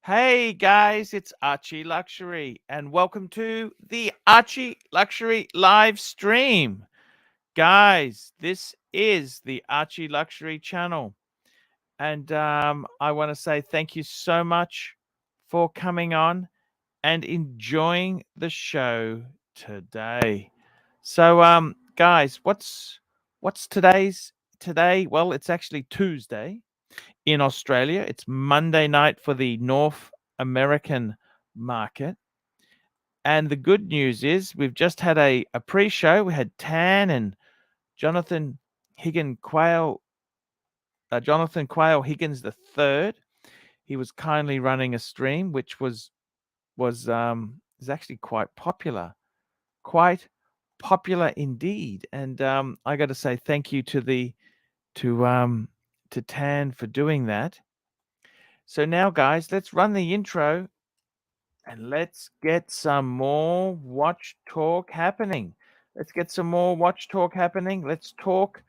Hey guys, it's Archie Luxury, and welcome to the Archie Luxury live stream. Guys, this is the Archie Luxury channel, and I want to say thank you so much for coming on and enjoying the show today. So, guys, what's today? Well, it's actually Tuesday in Australia. It's Monday night for the North American market. And the good news is we've just had a pre-show. We had Tan and Jonathan Jonathan Quayle Higgins the third. He was kindly running a stream, which is actually quite popular indeed. And I got to say thank you to Tan for doing that. So now, guys, let's run the intro and let's get some more watch talk happening. Let's talk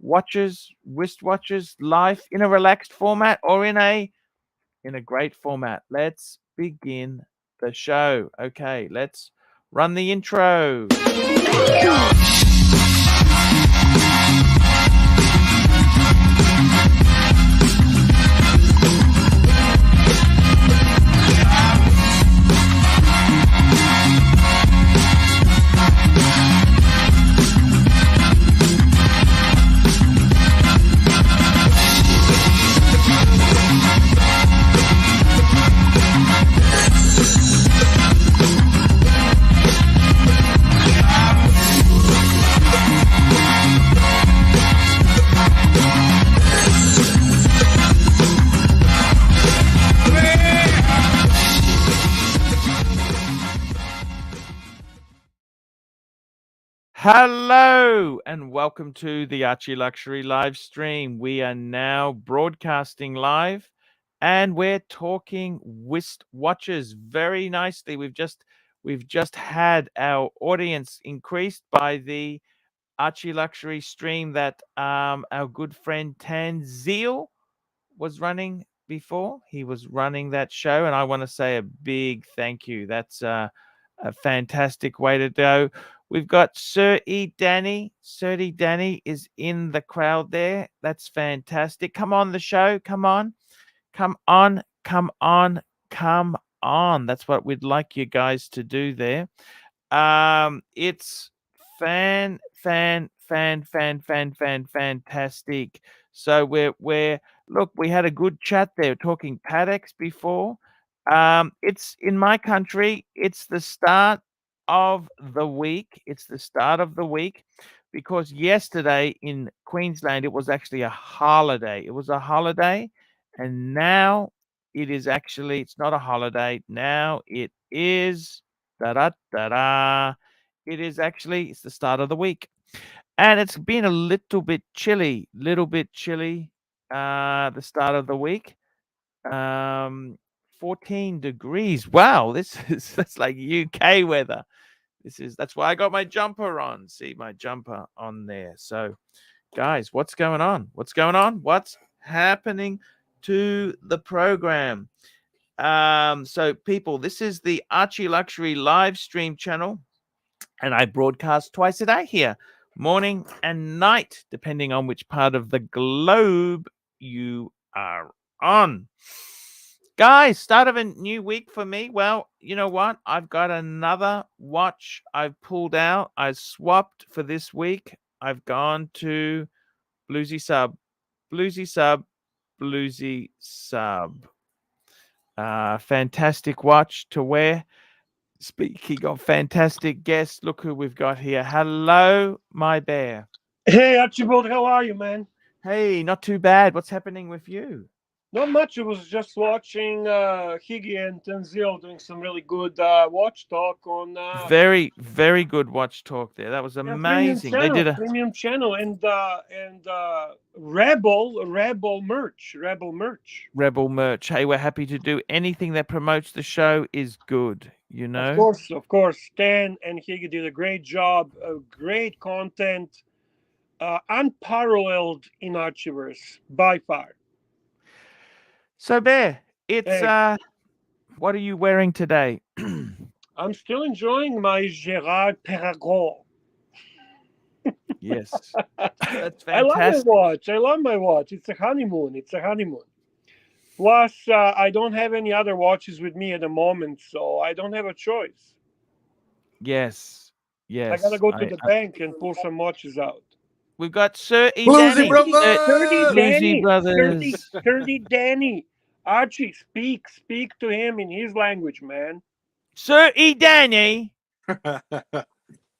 watches, wristwatches, life in a relaxed format or in a great format. Let's begin the show. Okay, let's run the intro. Hello and welcome to the Archie Luxury live stream. We are now broadcasting live and we're talking watches very nicely. We've just had our audience increased by the Archie Luxury stream that our good friend Tanzil was running before. He was running that show, and I want to say a big thank you. That's a fantastic way to go. We've got Sir E. Danny. Sir E. Danny is in the crowd there. That's fantastic. Come on the show. Come on. Come on. Come on. Come on. That's what we'd like you guys to do there. It's fantastic. So we're look, we had a good chat there talking paddocks before. It's in my country, it's the start of the week. It's the start of the week because yesterday in Queensland it was actually a holiday. It was a holiday, and now it's not a holiday. Now it is da da da da. It's the start of the week. And it's been a little bit chilly, the start of the week. 14 degrees. Wow, that's like UK weather. That's why I got my jumper on. See my jumper on there. So, guys, what's going on? What's going on? What's happening to the program? So people, this is the Archie Luxury live stream channel, and I broadcast twice a day here, morning and night, depending on which part of the globe you are on. Guys, start of a new week for me. Well, you know what? I've got another watch I've pulled out. I swapped for this week. I've gone to Bluesy Sub, Bluesy Sub, Bluesy Sub. Fantastic watch to wear. Speaking of fantastic guests, look who we've got here. Hello, my bear. Hey Archibald, how are you, man? Hey, not too bad. What's happening with you? Not much. I was just watching Higgy and Tenzil doing some really good watch talk on Very, very good watch talk there. That was yeah, premium amazing. They channel, did a premium channel, and Rebel merch, Rebel merch. Rebel merch. Hey, we're happy to do anything that promotes the show is good, you know? Of course. Stan and Higgy did a great job. Great content, unparalleled in Archiverse by far. So Bear, it's Hey. what are you wearing today? I'm still enjoying my Gerard Perregaux. Yes, that's I love my fantastic. watch. I love my watch. It's a honeymoon. It's a honeymoon. Plus, I don't have any other watches with me at the moment, so I don't have a choice. Yes, I gotta yes. go to the bank and pull some watches out. We've got Sir E. Bluesy Danny. brother! Sturdy Bluesy Danny. brothers. Sturdy Danny. Archie, speak to him in his language, man. Sir E. Danny.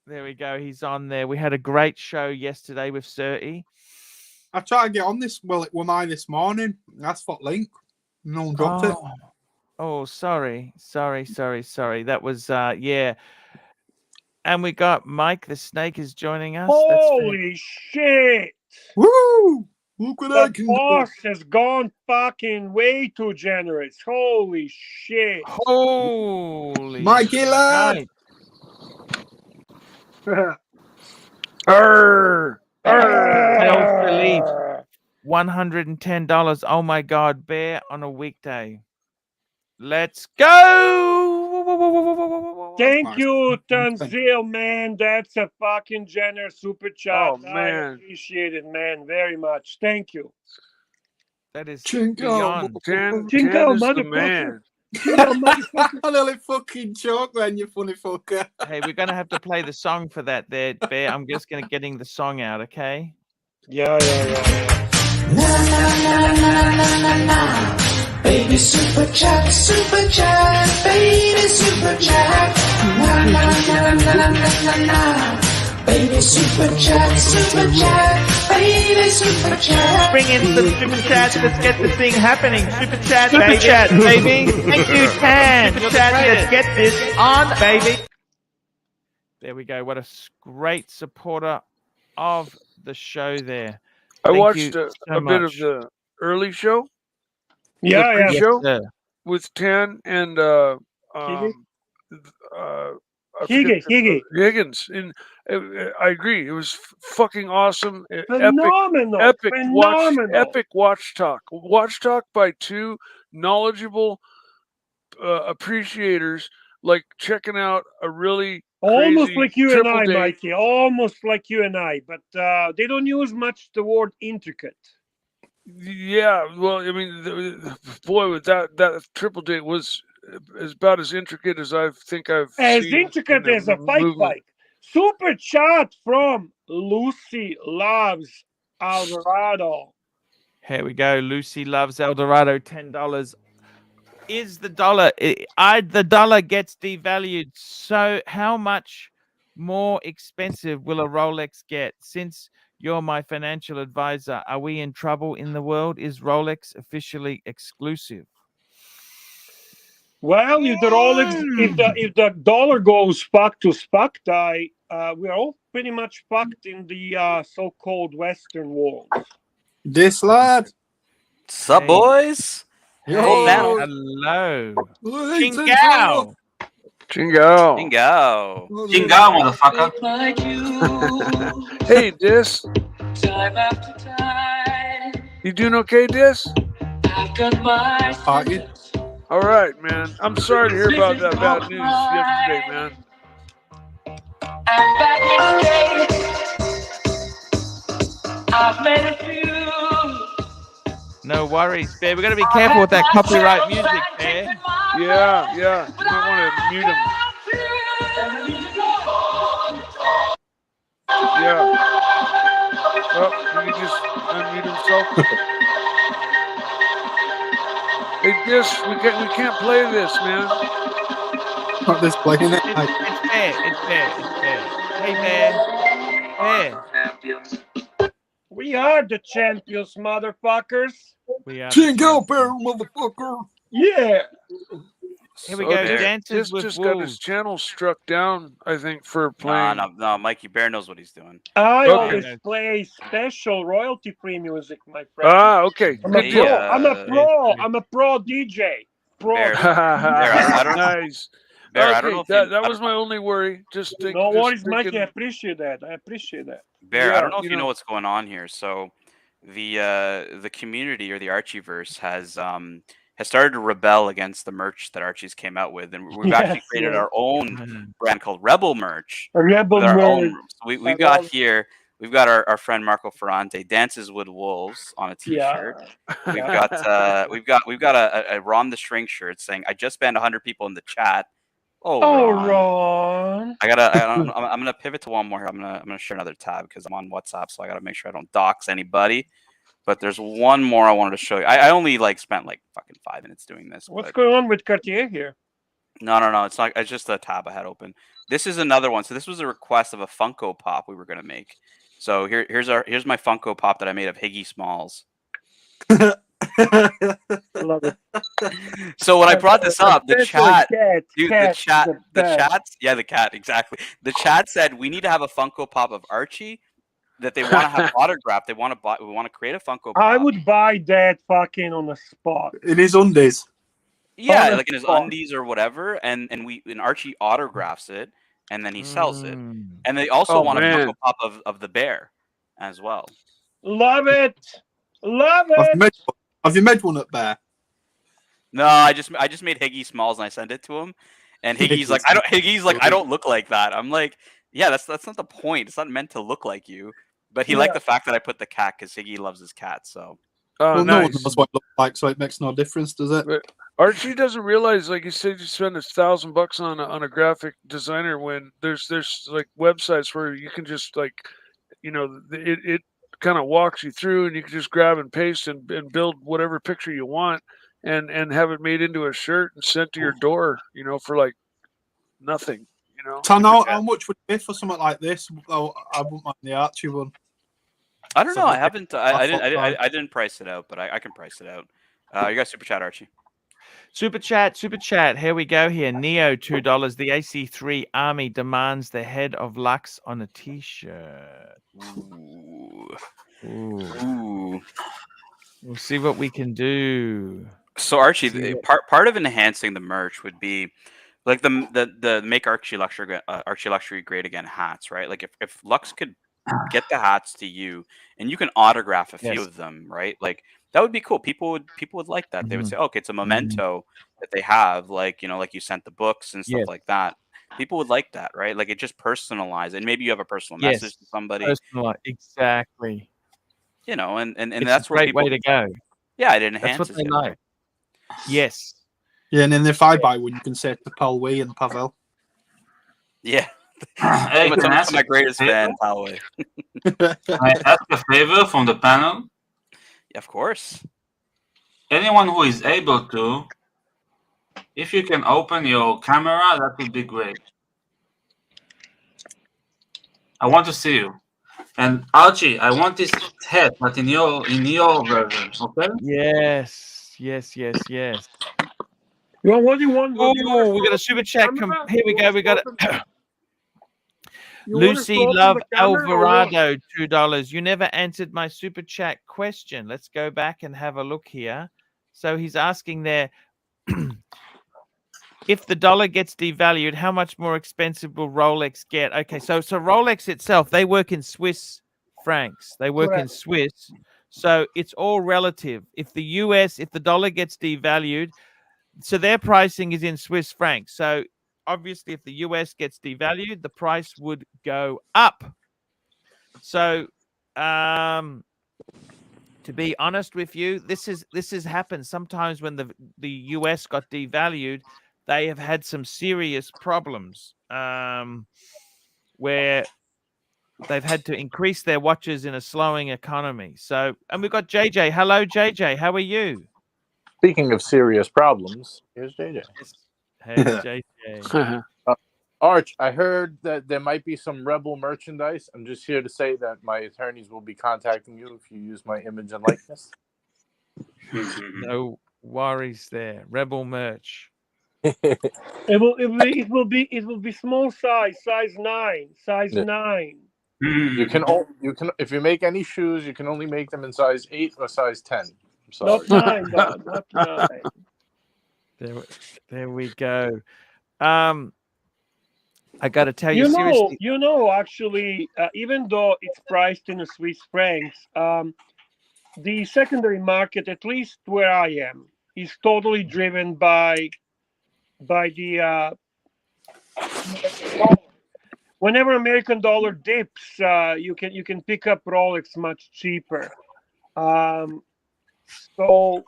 There we go. He's on there. We had a great show yesterday with Sir E. I tried to get on this. Well, it were mine this morning. That's what link. No one dropped it. Oh, sorry. That was yeah. And we got Mike the Snake is joining us. Holy shit! Woo! Look what I The can do. boss has gone fucking way too generous. Holy shit! Holy Mikey lad! shite. Arr! El Philippe, $110. Oh my God, Bear on a weekday. Let's go! Thank you, Tanzil, man. That's a fucking generous super chat. Oh, I man. appreciate it, man, very much. Thank you. That is Chinko, beyond. Ten Chinko, is the motherfucker. man. Chinko, motherfucker. I nearly fucking choked then, you funny fucker. Hey, we're gonna have to play the song for that there, Bear. I'm just gonna getting the song out, okay? Yeah. Baby super chat, baby super chat. Na na na na na na na. Baby super chat, baby super chat. Bring in some super chats. Let's get this thing happening. Super chat, Super baby. chat, baby. Thank you, Tan. Super chat. Let's get this on, baby. There we go. What a great supporter of the show there. I Thank watched you a so bit of much. the early show, Yeah. pre-show. Yes, sir. With Tan and Higgy. Higgins. And I agree. It was fucking awesome. Phenomenal. Epic watch talk. Watch talk by two knowledgeable appreciators, like checking out a really Almost crazy like you and I, triple date. Mikey. Almost like you and I. But they don't use much the word intricate. Yeah, well, I mean, boy, with that triple date was about as intricate as I think I've As seen intricate in as a fight movie. bike. Super chat from Lucy Loves Alvarado. Here we go. Lucy loves El Dorado. $10. Is the dollar? The dollar gets devalued. So how much more expensive will a Rolex get? Since you're my financial advisor, are we in trouble in the world? Is Rolex officially exclusive? Well, if the Rolex, if the dollar goes fuck to fuck, we're all pretty much fucked in the so-called Western world. This lad. Sup, Hey. boys? Yo. Full panel. Hello. Hey, Chingao. Jingo. Bingo. Jingo, motherfucker. Like you, Hey, Dis. time after time, You doing okay, Dis? I've got my Are you? sentence. All right, man. I'm sorry to hear about that bad news yesterday, man. I'm back in States. I've made a few. No worries, Bear. We're going to be careful with that copyright music, Bear. Yeah. You might want to mute him. Yeah. Oh, you can just unmute himself. Hey, Dis, we can't play this, man. Not this playing it. It's Bear. Hey, Bear. We are the champions, motherfuckers. We are. Jingo bear, motherfucker. Yeah. Here we So go. Dis Dances with just got his Wolves. channel struck down, I think, for playing. No, Mikey Bear knows what he's doing. I Okay. always play special royalty-free music, my friend. Ah, okay. I'm Good a deal. pro. I'm a pro DJ. Bear, I don't know. Nice. Bear, Okay, I don't know if that was my only worry. No worries, Mikey. I appreciate that. Bear, I Yeah, don't know if you you know. know what's going on here. So the community or the Archieverse has started to rebel against the merch that Archie's came out with, and we've actually created our own brand called Rebel Merch. A Rebel with our own. merch. So we've got here. We've got our friend Marco Ferrante dances with wolves on a T-shirt. Yeah. We've got a Ron the Shrink shirt saying, "I just banned 100 people in the chat." Oh, Ron. Ron. I'm gonna pivot to one more. I'm gonna share another tab because I'm on WhatsApp, so I gotta make sure I don't dox anybody. But there's one more I wanted to show you. I only spent fucking 5 minutes doing this. What's going on with Cartier here? No. It's not. It's just a tab I had open. This is another one. So this was a request of a Funko Pop we were gonna make. So here's my Funko Pop that I made of Higgy Smalls. Love it. So when I brought this up, the chat, dude, cat, the chat, yeah, the cat, exactly. The chat said we need to have a Funko Pop of Archie that they want to have autographed. We want to create a Funko Pop. I would buy that fucking on the spot. In his undies. Yeah, like in his undies or whatever, and Archie autographs it, and then he sells it. And they also want a Funko Pop of the bear as well. Love it. Love it. Have you made one at Bear? No, I just made Higgy Smalls and I sent it to him, and Higgy's like, I don't look like that. I'm like, yeah, that's not the point. It's not meant to look like you. But he liked the fact that I put the cat because Higgy loves his cat. So. Well, no one knows what it looks like, so it makes no difference, does it? But Archie doesn't realize, like you said, you spend $1,000 on a graphic designer when there's like websites where you can just it kind of walks you through, and you can just grab and paste and build whatever picture you want, and have it made into a shirt and sent to your door, for like nothing, So how much would it be for something like this? Oh, I wouldn't mind the Archie one. I don't know. I haven't. I didn't price it out, but I can price it out. You guys super chat, Archie. Super chat. Here we go. Here, Neo $2. The AC3 Army demands the head of Lux on a T-shirt. Ooh. We'll see what we can do. So Archie, part of enhancing the merch would be like the make ArchieLuxury great again hats, right? Like if Lux could get the hats to you and you can autograph a few of them, right? Like that would be cool. People would like that. They would say, oh, okay, it's a memento that they have, like you sent the books and stuff like that. People would like that, right? Like it just personalized, and maybe you have a personal message to somebody. Exactly. And it's that's a great way to go. Yeah, it enhances. That's what they like. Yes. Yeah, and then if I buy one, you can say to Paul Wee and Pavel. Yeah. Hey, can I ask my greatest fan, Paul Wee. Can I ask a favor from the panel? Yeah, of course. Anyone who is able to, if you can open your camera, that would be great. I want to see you. And Archie, I want this head, but in your version, okay? Yes. What do you want? Oh, we got a super chat. Here we go. We got it. Lucy Love Alvarado, $2. You never answered my super chat question. Let's go back and have a look here. So he's asking there, if the dollar gets devalued, how much more expensive will Rolex get? Okay, so Rolex itself, they work in Swiss francs. They work in Swiss. So it's all relative. If the dollar gets devalued, so their pricing is in Swiss francs. So obviously, if the US gets devalued, the price would go up. So, to be honest with you, this has happened sometimes when the US got devalued. They have had some serious problems where they've had to increase their watches in a slowing economy. So, and we've got JJ. Hello, JJ. How are you? Speaking of serious problems, here's JJ. Hey, JJ. Arch, I heard that there might be some Rebel merchandise. I'm just here to say that my attorneys will be contacting you if you use my image and likeness. No worries there. Rebel merch. It will be small size 9. You can if you make any shoes, you can only make them in size 8 or size 10. I'm sorry. Not 9. There we go. I got to tell you, seriously. Actually, even though it's priced in Swiss francs, the secondary market, at least where I am, is totally driven by the whenever American dollar dips, you can pick up Rolex much cheaper. So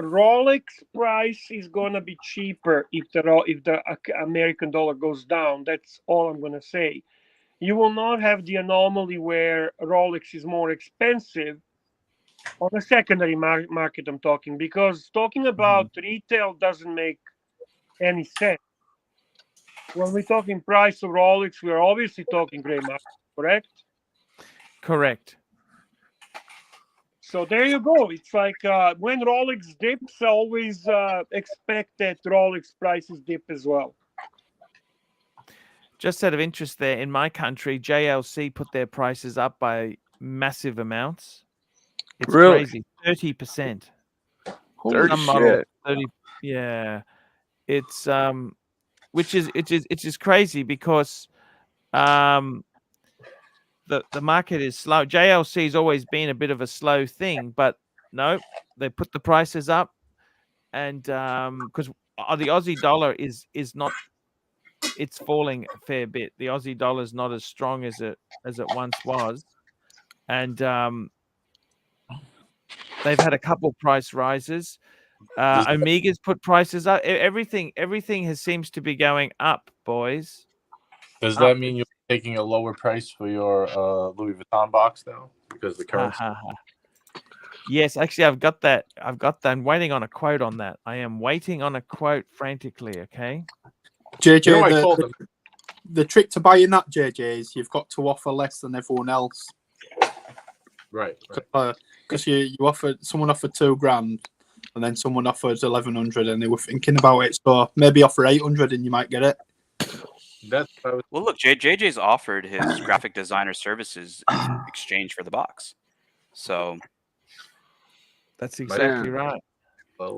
Rolex price is gonna be cheaper if the American dollar goes down. That's all I'm gonna say. You will not have the anomaly where Rolex is more expensive on the secondary market. I'm talking, because talking about retail doesn't make any sense. When we're talking price of Rolex, we're obviously talking gray market, correct? Correct. So there you go. It's like when Rolex dips, I always expect that Rolex prices dip as well. Just out of interest there, in my country, JLC put their prices up by massive amounts. It's Really? crazy. 30%. Holy Some models, shit. 30, yeah. It's which is crazy because the market is slow. JLC's always been a bit of a slow thing, but no, they put the prices up, and because the Aussie dollar is not, it's falling a fair bit. The Aussie dollar is not as strong as it once was, and they've had a couple price rises. Omega's put prices up. Everything seems to be going up, boys. Does that mean you're taking a lower price for your Louis Vuitton box now because the currency? Yes, actually, I've got that. I'm waiting on a quote on that. I am waiting on a quote frantically. Okay. JJ, You know, I told them. the trick to buying that, JJ, is you've got to offer less than everyone else. Right. Because someone offered $2,000, and then someone offered 1,100, and they were thinking about it. So maybe offer 800, and you might get it. That's Well, look, JJ's offered his graphic designer services in exchange for the box. So that's exactly right.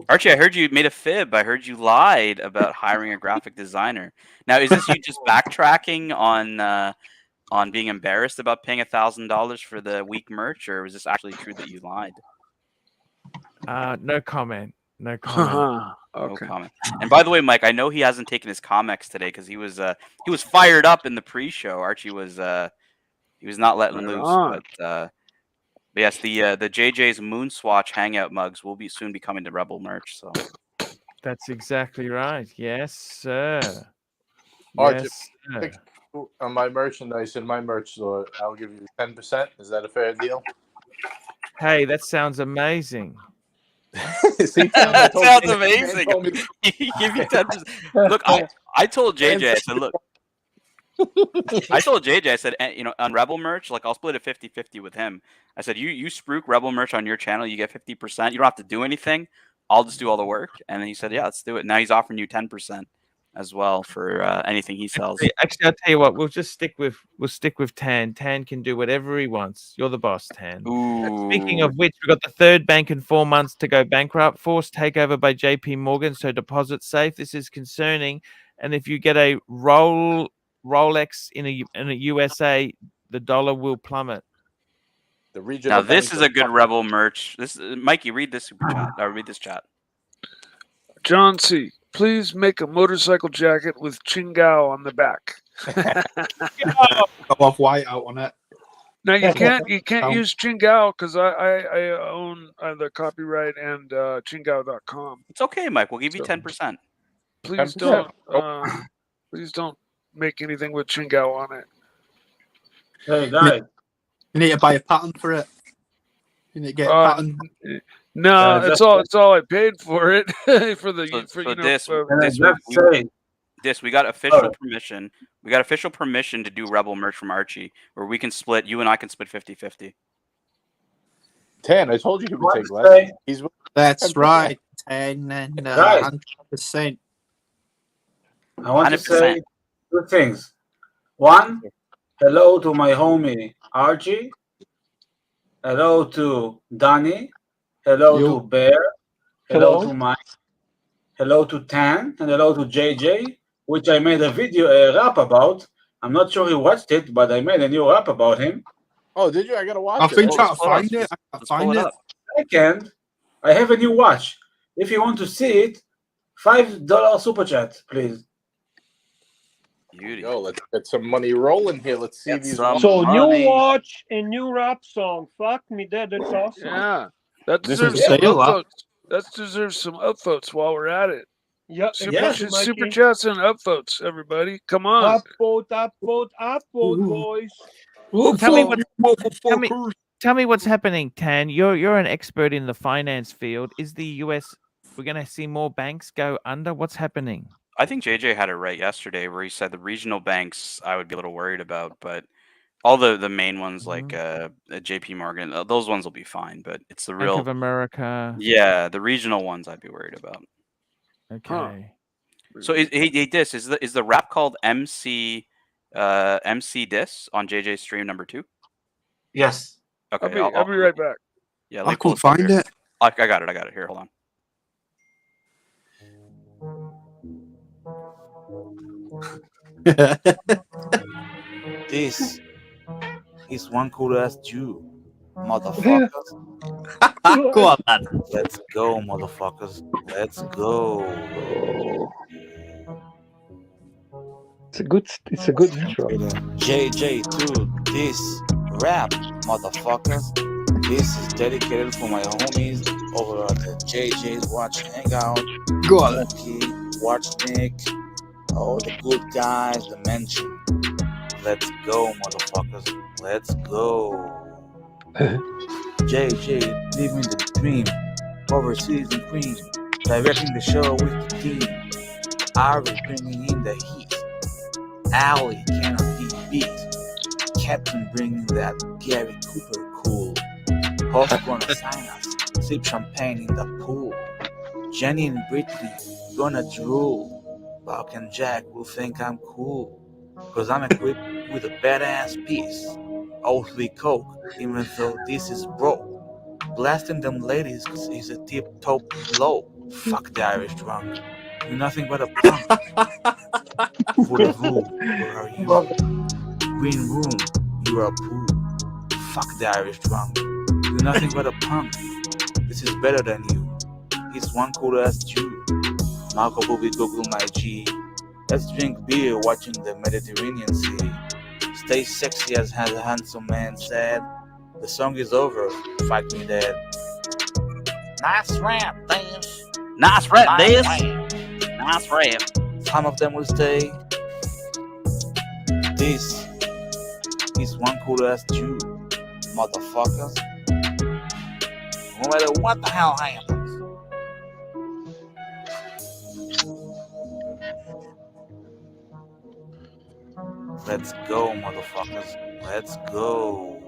Archie, I heard you made a fib. I heard you lied about hiring a graphic designer. Now, is this you just backtracking on being embarrassed about paying $1,000 for the week merch, or was this actually true that you lied? No comment. No comment. Okay. No comment. And by the way, Mike, I know he hasn't taken his Comex today because he was fired up in the pre-show. Archie was he was not letting loose. But yes, the JJ's Moonswatch Hangout mugs will soon be coming to Rebel merch. So that's exactly right. Yes, sir. Archie, Yes, sir. on my merchandise in my merch store, I'll give you 10%. Is that a fair deal? Hey, that sounds amazing. See, that sounds amazing. Give you 10%. Look, I told JJ, I said, look. I told JJ, I said, on Rebel merch, like I'll split it 50-50 with him. I said, you spruik Rebel merch on your channel, you get 50%. You don't have to do anything. I'll just do all the work. And then he said, yeah, let's do it. Now he's offering you 10% as well for anything he sells. Actually, I'll tell you what, we'll stick with Tan. Tan can do whatever he wants. You're the boss, Tan. Speaking of which, we've got the third bank in 4 months to go bankrupt. Forced takeover by JP Morgan, so deposit safe. This is concerning. And if you get a Rolex in a USA, the dollar will plummet. Now this is a good Rebel merch. This Mikey, read this super chat. Read this chat. John C. Please make a motorcycle jacket with Chingao on the back. I'll have white out on it. Now you can't use Chingao because I own the copyright and Chingao.com. It's okay, Mike. We'll give you 10%. Please 10%. Please don't make anything with Chingao on it. Hey guys, you need to buy a pattern for it. You need to get a pattern. No, it's all I paid for it this we got official permission. We got official permission to do Rebel merch from Archie, where we can split. You and I can split 50-50. Tan, I told you he would take less. That's right. 10 and 100%. I want to say 2 things. One, hello to my homie Archie. Hello to Danny. Hello to Bear. Hello to Mike. Hello to Tan. And hello to JJ, which I made a video, a rap about. I'm not sure he watched it, but I made a new rap about him. Oh, did you? I gotta watch I've been trying to find it. I can't find it. Second, I have a new watch. if you want to see it, $5 super chat, please. Beauty. Yo, let's get some money rolling here. Let's see Get these. some So money. new watch and new rap song. Fuck me dead. That's awesome. Yeah, that This deserves is some sale, that. upvotes. That deserves some upvotes while we're at it. Yeah, exactly, Super Mikey. chats and upvotes, everybody. Come on. Upvote, boys. Tell me what's happening, Tan. You're an expert in the finance field. Is the US we're going to see more banks go under? What's happening? I think JJ had it right yesterday, where he said the regional banks I would be a little worried about, but all the main ones like JP Morgan, those ones will be fine. But it's the Bank real of America. Yeah, the regional ones I'd be worried about. Okay. So hey, this is the rap called MC Dis on JJ's stream number 2? Yes. Okay, I'll be right back. Yeah, I couldn't find it. I got it. Here, hold on. This is one cool ass Jew, motherfuckers. Go on, man. Let's go, motherfuckers. Let's go. It's a good intro. JJ, dude, this rap, motherfuckers. This is dedicated for my homies over at the JJ's Watch Hangout. Go on. Mookie, Watch Nick, all the good guys, the mention. Let's go, motherfuckers. Let's go. JJ, living the dream. Overseas and cream. Directing the show with the team. Ari bringing in the heat. Ali cannot be beat. Captain bringing that Gary Cooper cool. Host gonna sign us. Sip champagne in the pool. Jenny and Brittany gonna drool. Buck and Jack will think I'm cool. Cause I'm equipped with a badass piece. Oathly coke, even though this is broke. Blasting them ladies cause he's a tip-top low. Fuck the Irish drunk. You're nothing but a punk. Voodoo, where are you? Green room, you're a poo. Fuck the Irish drunk. You're nothing but a punk. This is better than you. He's one cool ass Jew. Marco Booby Google my G. Let's drink beer watching the Mediterranean Sea. Stay sexy as a handsome man said. The song is over, fight me dead. Nice rap, Dash. Nice rap, Dash. rap. Nice rap. Some of them will stay. This is one cool ass Jew, motherfuckers. No matter what the hell happens. Let's go, motherfuckers. Let's go.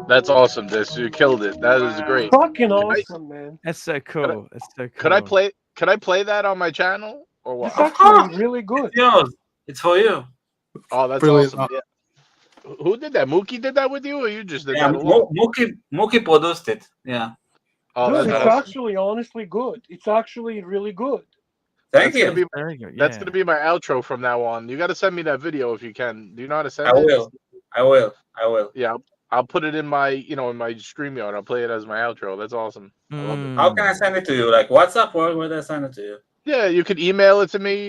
That's awesome, Dis. You killed it. That is great. Fucking awesome, man. That's so cool. That's so cool. Could I play that on my channel or what? It's actually really good. It's yours. It's for you. Oh, that's Brilliant. awesome. Yeah. Who did that? Mookie did that with you, or you just did Yeah, that alone? Mookie produced it. Yeah. Oh, Dude, that's it's awesome. actually honestly good. It's actually really good. Thank That's you. gonna be Very good. That's Yeah. gonna be my outro from now on. You got to send me that video if you can. Do you know how to send I it? will. I will. Yeah, I'll put it in my in my StreamYard. I'll play it as my outro. That's awesome. I love it. How can I send it to you? Like WhatsApp, or where do I send it to you? Yeah, you could email it to me.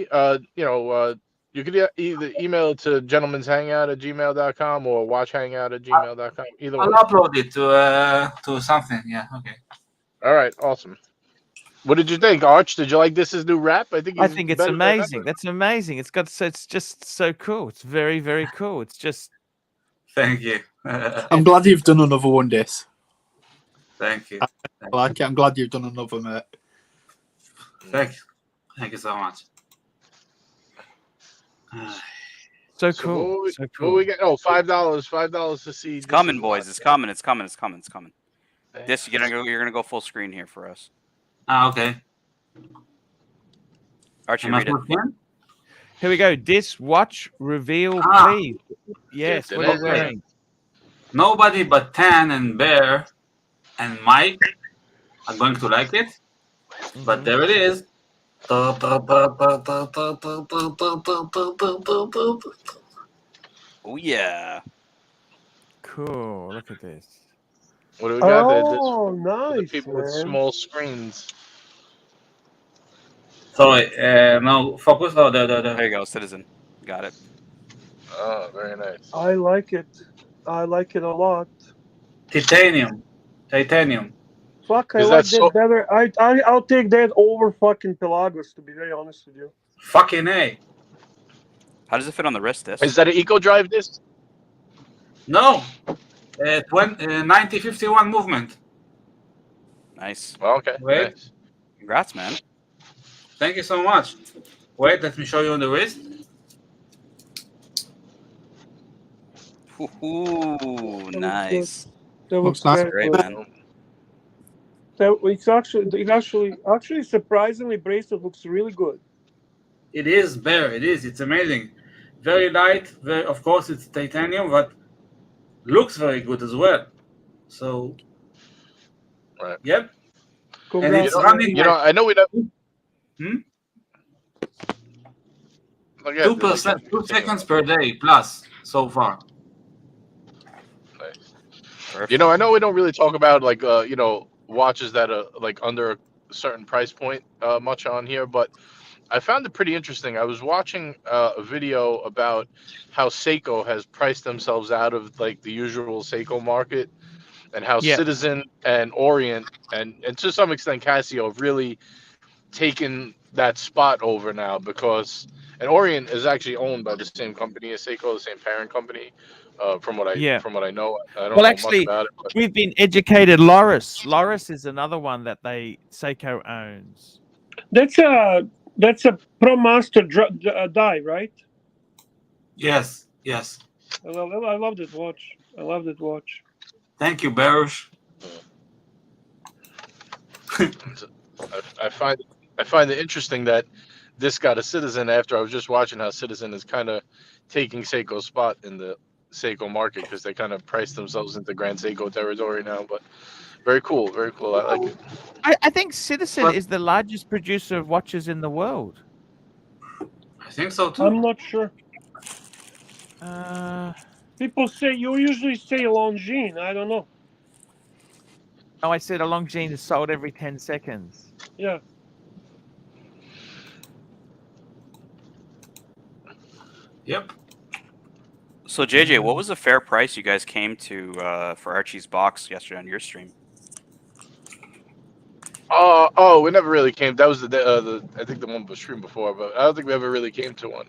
You could either email it to gentleman'shangout@gmail.com or watchhangout@gmail.com. Either I'll way. upload it to something. Yeah. Okay. All right, awesome. What did you think, Arch? Did you like This new rap? I think I think it's better than ever. amazing. That's amazing. It's just so cool. It's very, very cool. It's just Thank you. I'm glad you've done another one, Dis. Thank you. I like it. I'm glad you've done another, mate. Thank you. Thank you so much. so So cool. what we, So what cool. we get? Oh, $5 to see. It's coming, boys. It's coming. It's coming. It's coming. It's coming. This you're gonna go full screen here for us. Okay. Archie, Am I read it. full-screen? Here we go. This watch reveal, Ah. please. Yes. What are you Okay. wearing? Nobody but Tan and Bear and Mike are going to like it, but there it is. Oh yeah. Cool. Look at this. What do we got? Oh, For the nice, people with man. small screens. Sorry, now focus on the There you go, Citizen. Got it. Oh, very nice. I like it. I like it a lot. titanium. Titanium. Fuck, I Is like that that so? better. I'll take that over fucking Pelagos, to be very honest with you. Fucking A. How does it fit on the wrist disc? Is that an Eco Drive disc? No. 9051 movement. Nice. Well, okay. Wait. Nice. Congrats, man. Thank you so much. Wait, let me show you on the wrist. Ooh, nice. That looks nice. very Great, good. man. That it's actually surprisingly bracelet looks really good. It is bare. It is. It's amazing. Very light. Very, of course, it's titanium, but looks very good as well. So, Right. yep. And Congrats, it's man. running You know, I know we don't. Hmm? Look at 2%, 2 seconds per day plus so far. Nice. You know, I know we don't really talk about like you know, watches that are like under a certain price point much on here, but I found it pretty interesting. I was watching a video about how Seiko has priced themselves out of like the usual Seiko market, and how Yeah. Citizen and Orient and to some extent Casio have really taken that spot over now, because and Orient is actually owned by the same company as Seiko, the same parent company. From what I Yeah. know, I don't Well, know actually, much about it. But we've been educated. Loris is another one that Seiko owns. That's a ProMaster die, right? Yes, yes. I love that watch. I love that watch. Thank you, Baruch. I find it interesting that this got a Citizen after I was just watching how Citizen is kind of taking Seiko's spot in the Seiko market, because they kind of priced themselves into Grand Seiko territory now. But very cool, very cool. I like it. I think Citizen is the largest producer of watches in the world. I think so too. I'm not sure. People say you usually say Longines. I don't know. Oh, I said a Longines is sold every 10 seconds. Yeah. Yep. So JJ, what was the fair price you guys came to for Archie's box yesterday on your stream? Oh, we never really came. That was the I think the one was streamed before, but I don't think we ever really came to one.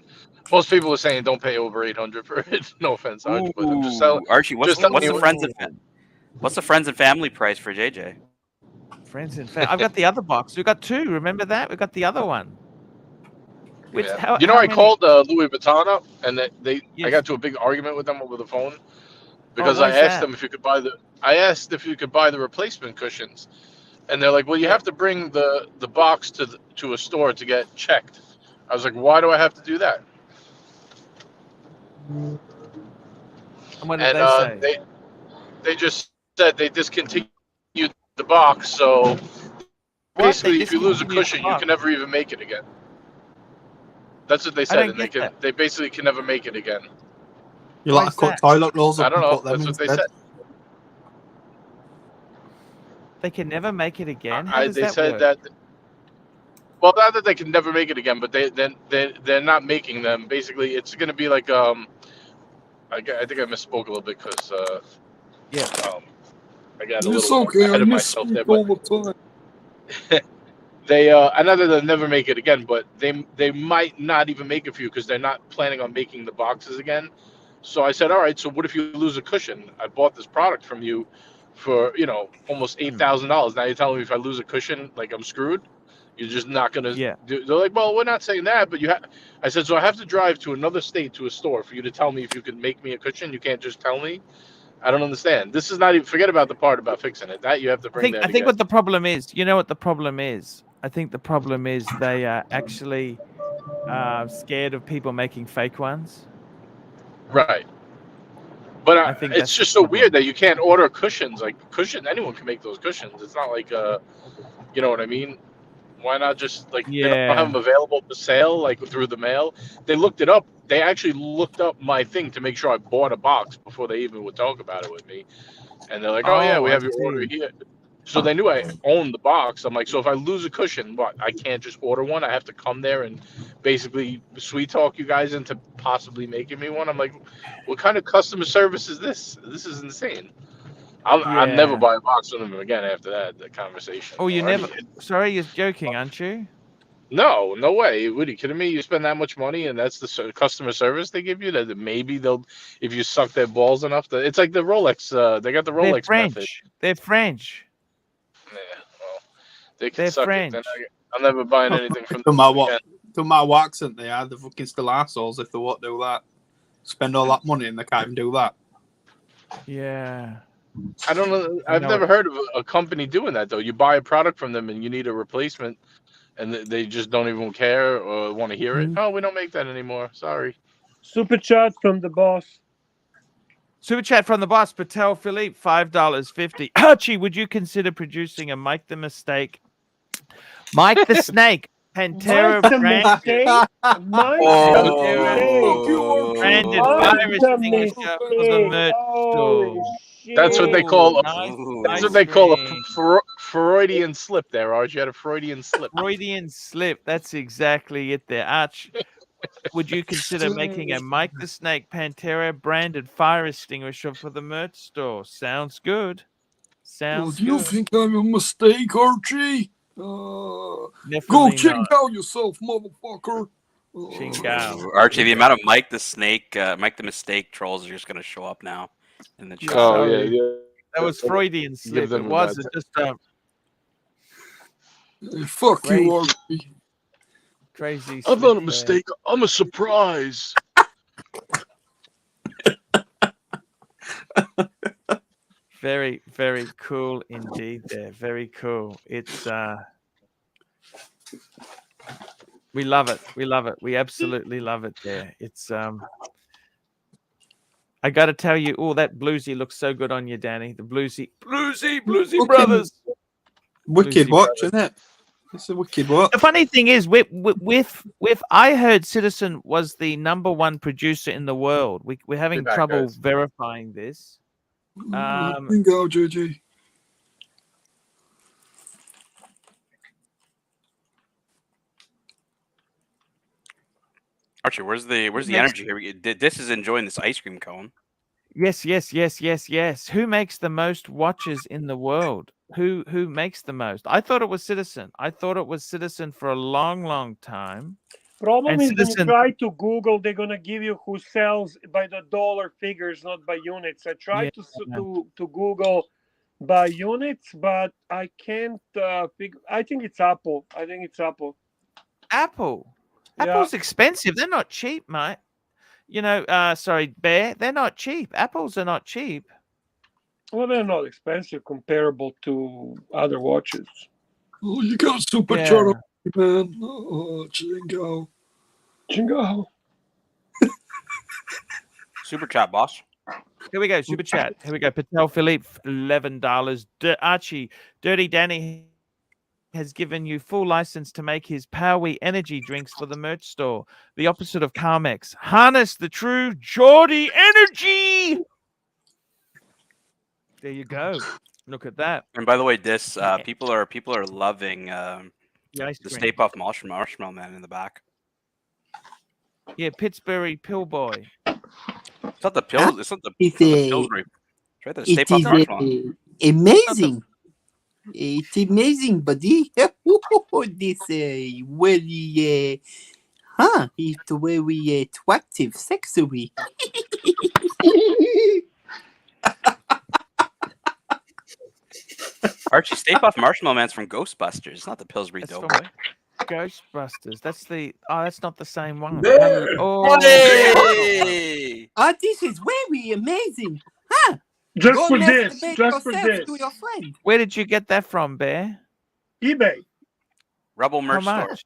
Most people were saying don't pay over 800 for it. No offense, Archie, but I'm just telling. Archie, what's just telling you- the friends and family price for JJ? Friends and family. I've got the other box. We've got two. Remember that? We've got the other one. Which, Yeah. how, You know, how I many- called Louis Vuitton up, and I Yes. got to a big argument with them over the phone because why I is asked that? them if you could buy the replacement cushions, and they're like, "Well, you have to bring the box to a store to get checked." I was like, "Why do I have to do that?" And what did And they say? they just said they discontinued the box, so What? basically, They if you lose a discontinued the cushion, you box? can never even make it again. That's what they I said, don't and get they basically can never make it again. You Why like is to cut that? toilet rolls I up don't and know. put them That's what they instead. said. They can never make it again. How does They that said work? that. Well, not that they can never make it again, but they're not making them. Basically, it's going to be like I think I misspoke a little bit because Yeah. I got a It's little okay, ahead I of miss myself you there. all But the time. they I know that they'll never make it again, but they might not even make a few because they're not planning on making the boxes again. So I said, all right, so what if you lose a cushion? I bought this product from you for almost $8,000. Now you're telling me if I lose a cushion, like I'm screwed? You're just not gonna Yeah. do. They're like, well, we're not saying that, but you have. I said, so I have to drive to another state to a store for you to tell me if you can make me a cushion. You can't just tell me. I don't understand. This is not even. Forget about the part about fixing it. That you have to bring that. I think what the problem is, you know what the problem is? I think the problem is they are actually scared of people making fake ones. Right. But I think that's it's the just so problem. weird that you can't order cushions. Like anyone can make those cushions. It's not like you know what I mean? Why not just they don't have them available for sale like through the mail? They looked it up. They actually looked up my thing to make sure I bought a box before they even would talk about it with me. And they're like, "Oh yeah, we I have your order see. here." So they knew I owned the box. I'm like, so if I lose a cushion, what? I can't just order one. I have to come there and basically sweet talk you guys into possibly making me one. I'm like, what kind of customer service is this? This is insane. I'm never Yeah. buying a box from them again after that conversation. Oh, you Already. never. Sorry, you're joking, aren't you? No, no way. What are you kidding me? You spend that much money, and that's the customer service they give you. That maybe they'll, if you suck their balls enough, it's like the Rolex. They got the They're Rolex French. method. They're French. Yeah, well, they can They're suck French. it. Then I'm never buying anything from Don't them matter what, again. don't matter what accent they are, they're fucking still assholes if they won't do that. Spend all that money and they can't even do that. Yeah. I don't know. I I've know never it. heard of a company doing that though. You buy a product from them and you need a replacement, and they just don't even care or want to hear it. Mhm. Oh, we don't make that anymore. Sorry. Super chat from the boss. Super chat from the boss, Patel Philippe, $5.50. Archie, would you consider producing a Mike the Mistake? Mike the Snake, Pantera Mike the brand, Mistake. Mike Oh, branded Mike fire the extinguisher for the Mistake. merch Holy store. shit. That's what they call a. Nice, That's nice what they call a ring. Freudian slip. There, Archie. You had a Freudian slip. Freudian slip. That's exactly it there. Arch, would you consider making a Mike the Snake Pantera branded fire extinguisher for the merch store? Sounds good. Sounds do you good. think I'm a mistake, Archie? Go Definitely ching not. out yourself, motherfucker. Chingao. Archie, the amount of Mike the Snake, Mike the Mistake trolls are just going to show up now in the chat. Oh yeah, Sorry. yeah. That was Freudian slip. them It a was bad just Fuck Crazy. you, Archie. crazy. I'm slip not a there. mistake. I'm a surprise. Very, very cool indeed there. Very cool. It's we love it. We love it. We absolutely love it there. It's I gotta tell you, oh, that bluesy looks so good on you, Danny. The bluesy Fucking brothers. Wicked Bluesy watch, brothers. isn't it? It's a wicked watch. The funny thing is, with I heard Citizen was the #1 producer in the world. We're having back, trouble guys. verifying this. Bingo, JJ. Archie, where's the Next. energy here? This is enjoying this ice cream cone. Yes. Who makes the most watches in the world? Who makes the most? I thought it was Citizen. I thought it was Citizen for a long time. Problem And is when you Citizen- try to Google, they're gonna give you who sells by the dollar figures, not by units. I tried to Google by units, but I can't figure. I think it's Apple. Apple. Yeah. Apple's expensive. They're not cheap, mate. You know, sorry, Bear. They're not cheap. Apples are not cheap. Well, they're not expensive comparable to other watches. Oh, you got super Yeah. chat, man. Oh, Chingo. Chingo. Super chat, boss. Here we go. Super chat. Here we go. Patel Philippe, $11. Archie, Dirty Danny has given you full license to make his Powie energy drinks for the merch store. The opposite of Carmex. Harness the true Geordie energy. There you go. Look at that. And by the way, this people are loving The ice the cream. Stay Puft Marshmallow Man in the back. Yeah, Pittsburgh Pillboy. It's not the pills. It's not the It's Pillsbury. It's right there. Stay it Puft is Marshmallow. amazing. It's amazing, buddy. This very, it's very attractive, sexually. Archie, Stay Puft Marshmallow Man's from Ghostbusters. It's not the Pillsbury That's Doughboy. from Ghostbusters. That's the. Oh, that's not the same one. There. Oh, Hey! This is very amazing. Just Go for this. masturbate Just for yourself this. to your friend. where did you get that from, Bear? eBay. Rebel How merch store. much?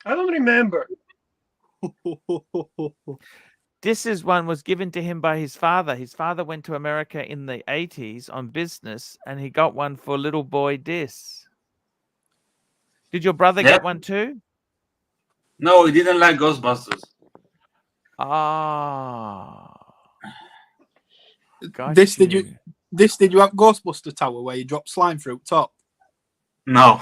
I don't remember. This one was given to him by his father. His father went to America in the 80s on business, and he got one for little boy Dis. Did your brother Yeah. get one too? No, he didn't like Ghostbusters. Ah. Got This did you Did you have Ghostbuster Tower where you drop slime through top? No.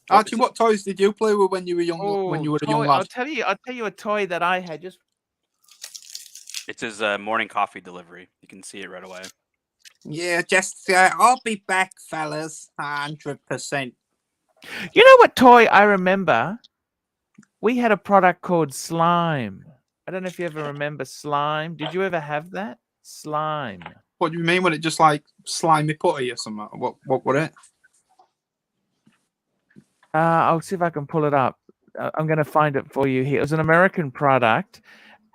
Archie, what toys did you play with when you were young? When Oh, you were a toy, young I'll lad? tell you a toy that I had. Just It's his morning coffee delivery. You can see it right away. Yeah, just I'll be back, fellas. 100%. you know what toy I remember? We had a product called Slime. I don't know if you ever remember Slime. Did you ever have that? Slime. What do you mean when it just like slimy putty or something? What were it? I'll see if I can pull it up. I'm going to find it for you here. It was an American product,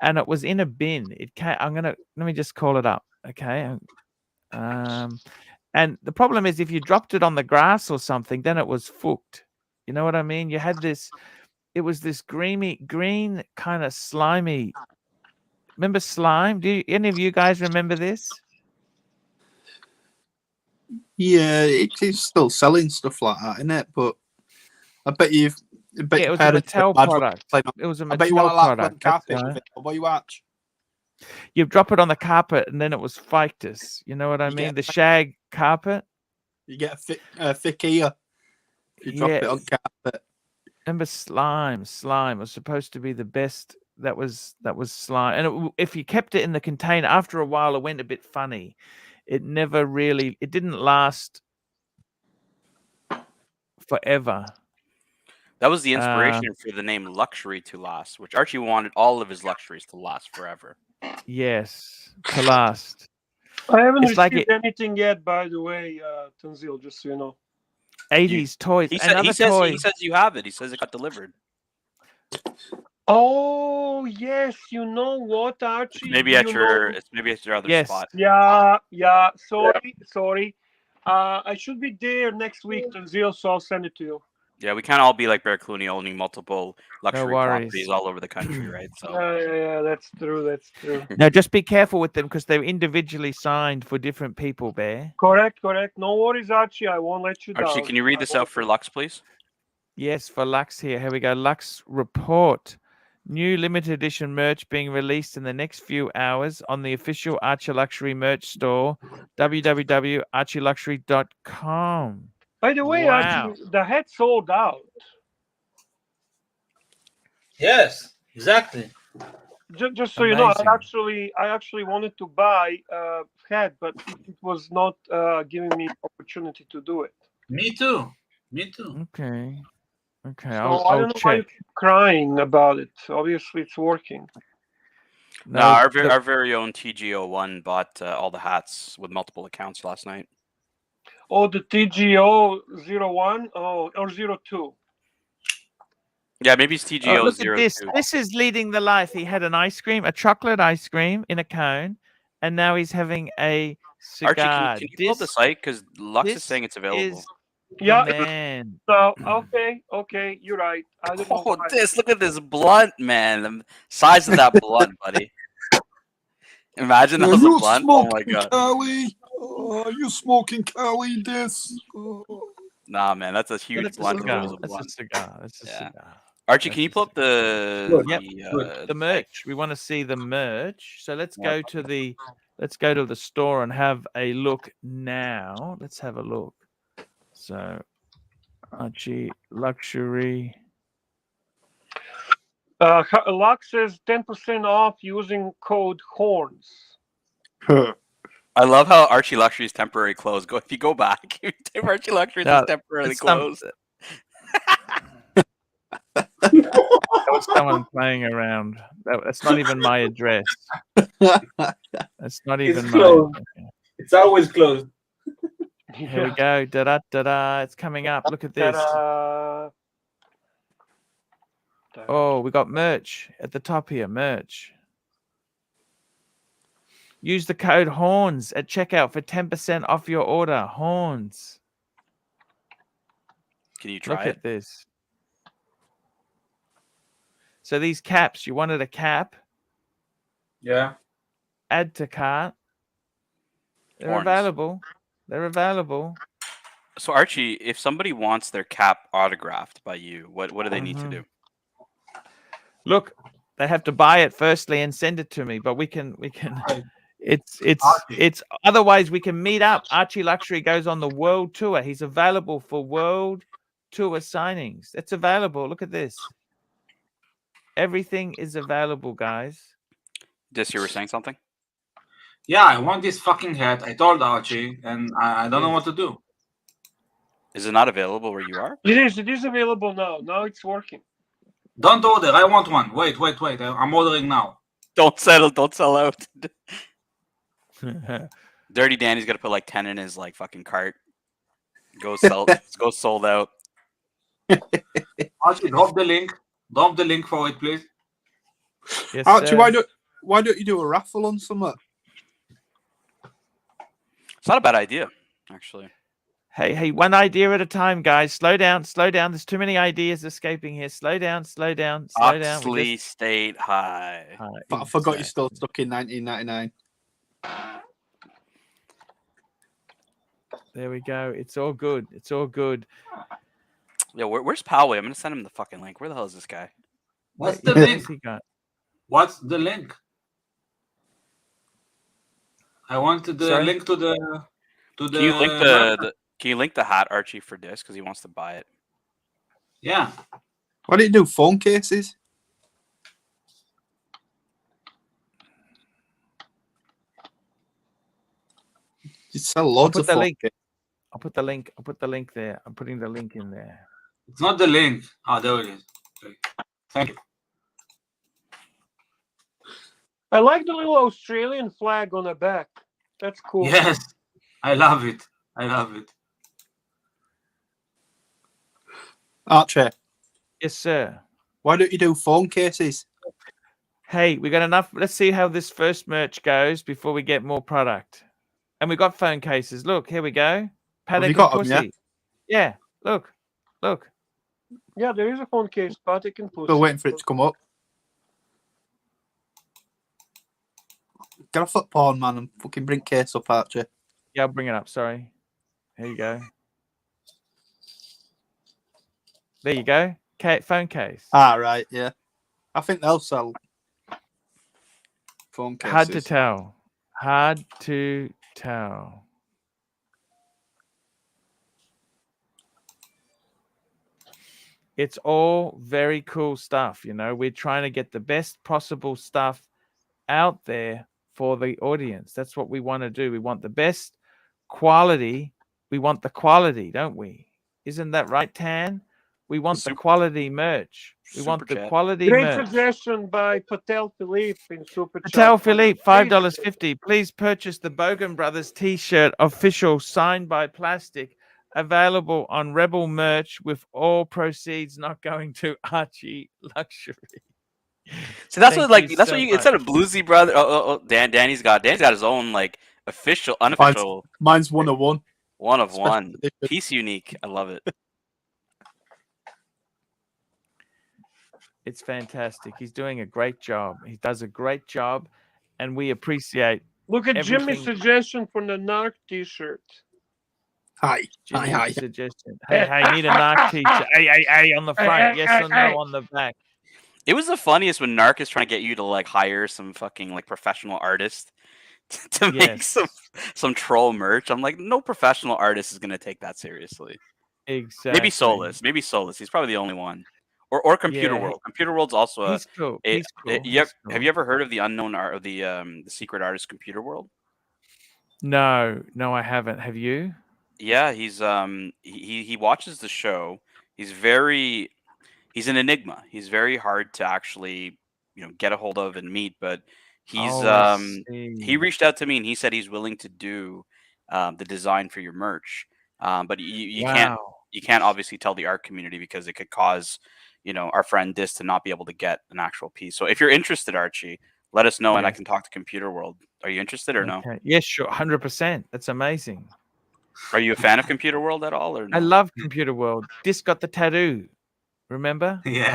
and it was in a bin. It came. Let me just call it up. Okay. And the problem is if you dropped it on the grass or something, then it was fucked. You know what I mean? You had this. It was this green kind of slimy. Remember slime? Any of you guys remember this? Yeah, it's still selling stuff like that, isn't it? But I bet Yeah, it was a Mattel product. It was a I bet you want Mattel to like product. carpet That's with right. it. What you watch? You drop it on the carpet, and then it was ficus. You know what I You mean? get- The shag carpet. You get a thick ear. You drop it on carpet. Remember slime? Slime was supposed to be the best. That was slime. And if you kept it in the container, after a while, it went a bit funny. It never really. It didn't last forever. That was the inspiration for the name Luxury to last, which Archie wanted all of his luxuries to last forever. Yes, to last. I haven't It's like received anything yet, by the way, Tanzil, just so you know. 80s toys. He Another says toy. he says you have it. He says it got delivered. Oh yes, you know what, Archie? Maybe Do at you your know- it's maybe at your other Yes. spot. Yeah. Sorry. I should be there next week, Tanzil, so I'll send it to you. Yeah, we can't all be like Bear Clooney owning multiple luxury worries. properties all over the country, right? So Yeah, that's true. That's true. Now, just be careful with them because they're individually signed for different people, Bear. Correct. No worries, Archie. I won't let you down. Archie, can you read this out for Lux, please? Yes, for Lux here. Here we go. Lux report. New limited edition merch being released in the next few hours on the official ArchieLuxury merch store, www.archieluxury.com. By the way, Wow. Archie, the hat sold out. Yes, exactly. Just so you know, Amazing. I actually wanted to buy a hat, but it was not giving me opportunity to do it. Me too. Okay. Okay, So I'll I don't know why you check. keep crying about it. Obviously, it's working. No, our very own TGO1 bought all the hats with multiple accounts last night. Oh, the TGO 01 or 02. Yeah, maybe it's TGO look 02. at this. This is leading the life. He had a chocolate ice cream in a cone, and now he's having a cigar. Archie, can you pull up the site? Because Lux is saying it's available. Yeah, man. So okay, you're right. I don't know. Oh, why. look at this blunt, man. The size of that blunt, buddy. Imagine that was a blunt. Oh my god. Cali? Oh, you smoking Cali? This? Oh. Nah, man, that's a huge blunt. If it was a That's a blunt. cigar. That's a cigar. Archie, can you pull up the the merch? We want to see the merch. So let's go to the store and have a look now. Let's have a look. So ArchieLuxury. Lux says 10% off using code HORNS. I love how ArchieLuxury's temporary closed. If you go back, ArchieLuxury is temporarily closed. That was someone playing around. That's not even my address. That's not even It's closed. It's always closed. Here we go. Da da da da. It's coming up. Look at this. Oh, we got merch at the top here. Merch. Use the code HORNS at checkout for 10% off your order. HORNS. Can you try Look it? at this. So these caps, you wanted a cap? Yeah. Add to cart. They're Horns. available. They're available. So Archie, if somebody wants their cap autographed by you, what do they need to do? Look, they have to buy it firstly and send it to me, but we can. It's otherwise we can meet up. ArchieLuxury goes on the world tour. He's available for world tour signings. It's available. Look at this. Everything is available, guys. Dis, you were saying something? Yeah, I want this fucking hat. I told Archie, and I don't know what to do. Is it not available where you are? It is. It is available now. Now it's working. Don't order. I want one. Wait. I'm ordering now. Don't settle. Don't sell out. Dirty Danny's got to put like 10 in his like fucking cart. Go sold out. Archie, drop the link. Drop the link for it, please. Yes, Archie, sir. why don't you do a raffle on something? It's not a bad idea, actually. Hey, one idea at a time, guys. Slow down. There's too many ideas escaping here. Slow down. Oxley State High. But I forgot you're still stuck in 1999. There we go. It's all good. Yeah, where's Poway? I'm gonna send him the fucking link. Where the hell is this guy? What's the link? He got? What's the link? I wanted the link to the. Can you link Can you link the hat, Archie, for Dis because he wants to buy it? Yeah. Why don't you do phone cases? You sell loads of phone cases. I'll put the link there. I'm putting the link in there. It's not the link. Oh, there it is. Okay. Thank you. I like the little Australian flag on the back. That's cool. Yes, I love it. Archie. Yes, sir. Why don't you do phone cases? Hey, we got enough. Let's see how this first merch goes before we get more product. And we got phone cases. Look, here we go. Paddock you got and them, Pussy. Yeah, look. Yeah, there is a phone case, Paddock and Pussy. Still waiting for it to come up. Get off that porn, man, and fucking bring case up, Archie. Yeah, I'll bring it up. Sorry. Here you go. There you go. Phone case. Ah, right, yeah. I think they'll sell phone cases. Hard to tell. It's all very cool stuff, you know. We're trying to get the best possible stuff out there for the audience. That's what we want to do. We want the best quality. We want the quality, don't we? Isn't that right, Tan? We want the quality merch. We want the quality Great merch. suggestion by Patel Philippe in Super Chat. Patel Philippe, $5.50. Please purchase the Bogan Brothers t-shirt, official, signed by Plastic, available on Rebel merch with all proceeds not going to Archie Luxury. So that's what instead of Bluesy Brother. Danny's got his own like official, unofficial. Mine's 1 of 1. 1 of 1. Piece unique. I love it. It's fantastic. He's doing a great job. He does a great job, and we appreciate. Look at everything. Jimmy's suggestion for the Narc T-shirt. Hi. Suggestion. Hey, need a Narc T-shirt. Hey, on the front. Yes or no on the back. It was the funniest when Narc is trying to get you to like hire some fucking like professional artist to make some troll merch. I'm like, no professional artist is gonna take that seriously. Exactly. Maybe Solus. He's probably the only one. Or Computer World. Computer World's also He's cool. Have you ever heard of the unknown art of the secret artist Computer World? No, I haven't. Have you? Yeah, he's he watches the show. He's an enigma. He's very hard to actually, get a hold of and meet, but he's he reached out to me and he said he's willing to do the design for your merch. But you can't obviously tell the art community because it could cause our friend Dis to not be able to get an actual piece. So if you're interested, Archie, let us know and I can talk to Computer World. Are you interested or no? Yes, sure. 100%. That's amazing. Are you a fan of Computer World at all? Or no? I love Computer World. Dis got the tattoo. Remember? Yeah.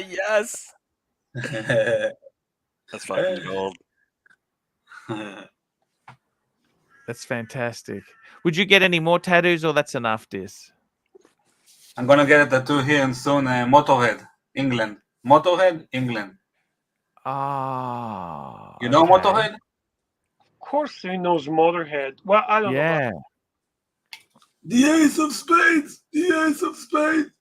Yes. That's fucking gold. That's fantastic. Would you get any more tattoos or that's enough, Dis? I'm gonna get a tattoo here and soon. Motorhead, England. Motorhead, England. Ah, You know okay. Motorhead? Of course, he knows Motorhead. Well, I don't know. Yeah. The Ace of Spades. The Ace of Spades.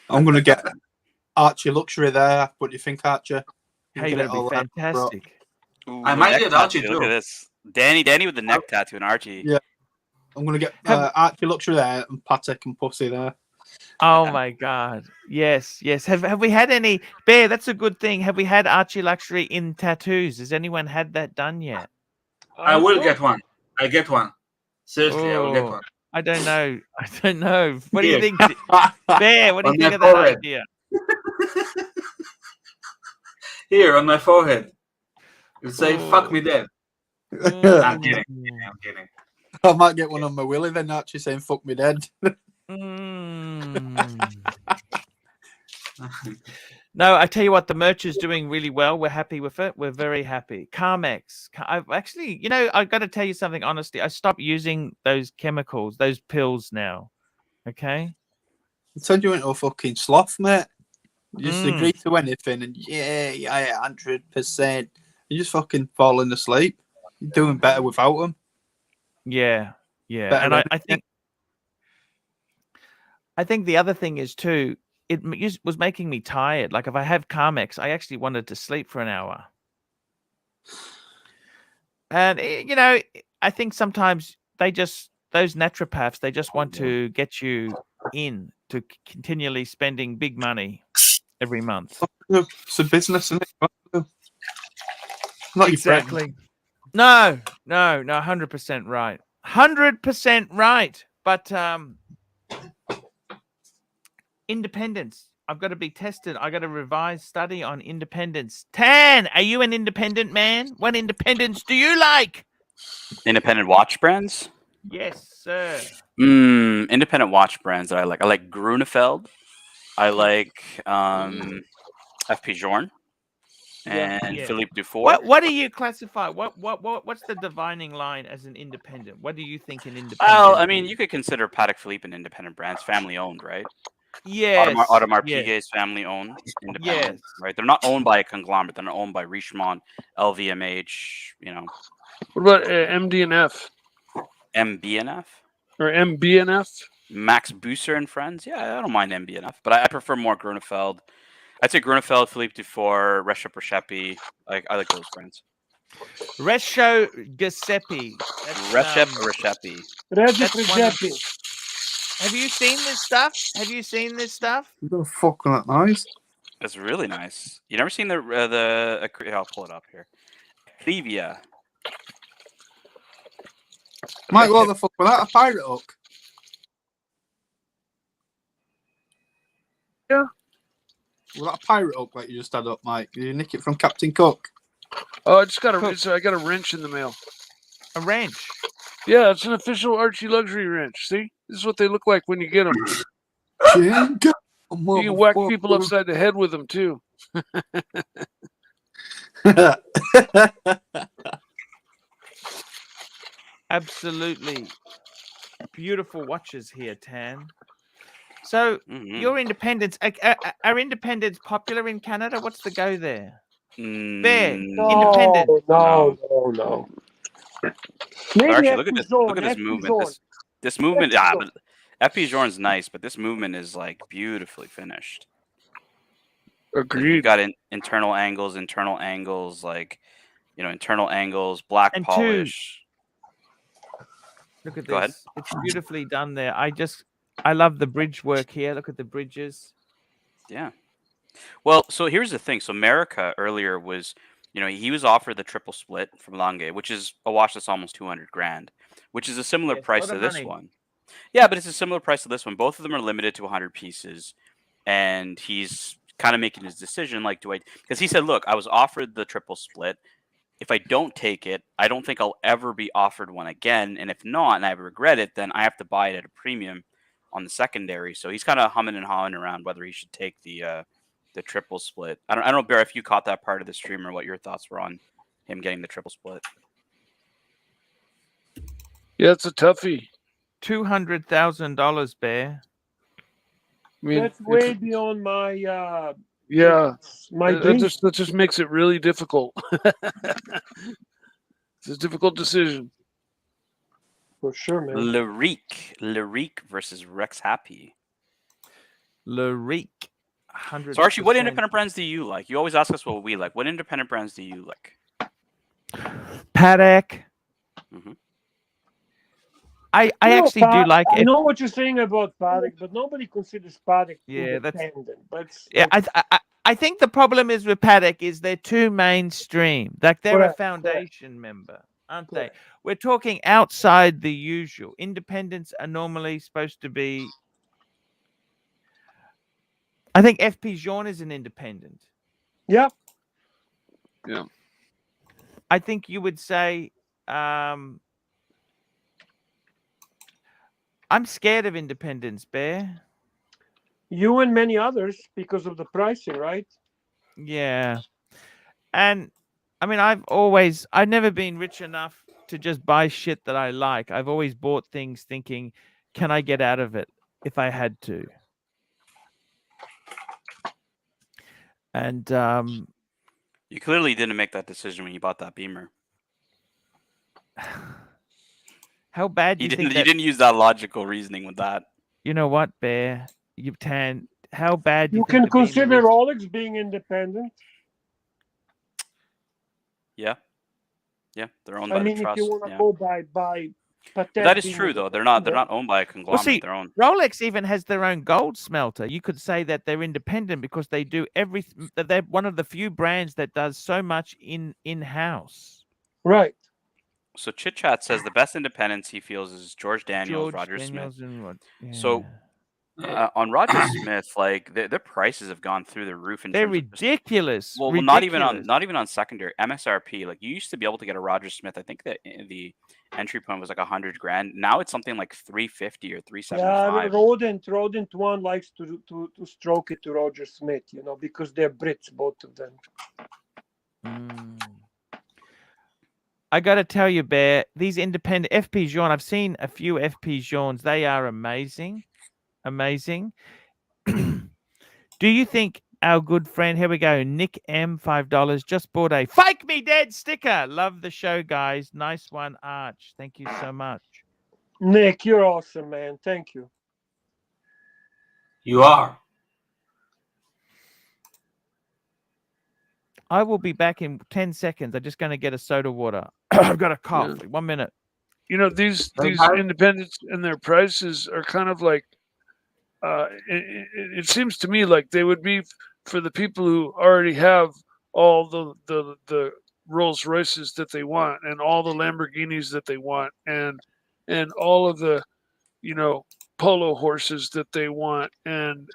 I'm gonna get ArchieLuxury there. What do you think, Archie? You Hey, get that'd it all be there, bro. fantastic. Ooh, I the might neck get Archie tattoo. Look too. at this. Danny with the neck tattoo and Archie. Yeah. I'm gonna get Have- ArchieLuxury there and Patek and Pussy there. Oh my God. Yes, yes. Have we had any Bear? That's a good thing. Have we had ArchieLuxury in tattoos? Has anyone had that done yet? I will get one. I get one. Seriously, I will get Oh, one. I don't know. I don't know. What do you Here. think, Bear? What do you On think my of that forehead. idea? Here on my forehead. You say "fuck Oh. me dead." Mm. I'm kidding. I'm kidding. I might get one on my willy then, Archie, saying "fuck me dead." Mm. No, I tell you what, the merch is doing really well. We're happy with it. We're very happy. Carmex. I've actually, I've got to tell you something honestly. I stopped using those chemicals, those pills now. Okay. It turned you into a fucking sloth, mate. You just Mm. agree to anything, and yeah, 100%. You're just fucking falling asleep. You're doing better without them. Yeah, yeah. Better And I anything. think the other thing is too, was making me tired. Like if I have Carmex, I actually wanted to sleep for an hour. And I think sometimes those naturopaths, they just want to get you in to continually spending big money every month. It's a business, isn't it? Not your friend. Exactly. No, 100% right. 100% right. But independence. I've got to be tested. I got to revise study on independence. Tan, are you an independent man? What independence do you like? Independent watch brands. Yes, sir. Independent watch brands that I like. I like Grunefeld. I like FP Journe and Yeah. Philippe Dufour. What do you classify? What's the divining line as an independent? What do you think an independent? Well, I mean, is? you could consider Patek Philippe an independent brand. It's family owned, right? Yes. Audemars yes. Piguet is family owned, independent, Yes. right? They're not owned by a conglomerate. They're not owned by Richemont, LVMH, What about MD&F MB&F, or MB&F? Max Busser and Friends. Yeah, I don't mind MB&F, but I prefer more Grunefeld. I'd say Grunefeld, Philippe Dufour, Rescho Preschepi. I like those brands. Rescho Giuseppe. Preschepi. Have you seen this stuff? Have you seen this stuff? What the fuck was that noise? That's really nice. You never seen the I'll pull it up here. Aclivia. Mike, what the fuck was that? A pirate hook? Yeah. Was that a pirate hook like you just had up, Mike? Did you nick it from Captain Cook? Oh, I got a wrench in the mail. A wrench. Yeah, it's an official ArchieLuxury wrench. See, this is what they look like when you get them. You can whack people upside the head with them too. Absolutely beautiful watches here, Tan. So your independence, are independents popular in Canada? What's the go there? There, independent. No. Maybe Actually, look at this. FP Look at this Journe, movement. This movement. But FP Journe's nice, but this movement is like beautifully finished. Agreed. You've got internal angles, like internal angles, black And polish. Look at Go this. ahead. It's beautifully done there. I love the bridge work here. Look at the bridges. Yeah. Well, so here's the thing. So America earlier was, he was offered the triple split from Lange, which is a watch that's almost 200 grand, which is a similar price to this one. Yeah, but it's a similar price to this one. Both of them are limited to 100 pieces, and he's kind of making his decision. Like, because he said, look, I was offered the triple split. If I don't take it, I don't think I'll ever be offered one again. And if not, and I regret it, then I have to buy it at a premium on the secondary. So he's kind of humming and hawing around whether he should take the triple split. I don't know, Bear, if you caught that part of the stream or what your thoughts were on him getting the triple split. Yeah, it's a toughie. $200,000, Bear. I mean, That's way beyond my yeah. my That dream. just makes it really difficult. It's a difficult decision. For sure, man. Lyrique versus Rex Happy. Lyrique. 100%. So Archie, what independent brands do you like? You always ask us what we like. What independent brands do you like? Paddock. Mm-hmm. I actually do like I know what you're saying about Paddock, but nobody considers Paddock independent. I think the problem is with Paddock is they're too mainstream. Like they're Correct, a foundation member, aren't they? We're talking outside the usual. Independents are normally supposed to be. I think FP Jean is an independent. Yeah. Yeah. I think you would say I'm scared of independents, Bear. You and many others because of the pricing, right? Yeah. And I mean, I've never been rich enough to just buy shit that I like. I've always bought things thinking, can I get out of it if I had to? And you clearly didn't make that decision when you bought that Beamer. How bad do you think you didn't use that logical reasoning with that. You know what, Bear? You can. How bad you can consider Rolex being independent. Yeah, they're owned by the trust. If you want to go by that is true though. They're not owned by a conglomerate. Well, see, they're owned. Rolex even has their own gold smelter. You could say that they're independent because they do everything. They're one of the few brands that does so much in-house. Right. So Chit Chat says the best independence he feels is George Daniels, Roger Smith. So on Roger Smith, like their prices have gone through the roof. They're ridiculous. Well, not even on secondary MSRP. Like you used to be able to get a Roger Smith. I think that the entry point was like $100,000. Now it's something like $350 or $375. Yeah, Rodent one likes to stroke it to Roger Smith, because they're Brits, both of them. I got to tell you, Bear, these independent FP Jean, I've seen a few FP Jeans. They are amazing. Amazing. Do you think our good friend, here we go, Nick M, $5, just bought a Fake Me Dead sticker. Love the show, guys. Nice one, Arch. Thank you so much. Nick, you're awesome, man. Thank you. You are. I will be back in 10 seconds. I'm just going to get a soda water. I've got a cough. Yeah. 1 minute. These independents and their prices are kind of like, it seems to me like they would be for the people who already have all the Rolls Royces that they want and all the Lamborghinis that they want and all of the polo horses that they want and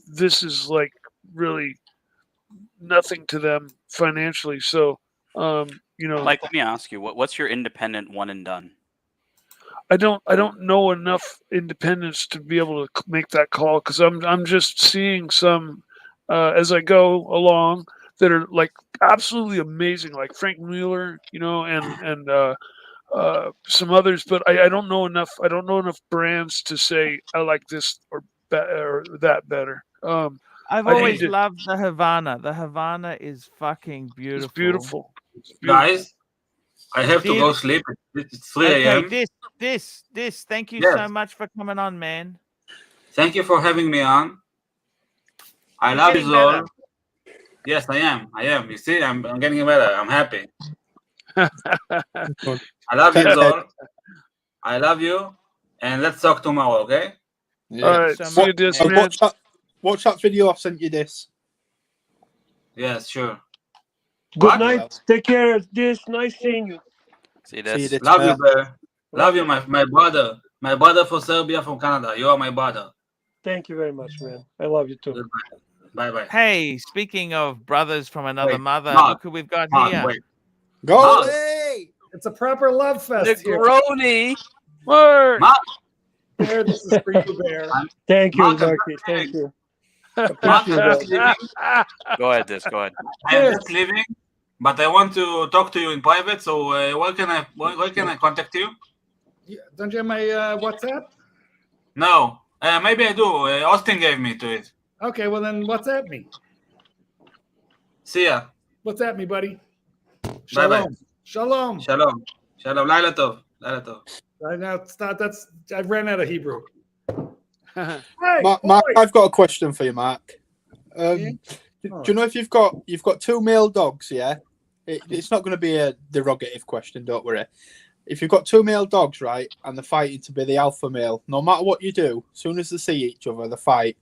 this is like really nothing to them financially. So Mike, let me ask you, what's your independent one and done? I don't know enough independents to be able to make that call because I'm just seeing some as I go along that are like absolutely amazing, like Frank Mueller, and some others, but I don't know enough. I don't know enough brands to say I like this or that better. I've always loved the Havana. The Havana is fucking beautiful. It's beautiful. Guys, I have to go sleep. It's 3 a.m. Okay, this. Thank you so much for coming on, man. Thank you for having me on. I love you all. Yes, I am. You see, I'm getting better. I'm happy. I love you all. I love you. And let's talk tomorrow, okay? Yeah. All right. See you, this man. Watch that video I sent you this. Yes, sure. Good night. Take care of this. Nice seeing you. See you this. Love you, Bear. Love you, my brother. My brother from Serbia, from Canada. You are my brother. Thank you very much, man. I love you too. Bye. Hey, speaking of brothers from another mother, Mark, look who we've got here. Wait. Go! Hey! It's a proper love fest here. Negroni. Word. Bear, this is for you, Bear. Thank you, Archie. Thank you. Go ahead, Go ahead. I'm just leaving, but I want to talk to you in private. So where can I contact you? Don't you have my WhatsApp? No, maybe I do. Austin gave me to it. Okay, well then WhatsApp me. See ya. WhatsApp me, buddy. Bye Shalom. bye. Shalom. Shalom. Shalom. Laila tov. Laila tov. Right now, it's not. That's. I ran out of Hebrew. Hey, Mark, boy. I've got a question for you, Mark. Do All you know if you've got 2 male dogs? Yeah, it's not going to be a derogative question. Don't worry. If you've got 2 male dogs, right, and they're fighting to be the alpha male, no matter what you do, as soon as they see each other, they fight.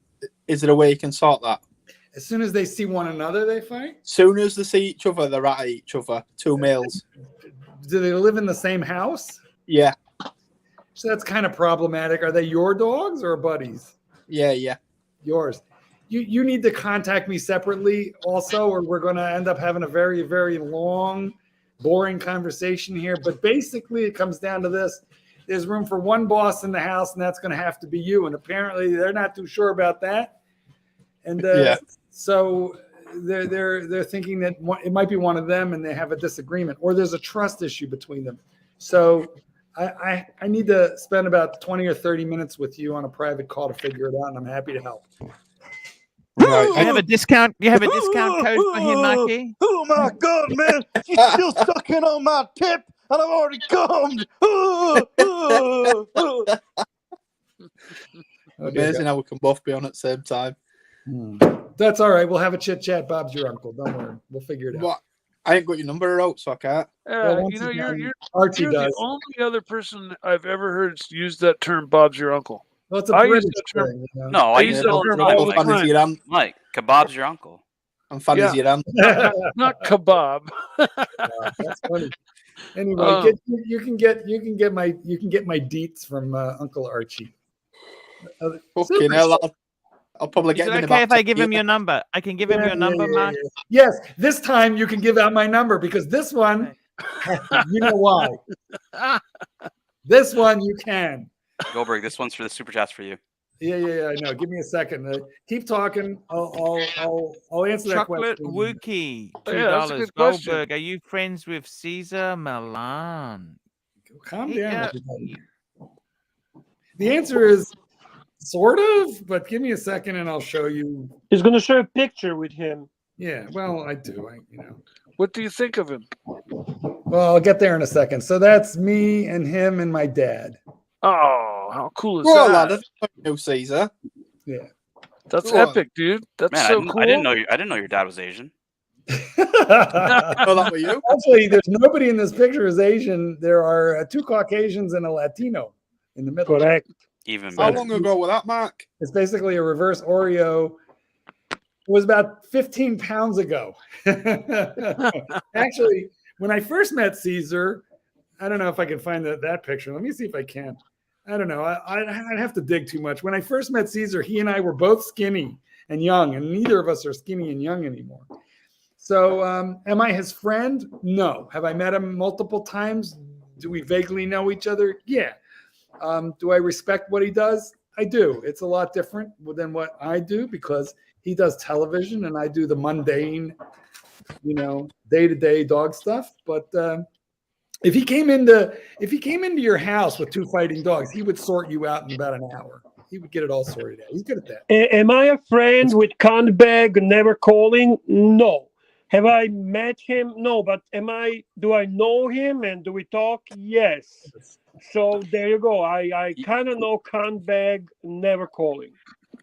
Is there a way you can sort that? As soon as they see one another, they fight. Soon as they see each other, they're at each other. 2 males. Do they live in the same house? Yeah, So that's kind of problematic. Are they your dogs or buddies? yeah. Yours. You need to contact me separately also, or we're going to end up having a very, very long, boring conversation here. But basically, it comes down to this. There's room for one boss in the house, and that's going to have to be you. And apparently, they're not too sure about that. And so they're thinking that it might be one of them, and they have a disagreement, or there's a trust issue between them. So I need to spend about 20 or 30 minutes with you on a private call to figure it out, and I'm happy to help. Right. You have a discount. You have a discount code for him, Mikey. Oh my God, man! She's still sucking on my tip, and I've already come. Amazing how we can both be on at the same time. That's all right. We'll have a chit chat. Bob's your uncle. Don't worry. We'll figure it out. What? I ain't got your number out, so I can't. Well, You know, you're Archie the does. only other person I've ever heard use that term. Bob's your uncle. Well, it's a I use British that term. thing. You know? No, I use use it that all the term time. all the Like, Fan is your aunt. Mike, kebab's your uncle. I'm fan is your aunt. Not kebab. That's funny. Anyway, you can get my deets from Uncle Archie. Fucking hell, I'll probably Is get it him in okay about if I 10 give him years. your number? I can give him your number, Mark. Yes, this time you can give out my number because this one, you know why. This one you can. Goldberg, this one's for the super chats for you. Yeah, I know. Give me a second. Keep talking. I'll answer that Chocolate question. Wookie, Oh, yeah, that's a $2. good question. Goldberg, are you friends with Caesar Milan? Calm Yeah. down, everybody. The answer is sort of, but give me a second and I'll show you. He's going to show a picture with him. Yeah, well, I do. What do you think of him? Well, I'll get there in a second. So that's me and him and my dad. Oh, how cool is Well, that? lad, I don't know Caesar. Yeah. That's Go on. epic, dude. That's Man, so cool. I didn't know your dad was Asian. Oh, that were you? Actually, there's nobody in this picture is Asian. There are 2 Caucasians and a Latino in the middle. Correct. Even How better. long ago was that, Mark? It's basically a reverse Oreo. It was about 15 pounds ago. Actually, when I first met Caesar, I don't know if I can find that picture. Let me see if I can. I don't know. I'd have to dig too much. When I first met Caesar, he and I were both skinny and young, and neither of us are skinny and young anymore. So am I his friend? No. Have I met him multiple times? Do we vaguely know each other? Yeah. Do I respect what he does? I do. It's a lot different than what I do because he does television and I do the mundane, day-to-day dog stuff. But if he came into your house with 2 fighting dogs, he would sort you out in about an hour. He would get it all sorted out. He's good at that. Am I a friend with cunt bag, never calling? No. Have I met him? No. But do I know him and do we talk? Yes. So there you go. I kind of know cunt bag, never calling.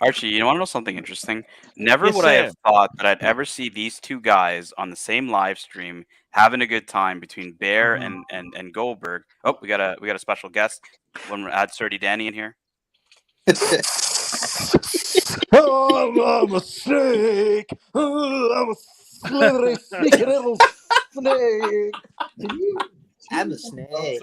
Archie, you want to know something interesting? Never Yes, would I have sir. thought that I'd ever see these 2 guys on the same live stream having a good time between Bear and Goldberg. Oh, we got a special guest. When we add Surdy Danny in here. Oh, I'm a snake. Oh, I'm a slithery, sneaky little snake. I'm a snake.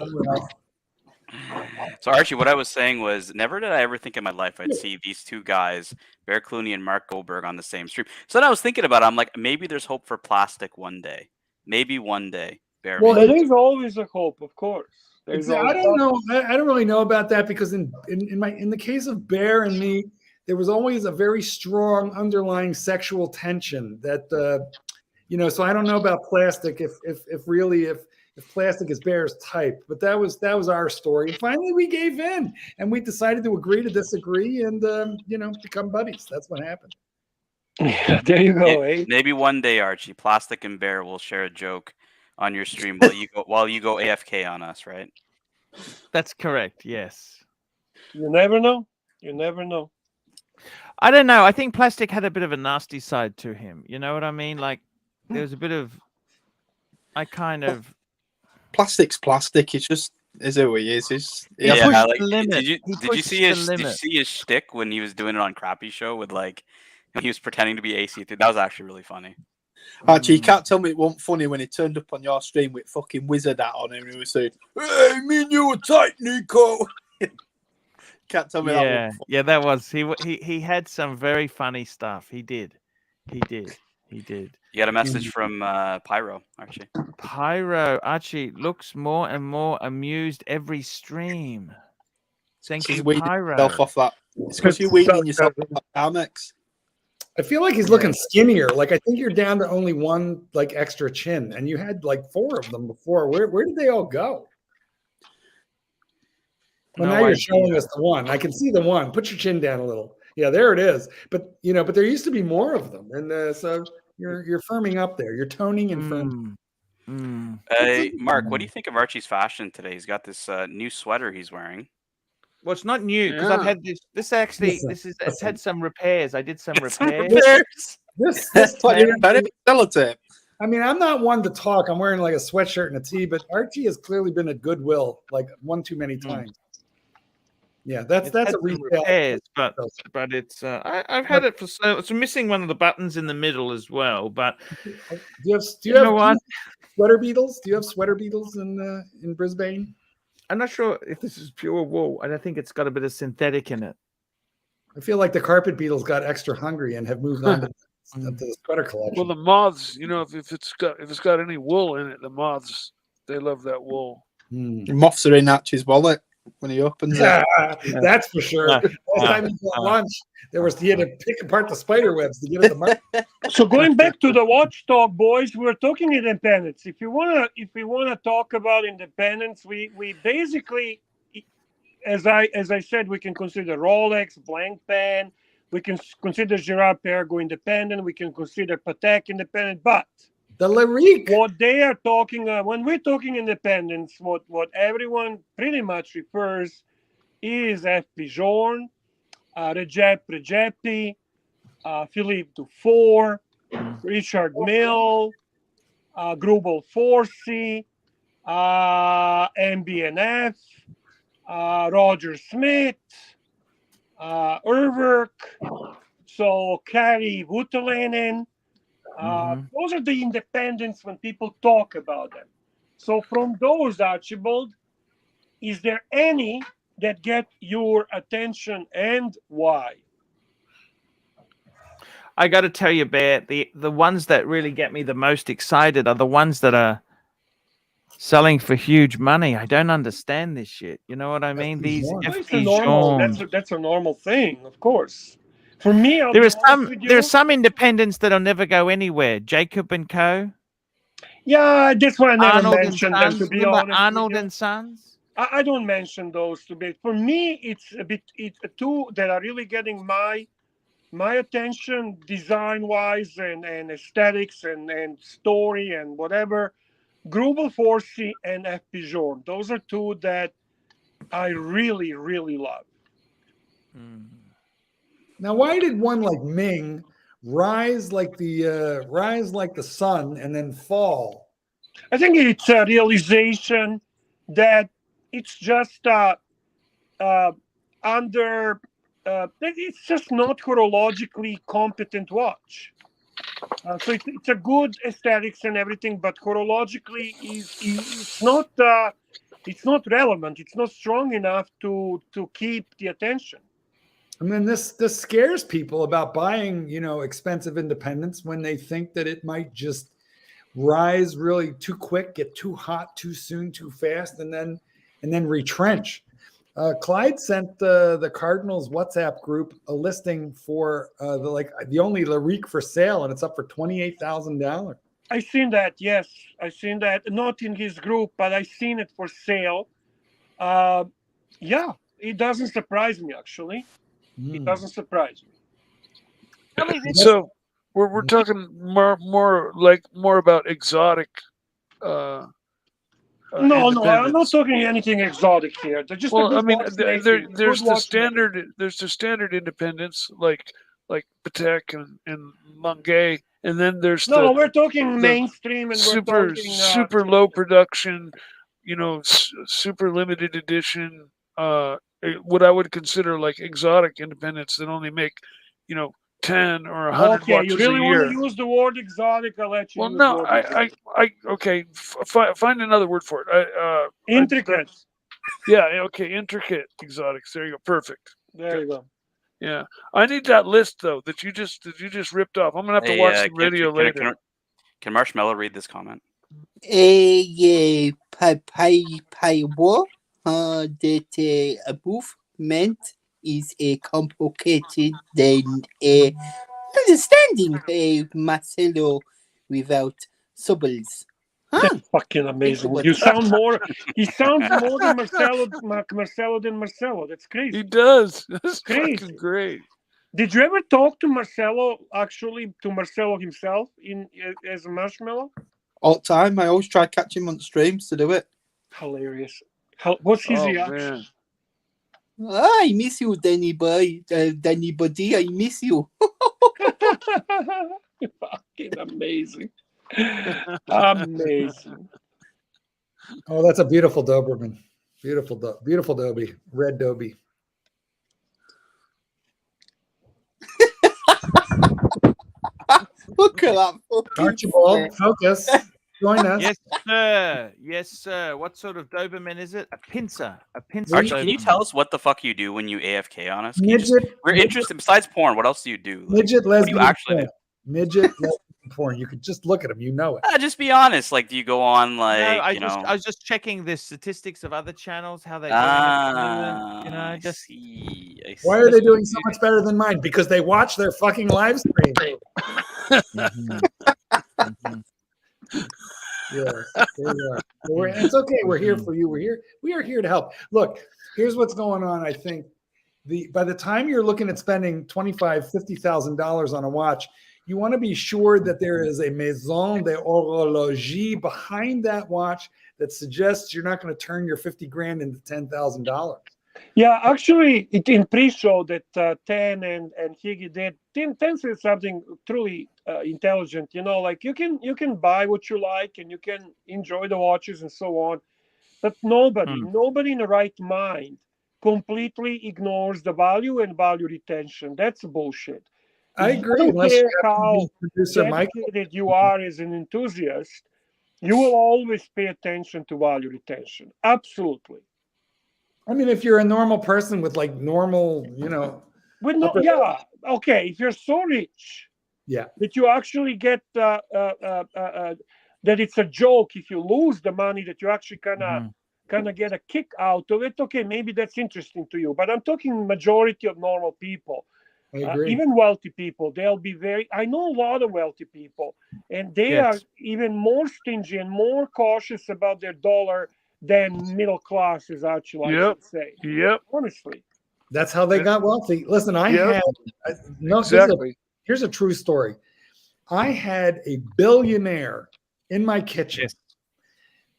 So Archie, what I was saying was, never did I ever think in my life I'd see these 2 guys, Bear Clooney and Mark Goldberg, on the same stream. So then I was thinking about it. I'm like, maybe there's hope for plastic one day. Maybe one day. Bear. Well, maybe. there is always a hope, of course. I don't know. I don't really know about that because in the case of Bear and me, there was always a very strong underlying sexual tension that so I don't know about plastic if if plastic is Bear's type. But that was our story. And finally, we gave in, and we decided to agree to disagree, and become buddies. That's what happened. Yeah, there you go. Eh? Maybe one day, Archie, Plastic and Bear will share a joke on your stream while you go AFK on us, right? That's correct. Yes. You never know. You never know. I don't know. I think Plastic had a bit of a nasty side to him. You know what I mean? Like there was a bit of. Plastic's plastic. It's just is who he is. Did you see his shtick when he was doing it on Crappy Show with when he was pretending to be AC3? That was actually really funny. Actually, you can't tell me it wasn't funny when he turned up on your stream with fucking wizard hat on him and he was saying, "Hey, me and you were tight, Nico." Can't tell me that one. Yeah, that was he had some very funny stuff. He did. You got a message from Pyro, Archie. Pyro, Archie looks more and more amused every stream. Thank you, Pyro. Off that. It's because you're weaning yourself off that Amex. I feel like he's looking skinnier. Like I think you're down to only one extra chin, and you had 4 of them before. Where did they all go? Well, now you're showing us the one. I can see the one. Put your chin down a little. Yeah, there it is. But but there used to be more of them, and so you're firming up there. You're toning and firming. Hey, Mark, what do you think of Archie's fashion today? He's got this new sweater he's wearing. Well, it's not new because I've had this. It's had some repairs. I did some repairs. This sellotape. I mean, I'm not one to talk. I'm wearing a sweatshirt and a tee, but Archie has clearly been at Goodwill one too many times. Yeah, that's a retail. Repairs, but it's I've had it for so it's missing one of the buttons in the middle as well. But do you have sweater beetles? Do you have sweater beetles in Brisbane? I'm not sure if this is pure wool. I think it's got a bit of synthetic in it. I feel like the carpet beetles got extra hungry and have moved on to the sweater collection. Well, the moths, if it's got any wool in it, the moths they love that wool. Moths are in Archie's wallet when he opens it. That's for sure. Last time he got lunch, he had to pick apart the spider webs to get at the market. So going back to the watch talk, boys, we're talking independence. If we wanna talk about independence, we basically, as I said, we can consider Rolex, Blancpain, we can consider Girard-Perregaux independent, we can consider Patek independent, but the Larique. What they are talking when we're talking independence, what everyone pretty much refers is F. Pigeon, Recep Regepi, Philippe Dufour, Richard Mille, Grubel Forsey, MB&F, Roger Smith, Urwerk, so Kari Voutilainen. Those are the independents when people talk about them. So from those, Archibald, is there any that get your attention and why? I got to tell you, Bear, the ones that really get me the most excited are the ones that are selling for huge money. I don't understand this shit. You know what I mean? These that's a normal thing, of course. For me, there are some independents that'll never go anywhere. Jacob and Co. Yeah, that's why I never Arnold mentioned them. To be honest, Arnold and Sons. I don't mention those to be. For me, it's two that are really getting my attention, design wise and aesthetics and story and whatever. Grubel Forsey and F. Pigeon. Those are two that I really, really love. Now, why did one like Ming rise like the sun and then fall? I think it's a realization that it's just it's just not horologically competent watch. So it's a good aesthetics and everything, but horologically it's not relevant. It's not strong enough to keep the attention. I mean, this scares people about buying, expensive independents when they think that it might just rise really too quick, get too hot too soon, too fast, and then retrench. Clyde sent the Cardinals WhatsApp group a listing for the only Larique for sale, and it's up for $28,000. I seen that. Yes, I seen that. Not in his group, but I seen it for sale. Yeah, it doesn't surprise me actually. It doesn't surprise me. I mean, it's, So we're talking more about exotic. No, I'm not independence. talking anything exotic here. They're just a Well, I good mean, watchmaking. there's Good the watchmaking. standard independence like Patek and Lange, and then there's No, the we're talking mainstream, and we're talking super low production, super limited edition. What I would consider like exotic independents that only make, 10 or 100 Okay, you watches a really want year. to use the word exotic? I'll let you Well, use no, the word exotic. okay. Find another word for it. Intricate. Yeah, okay, intricate exotics. There you go. Perfect. There you go. Yeah, I need that list though that you just ripped off. I'm gonna have to Hey, watch the video later. Can Marshmallow read this comment? What? That movement is a complicated than a understanding Marcelo without subbles. That's fucking amazing. You sound more. He sounds more than Marcelo than Marcelo. That's crazy. He does. That's crazy. fucking great. Did you ever talk to Marcelo? Actually, to Marcelo himself as a Marshmallow? All the time. I always try to catch him on streams to do it. Hilarious. What's his reaction? Man. I miss you, Danny boy. Danny buddy, I miss you. Fucking amazing. Amazing. Oh, that's a beautiful Doberman. Beautiful Dobie. Red Dobie. Look at that. Archibald, focus. Join us. Yes, sir. Yes, sir. What sort of Doberman is it? A pincer. A pincer. Archie, can you tell us what the fuck you do when you AFK on us? We're interested. Besides porn, what else do you do? Like, Midget what do you lesbian actually porn. do? Midget lesbian porn. You could just look at him. You know it. Just be honest. Like, do you go on No, like I was just checking the statistics of other channels, how they're doing. I see. Why are they doing so much better than mine? Because they watch their fucking live stream. Yes, it's okay. We're here for you. We are here to help. Look, here's what's going on. I think by the time you're looking at spending $50,000 on a watch, you want to be sure that there is a maison de horologie behind that watch that suggests you're not going to turn your 50 grand into $10,000. Yeah, actually, in pre-show that Ten and Higgy did, Ten said something truly intelligent. Like you can buy what you like and you can enjoy the watches and so on, but nobody in the right mind completely ignores the value and value retention. That's bullshit. I agree. I don't Unless care you have to how be producer dedicated you are as an enthusiast, you will always pay attention to value retention. Absolutely. I mean, if you're a normal person with like normal, okay. If you're so rich, that you actually get that it's a joke if you lose the money, that you actually kind of get a kick out of it. Okay, maybe that's interesting to you, but I'm talking majority of normal people. I agree. Even wealthy people, they'll be I know a lot of wealthy people, and they are even more stingy and more cautious about their dollar than middle class, as Archie likes to say. Yep. Honestly. That's how they got wealthy. Listen, here's a true story. I had a billionaire in my kitchen.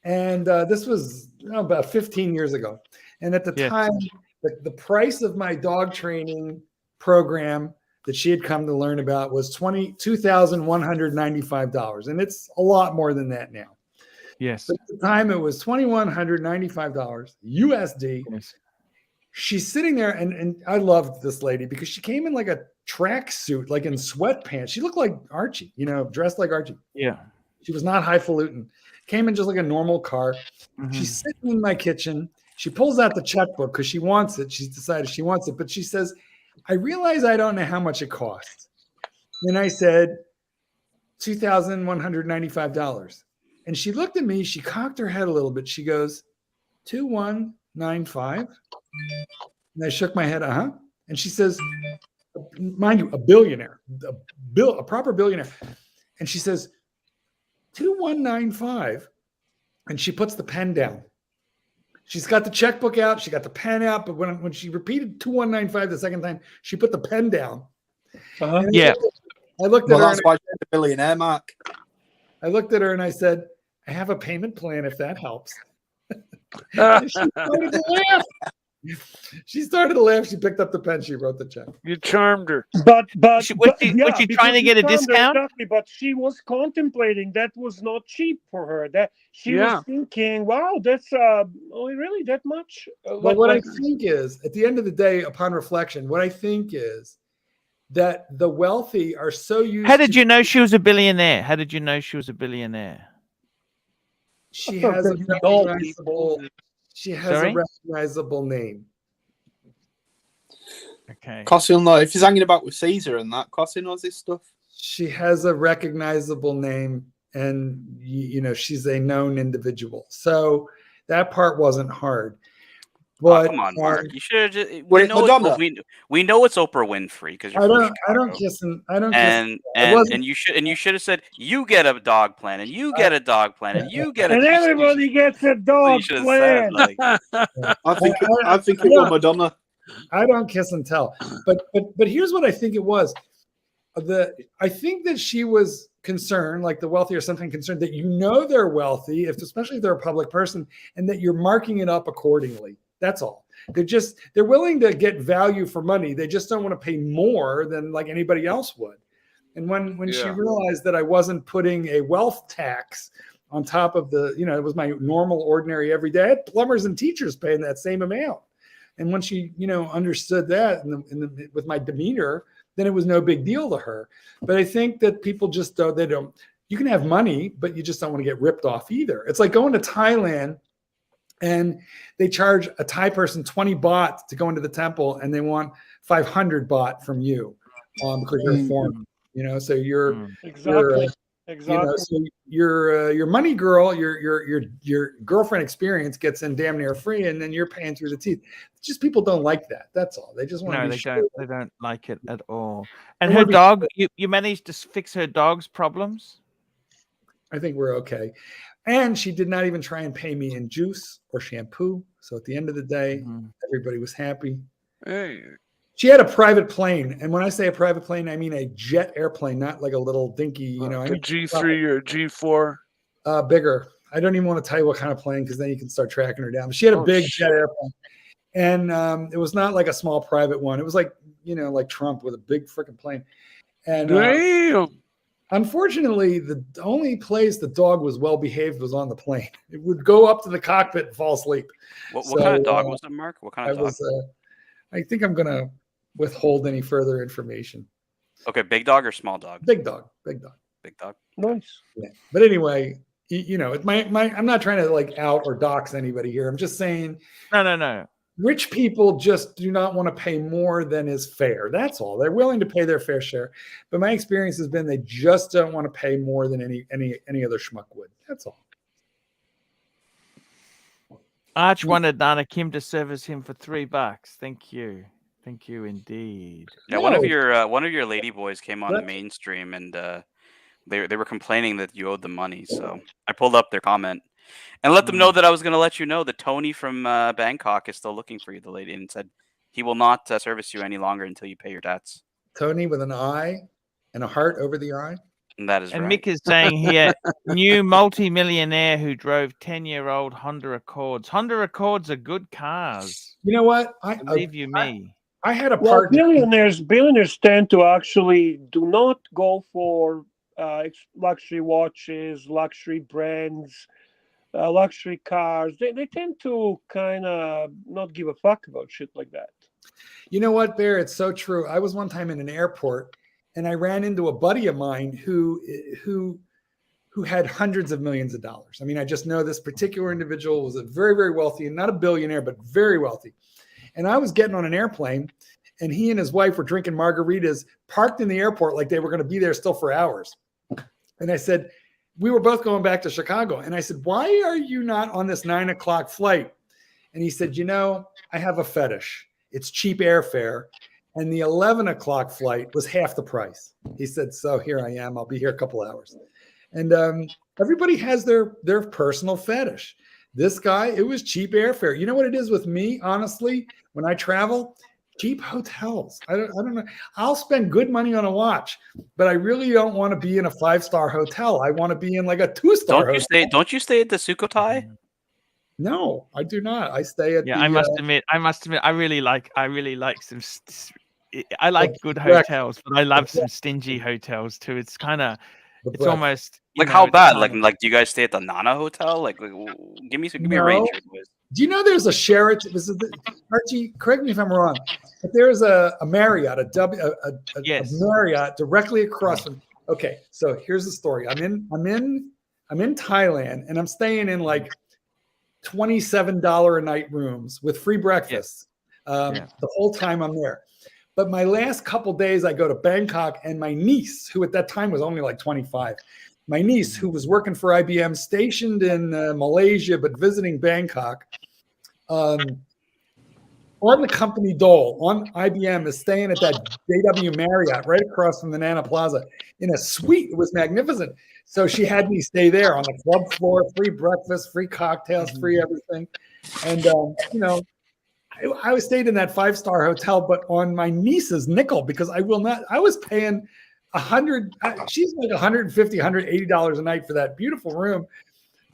And this was about 15 years ago. And at the time, the price of my dog training program that she had come to learn about was $2,195. And it's a lot more than that now. Yes. But at the time, it was $2,195 USD. Yes. She's sitting there, and I loved this lady because she came in like a tracksuit, like in sweatpants. She looked like Archie, dressed like Archie. Yeah. She was not highfalutin. Came in just like a normal car. She's sitting in my kitchen. She pulls out the checkbook because she wants it. She's decided she wants it. But she says, I realize I don't know how much it costs. And I said, $2,195. And she looked at me. She cocked her head a little bit. She goes, 2,195. And I shook my head, And she says, mind you, a billionaire, a proper billionaire. And she says, 2195, and she puts the pen down. She's got the checkbook out, she got the pen out, but when she repeated 2195 the second time, she put the pen down. Uh-huh. Yeah. I looked at her. That's why she's a billionaire, Mark. I looked at her and I said, I have a payment plan if that helps. And she started to laugh. She started to laugh. She picked up the pen. She wrote the check. You charmed her. But Was she trying to get a discount? Exactly, but she was contemplating that was not cheap for her. That she was thinking, wow, that's really that much. But what I think is, at the end of the day, upon reflection, what I think is that the wealthy are so used. How did you know she was a billionaire? How did you know she was a billionaire? She has a recognizable. She has a recognizable name. Okay. Cossin, no, if he's hanging about with Caesar and that, Cossin knows this stuff. She has a recognizable name, and she's a known individual. So that part wasn't hard. But come on, Mark. You should have just. we know it's Oprah Winfrey because you're I don't kiss him. And you should have said you get a dog plan and you get a dog plan and you get a. And everybody gets a dog plan. I think it was Madonna. I don't kiss and tell. But here's what I think it was. I think that she was concerned, like the wealthy or something concerned, that they're wealthy, especially if they're a public person, and that you're marking it up accordingly. That's all. They're willing to get value for money. They just don't want to pay more than like anybody else would. And when she realized that I wasn't putting a wealth tax on top of it was my normal, ordinary, everyday. I had plumbers and teachers paying that same amount. And when she, understood that with my demeanor, then it was no big deal to her. But I think that people just don't. You can have money, but you just don't want to get ripped off either. It's like going to Thailand. And they charge a Thai person 20 baht to go into the temple, and they want 500 baht from you because you're a foreigner. So you're exactly. So your money girl, your girlfriend experience gets in damn near free, and then you're paying through the teeth. Just people don't like that. That's all. They just want to be sure. They don't like it at all. And her dog, you managed to fix her dog's problems? I think we're okay. And she did not even try and pay me in juice or shampoo. So at the end of the day, everybody was happy. Hey. She had a private plane. And when I say a private plane, I mean a jet airplane, not like a little dinky, a G3 or a G4. Bigger. I don't even want to tell you what kind of plane because then you can start tracking her down. But she had a big jet airplane. And it was not like a small private one. It was like, like Trump with a big freaking plane. And damn. Unfortunately, the only place the dog was well behaved was on the plane. It would go up to the cockpit and fall asleep. What kind of dog was it, Mark? What kind of dog? I think I'm going to withhold any further information. Okay, big dog or small dog? Big dog. Big dog. Nice. Yeah. But anyway, I'm not trying to like out or dox anybody here. I'm just saying. No. Rich people just do not want to pay more than is fair. That's all. They're willing to pay their fair share. But my experience has been they just don't want to pay more than any other schmuck would. That's all. Arch wanted Nana Kim to service him for $3. Thank you. Thank you indeed. Yeah, one of your lady boys came on the mainstream and they were complaining that you owed them money. So I pulled up their comment. And let them know that I was going to let you know that Tony from Bangkok is still looking for you, the lady, and said he will not service you any longer until you pay your debts. Tony with an I and a heart over the I? And that is and right. Mick is saying here, new multi-millionaire who drove 10-year-old Honda Accords. Honda Accords are good cars. You know what? Believe you me. I had a part. Billionaires tend to actually do not go for luxury watches, luxury brands, luxury cars. They tend to kind of not give a fuck about shit like that. You know what, Bear? It's so true. I was one time in an airport and I ran into a buddy of mine who had hundreds of millions of dollars. I mean, I just know this particular individual was a very, very wealthy and not a billionaire, but very wealthy. And I was getting on an airplane and he and his wife were drinking margaritas parked in the airport like they were going to be there still for hours. And I said, we were both going back to Chicago. And I said, why are you not on this 9 o'clock flight? And he said, I have a fetish. It's cheap airfare. And the 11 o'clock flight was half the price. He said, so here I am. I'll be here a couple hours. And Everybody has their personal fetish. This guy, it was cheap airfare. You know what it is with me, honestly, when I travel? Cheap hotels. I don't know. I'll spend good money on a watch, but I really don't want to be in a 5-star hotel. I want to be in like a 2-star hotel. Don't you stay at the Sukhothai? No, I do not. I stay at Yeah, the. I must admit, I really like some. I like good hotels, but I love some stingy hotels too. It's kind of, it's almost like how bad? Like do you guys stay at the Nana Hotel? Like give me a range. Do you know there's a Sheraton? Archie, correct me if I'm wrong, but there's a Marriott, a Marriott directly across from. Okay, so here's the story. I'm in Thailand, and I'm staying in like $27 a night rooms with free breakfast the whole time I'm there. But my last couple days, I go to Bangkok, and my niece, who at that time was only like 25, my niece, who was working for IBM, stationed in Malaysia, but visiting Bangkok, on the company dole, on IBM, is staying at that JW Marriott right across from the Nana Plaza in a suite. It was magnificent. So she had me stay there on the club floor, free breakfast, free cocktails, free everything. And, you know, I stayed in that 5-star hotel, but on my niece's nickel, because I was paying she's like $150, $180 a night for that beautiful room.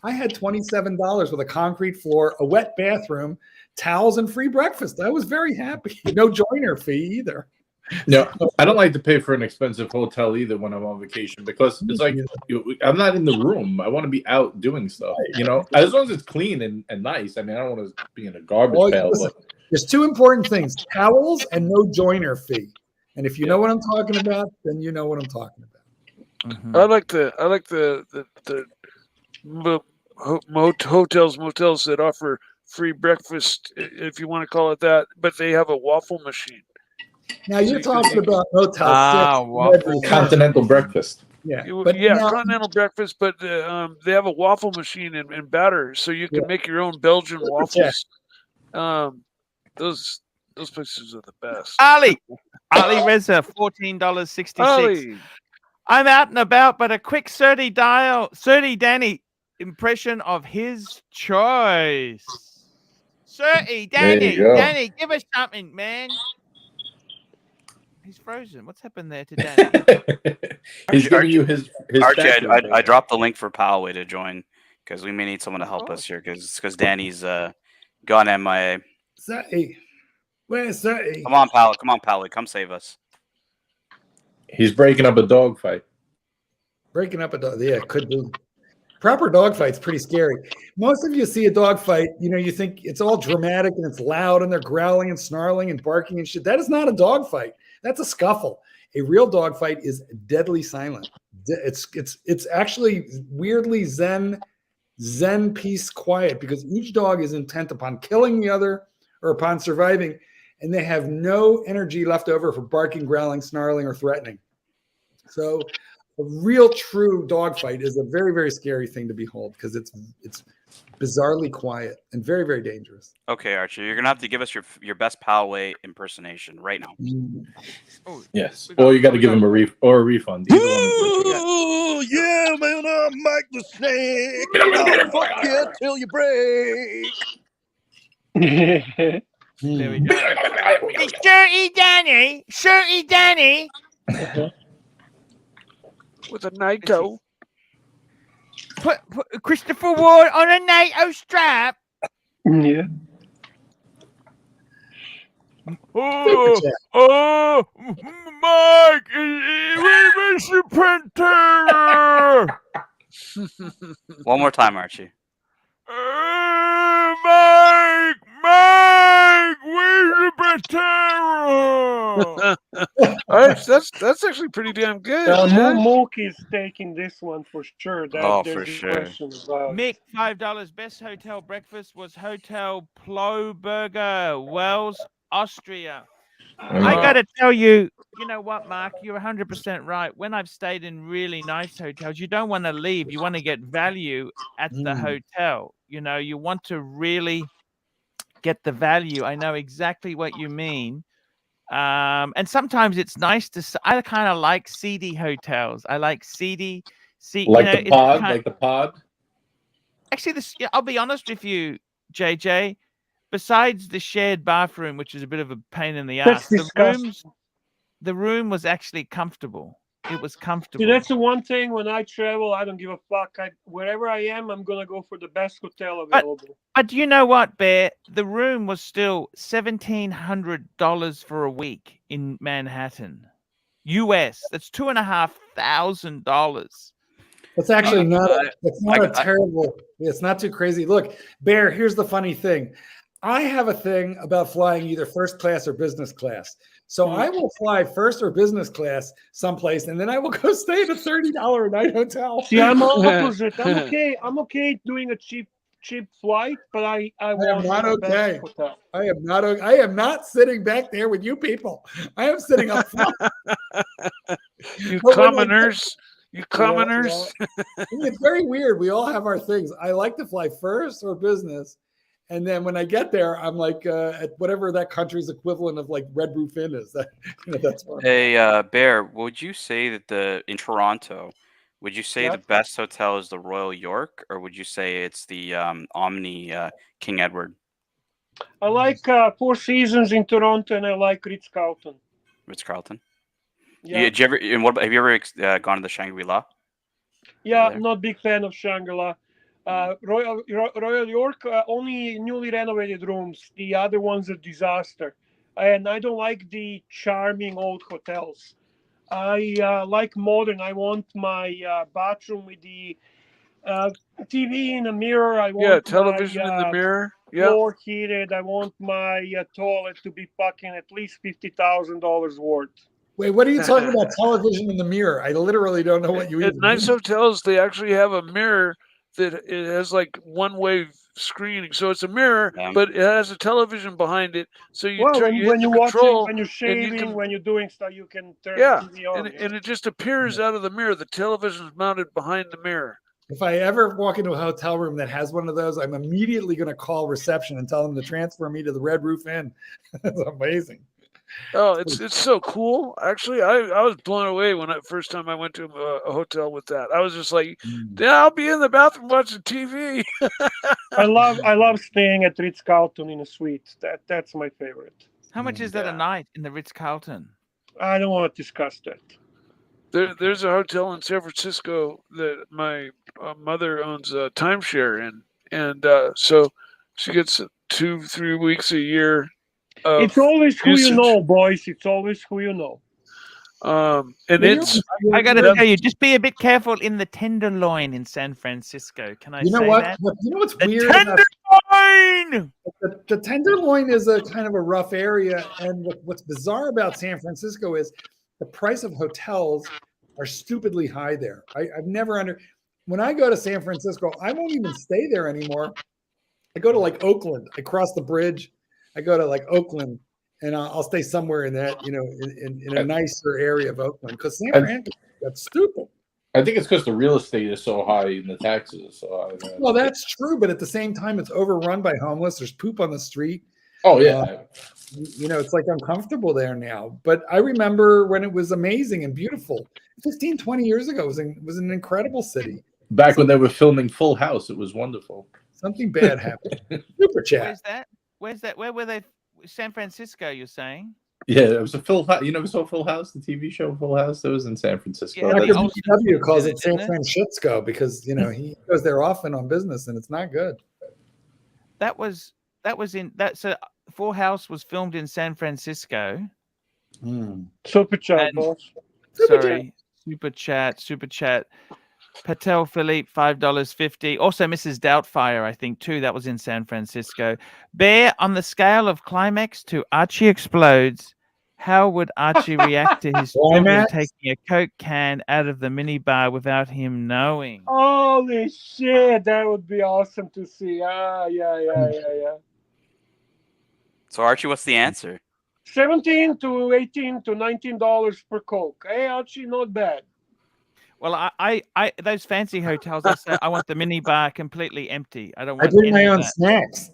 I had $27 with a concrete floor, a wet bathroom, towels, and free breakfast. I was very happy. No joiner fee either. No, I don't like to pay for an expensive hotel either when I'm on vacation, because it's like I'm not in the room. I want to be out doing stuff, you know, as long as it's clean and nice. I mean, I don't want to be in a garbage pail. Listen, there's two important things: towels and no joiner fee. And if you know what I'm talking about, then you know what I'm talking about. I like the hotels, motels that offer free breakfast, if you want to call it that, but they have a waffle machine. Now you're talking about hotels. Continental breakfast. Yeah, continental breakfast, but they have a waffle machine in batter, so you can make your own Belgian waffles. Those places are the best. Ali Reza, $14.66. I'm out and about, but a quick 30 Danny impression of his choice. 30 Danny, give us something, man. He's frozen. What's happened there to Danny? He's giving you his Archie, I dropped the link for Poway to join, because we may need someone to help us here, because Danny's gone MIA. Where's that? Come on, Poway, come save us. He's breaking up a dog fight. Breaking up a dog, yeah, could be. Proper dog fight's pretty scary. Most of you see a dog fight, you know, you think it's all dramatic and it's loud and they're growling and snarling and barking and shit. That is not a dog fight. That's a scuffle. A real dog fight is deadly silent. It's actually weirdly zen peace quiet, because each dog is intent upon killing the other or upon surviving, and they have no energy left over for barking, growling, snarling, or threatening. So a real true dog fight is a very, very scary thing to behold, because it's bizarrely quiet and very, very dangerous. Okay, Archie, you're gonna have to give us your best Poway impersonation right now. Yes, or you got to give him a refund. Oh yeah, man! I'm Mike the Snake. I'll fuck you till you break. There we go. Shirty Danny. With a NATO. Put Christopher Ward on a NATO strap. Yeah. Oh, Mike, Mr. Pantera. One more time, Archie. Mike, where's the Pantera? That's actually pretty damn good. Mookie is taking this one for sure. For sure. Mick, $5. Best hotel breakfast was Hotel Ploburger, Wells, Austria. I got to tell you, you know what, Mark? You're 100% right. When I've stayed in really nice hotels, you don't want to leave. You want to get value at the hotel. You know, you want to really get the value. I know exactly what you mean. And sometimes it's nice to. I kind of like seedy hotels. I like seedy See, Like you know, the it's pod, kind- like the pod. actually, this. Yeah, I'll be honest with you, JJ. Besides the shared bathroom, which is a bit of a pain in the That's ass, disgusting. the room was actually comfortable. It was See, comfortable. that's the one thing when I travel, I don't give a fuck. Wherever I am, I'm gonna go for the best hotel available. But you know what, Bear? The room was still $1,700 for a week in Manhattan, US. That's $2,500. It's actually not. I- It's not I- a terrible. It's not too crazy. Look, Bear. Here's the funny thing. I have a thing about flying either first class or business class. So I will fly first or business class someplace, and then I will go stay at a $30 a night hotel. See, I'm opposite. I'm okay doing a cheap flight, but I want not the okay. best hotel. I am not. I am not sitting back there with you people. I am sitting up front. You But when, like, commoners. You commoners. It's very weird. We all have our things. I like to fly first or business. And then when I get there, I'm like at whatever that country's equivalent of like Red Roof Inn is. That's fun. Hey, Bear, would you say that in Toronto, would you say the best hotel is the Royal York, or would you say it's the Omni King Edward? I like Four Seasons in Toronto, and I like Ritz-Carlton. Ritz-Carlton? Yeah. Did you ever, and what, have you ever gone to the Shangri-La? Yeah, I'm not a big fan of Shangri-La. Royal York, only newly renovated rooms. The other ones are disaster. And I don't like the charming old hotels. I like modern. I want my bathroom with the TV in a mirror. I want television in the mirror. Yeah. Floor heated. I want my toilet to be fucking at least $50,000 worth. Wait, what are you talking about? Television in the mirror? I literally don't know what you At even nice mean. hotels, they actually have a mirror that it has like one-way screening. So it's a mirror, but it has a television behind it. So you turn, you hit when the you're watching, control, when you're and you shaving, can, when you're doing stuff, you can turn yeah, the TV on. and it just appears out of the mirror. The television's mounted behind the mirror. If I ever walk into a hotel room that has one of those, I'm immediately going to call reception and tell them to transfer me to the Red Roof Inn. That's amazing. Oh, it's so cool. Actually, I was blown away when first time I went to a hotel with that. I was just like, yeah, I'll be in the bathroom watching TV. I love staying at Ritz-Carlton in a suite. That's my favorite. How much is that a night in the Ritz-Carlton? I don't want to discuss that. There's a hotel in San Francisco that my mother owns a timeshare in, and so she gets 2-3 weeks a year. It's always who usage. you know, boys. It's always who you know. And it's. I got to tell you, just be a bit careful in the Tenderloin in San Francisco. Can I You know say what? that? You know what's The weird? about- Tenderloin! The Tenderloin is a kind of a rough area, and what's bizarre about San Francisco is the price of hotels are stupidly high there. I've never when I go to San Francisco, I won't even stay there anymore. I go to like Oakland. I cross the bridge. I go to like Oakland, and I'll stay somewhere in that, in a nicer area of Oakland, because San Francisco, that's stupid. I think it's because the real estate is so high and the taxes are so high. Well, that's true, but at the same time, it's overrun by homeless. There's poop on the street. Oh yeah, it's like uncomfortable there now. But I remember when it was amazing and beautiful. 15, 20 years ago, it was an incredible city. back when they were filming Full House, it was wonderful. Something bad happened. Super chat. Where's that? Where's that? Where were they? San Francisco, you're saying? Yeah, it was a Full House. You never saw Full House, the TV show Full House? That was in San Francisco. Yeah, Dr. Olsen BW calls it San isn't it? Francisco because he goes there often on business and it's not good. That was in that. So Full House was filmed in San Francisco. Super chat, And- boss. Sorry, super chat. Patel Philippe, $5.50. Also, Mrs. Doubtfire, I think too. That was in San Francisco. Bear, on the scale of climax to Archie explodes, how would Archie react to his children Climax? taking a Coke can out of the minibar without him knowing? Holy shit, that would be awesome to see. Yeah. So Archie, what's the answer? $17 to $18 to $19 per Coke. Hey, Archie, not bad. Well, I those fancy hotels, I say I want the minibar completely empty. I don't I want bring any my of own that. snacks.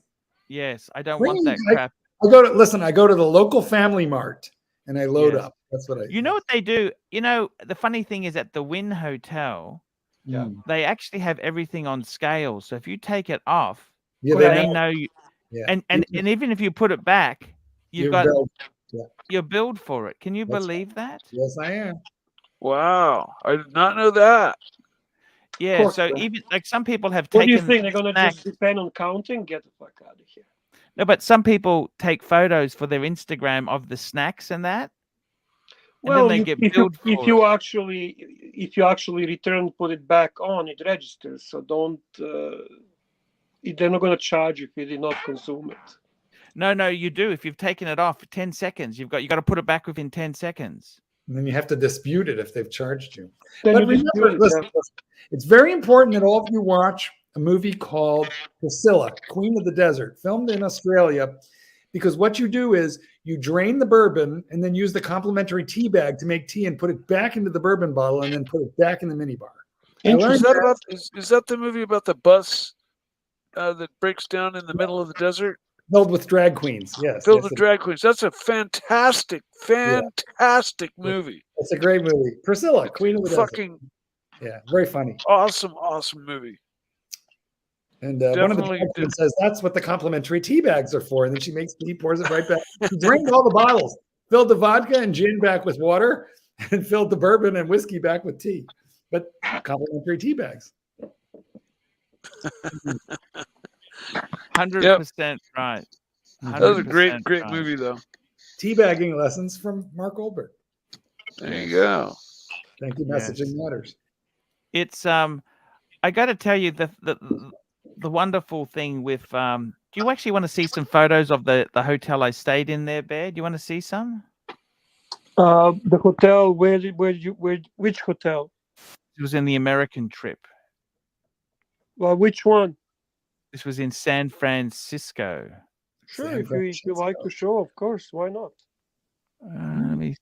Yes, I don't want that I crap. go to the local Family Mart and I load Yes. up. That's what I You know what they do? The funny thing is at the Wynn Hotel, Yeah. They actually have everything on scale. So if you take it off, Yeah, they know you. Yeah. And even if you put it back, you've got Yeah. your build for it. Can you That's believe that? Yes, I am. Wow, I did not know that. Yeah. course, So yeah. even like some people have What do you taken think? They're gonna snacks. just depend on counting? Get the fuck out of here. No, but some people take photos for their Instagram of the snacks and that. And Well, then they get billed for if you actually return, put it back on, it registers. So don't. They're not gonna charge you if you did not consume it. No, you do. If you've taken it off for 10 seconds, you got to put it back within 10 seconds. And then you have to dispute it if they've charged you. Then But you remember, dispute it, listen, yeah. listen, it's very important that all of you watch a movie called Priscilla, Queen of the Desert, filmed in Australia, because what you do is you drain the bourbon and then use the complimentary tea bag to make tea and put it back into the bourbon bottle and then put it back in the minibar. Is that the movie about the bus that breaks down in the middle of the desert? Filled with drag queens, yes. Filled yes, with drag queens. That's a fantastic movie. It's a great movie. Priscilla, Queen of the Desert. Fucking Yeah, very funny. awesome movie. And one of the drag queens says that's what the complimentary tea bags are for. And then she makes tea, pours it right back. She drained all the bottles, filled the vodka and gin back with water, and filled the bourbon and whiskey back with tea. But complimentary tea bags. 100% right. That was a great 100% right. movie, though. Teabagging lessons from Mark Goldberg. There you go. Thank you. Yes. Messaging matters. It's I got to tell you the wonderful thing with do you actually want to see some photos of the hotel I stayed in there, Bear? Do you want to see some? The hotel. Which hotel? It was in the American trip. Well, which one? This was in San Francisco. Sure, if you like to show, of course, why not? Let me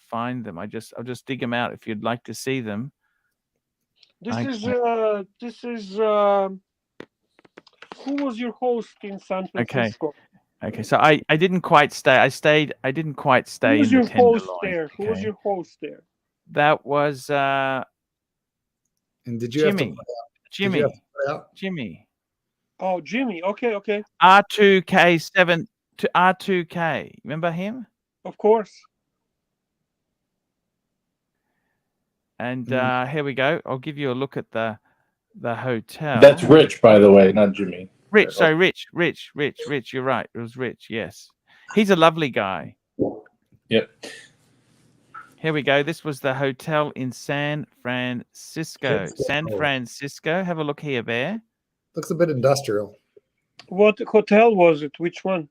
find them. I'll just dig them out if you'd like to see them. This is who was your host in San Francisco? Okay. So I didn't quite stay. I didn't quite stay. Who was in your the host Tenderloin, there? Who was okay? your host there? That was And did you Jimmy. Have to put out? Jimmy. Oh, Jimmy. Okay. R2K7 to R2K. Remember him? Of course. And here we go. I'll give you a look at the hotel. That's Rich, by the way, not Jimmy. Rich. So Rich. You're right. It was Rich. Yes, he's a lovely guy. Yep. Here we go. This was the hotel in San Francisco. San Francisco. Have a look here, Bear. Looks a bit industrial. What hotel was it? Which one?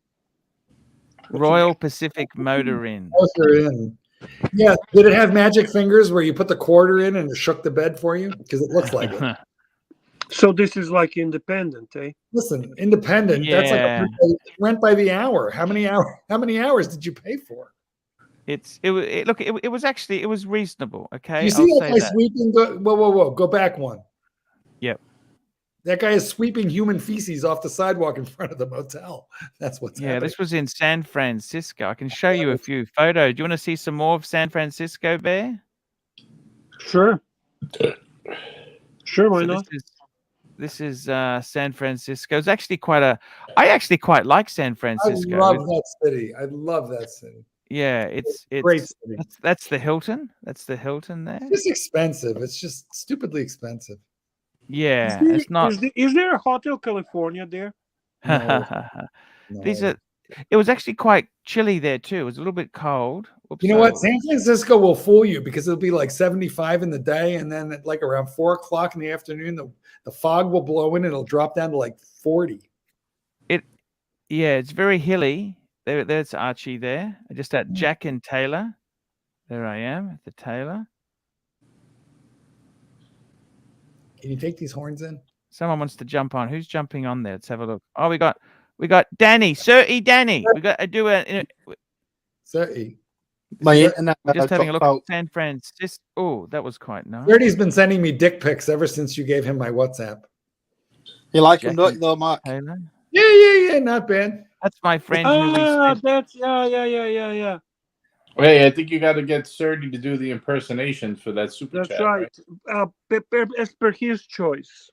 Royal Pacific Motor Inn. Yeah. Did it have magic fingers where you put the quarter in and it shook the bed for you? Because it looks like it. So this is like independent, eh? Listen, independent. That's like Yeah. rent by the hour. How many hours did you pay for? It was actually reasonable. Okay. You see that guy sweeping? Whoa! Go back one. Yep. That guy is sweeping human feces off the sidewalk in front of the motel. That's what's happening. This was in San Francisco. I can show you a few photos. Do you want to see some more of San Francisco, Bear? Sure. Why not? This is San Francisco. It's actually I actually quite like San Francisco. I love that city. Yeah, it's great city. That's the Hilton. That's the Hilton there. It's expensive. It's just stupidly expensive. Yeah, it's not. Is there a Hotel California there? These are. It was actually quite chilly there too. It was a little bit cold. Oops, You know what? San Francisco will fool you because it'll be like 75 in the day, and then at like around 4 o'clock in the afternoon, the fog will blow in and it'll drop down to like 40. It's very hilly. There's Archie there. Just at Jack and Taylor. There I am at the Taylor. Can you take these horns in? Someone wants to jump on. Who's jumping on there? Let's have a look. Oh, we got Danny, Danny. We got to do a. My internet. Just having a look at San Francisco. Oh, that was quite nice. Bertie's been sending me dick pics ever since you gave him my WhatsApp. You like him, don't you, though, Mark? Taylor? Yeah, not bad. That's my friend. That's yeah. Hey, I think you got to get Serdi to do the impersonation for that super That's chat, right. As per his choice.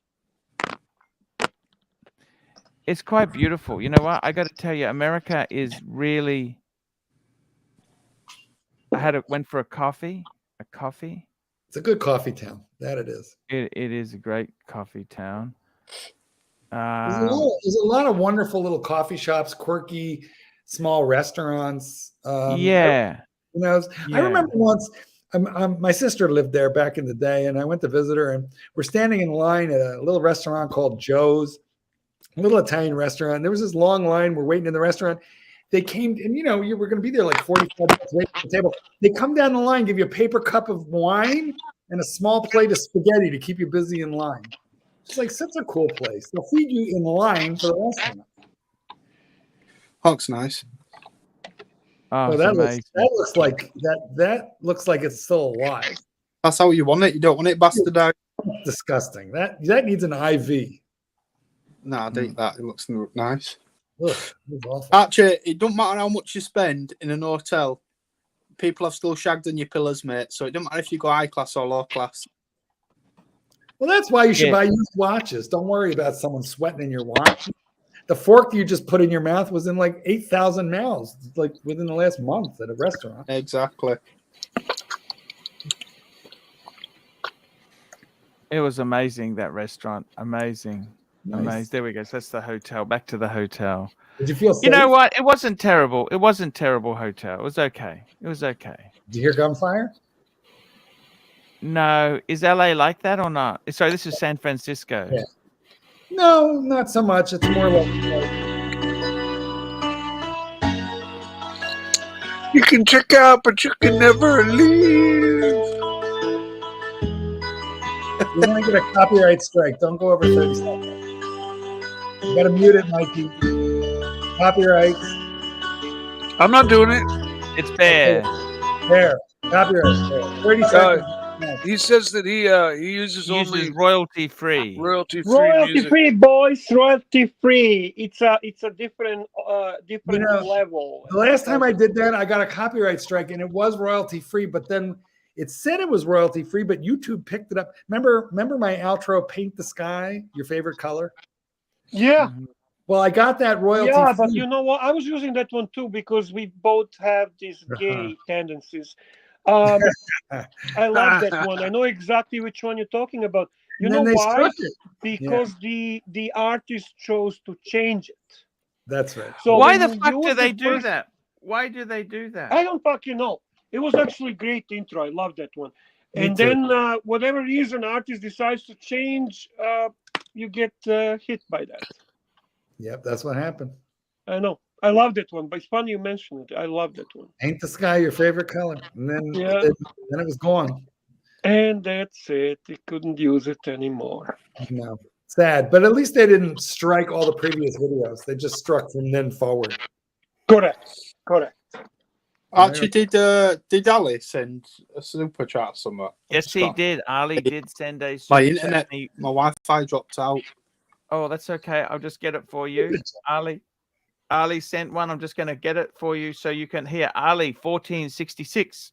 It's quite beautiful. You know what? I got to tell you, America is really. Went for a coffee. It's a good coffee town. That it is. It is a great coffee town. There's a lot of wonderful little coffee shops, quirky, small restaurants. Yeah. I remember once my sister lived there back in the day, and I went to visit her, and we're standing in line at a little restaurant called Joe's, a little Italian restaurant. There was this long line. We're waiting in the restaurant. They came, and you were going to be there like 45 minutes waiting for the table. They come down the line, give you a paper cup of wine and a small plate of spaghetti to keep you busy in line. It's like such a cool place. They'll feed you in line for the restaurant. That's nice. Oh, that looks like it's still alive. That's how you want it. You don't want it bastardized. Disgusting. That needs an IV. No, I think that. It looks nice. Ugh, awful. Archie, it don't matter how much you spend in an hotel. People have still shagged on your pillows, mate. So it don't matter if you go high class or low class. Well, that's why you should buy used watches. Don't worry about someone sweating in your watch. The fork you just put in your mouth was in like 8,000 mouths, like within the last month at a restaurant. Exactly. It was amazing, that restaurant. Amazing. Nice. Amazing. There we go. So that's the hotel. Back to the hotel. Did you feel safe? You know what? It wasn't terrible. It wasn't terrible hotel. It was okay. Did you hear gunfire? No. Is LA like that or not? Sorry, this is San Francisco. Yeah. No, not so much. It's more like you can check out, but you can never leave. You want to get a copyright strike. Don't go over 30 seconds. You got to mute it, Mikey. Copyright. I'm not doing it. It's fair. There. Copyright. There. 30 seconds. He says that he uses only royalty free. Royalty free, boys. Royalty free. It's a different level. The last time I did that, I got a copyright strike, and it was royalty free. But then it said it was royalty free, but YouTube picked it up. Remember my outro, "Paint the Sky," your favorite color? Yeah. Well, I got that royalty. Yeah, free. but you know what? I was using that one too because we both have these gay tendencies. I love that one. I know exactly which one you're talking about. You know why? Because the artist chose to change it. That's right. So why the fuck do they do that? Why do they do that? I don't fucking know. It was actually a great intro. I love that one. Me And too. then whatever reason artist decides to change, you get hit by that. Yep, that's what happened. I know. I love that one, but it's funny you mentioned it. I love that one. Ain't the sky your favorite color? And then, then it was gone. And that's it. They couldn't use it anymore. No, sad. But at least they didn't strike all the previous videos. They just struck from then forward. Correct. Archie, did Ali send a super chat or something? Yes, he did. Ali did send a super My chat. internet, my Wi-Fi dropped out. Oh, that's okay. I'll just get it for you. Ali sent one. I'm just going to get it for you so you can hear. Ali 1466.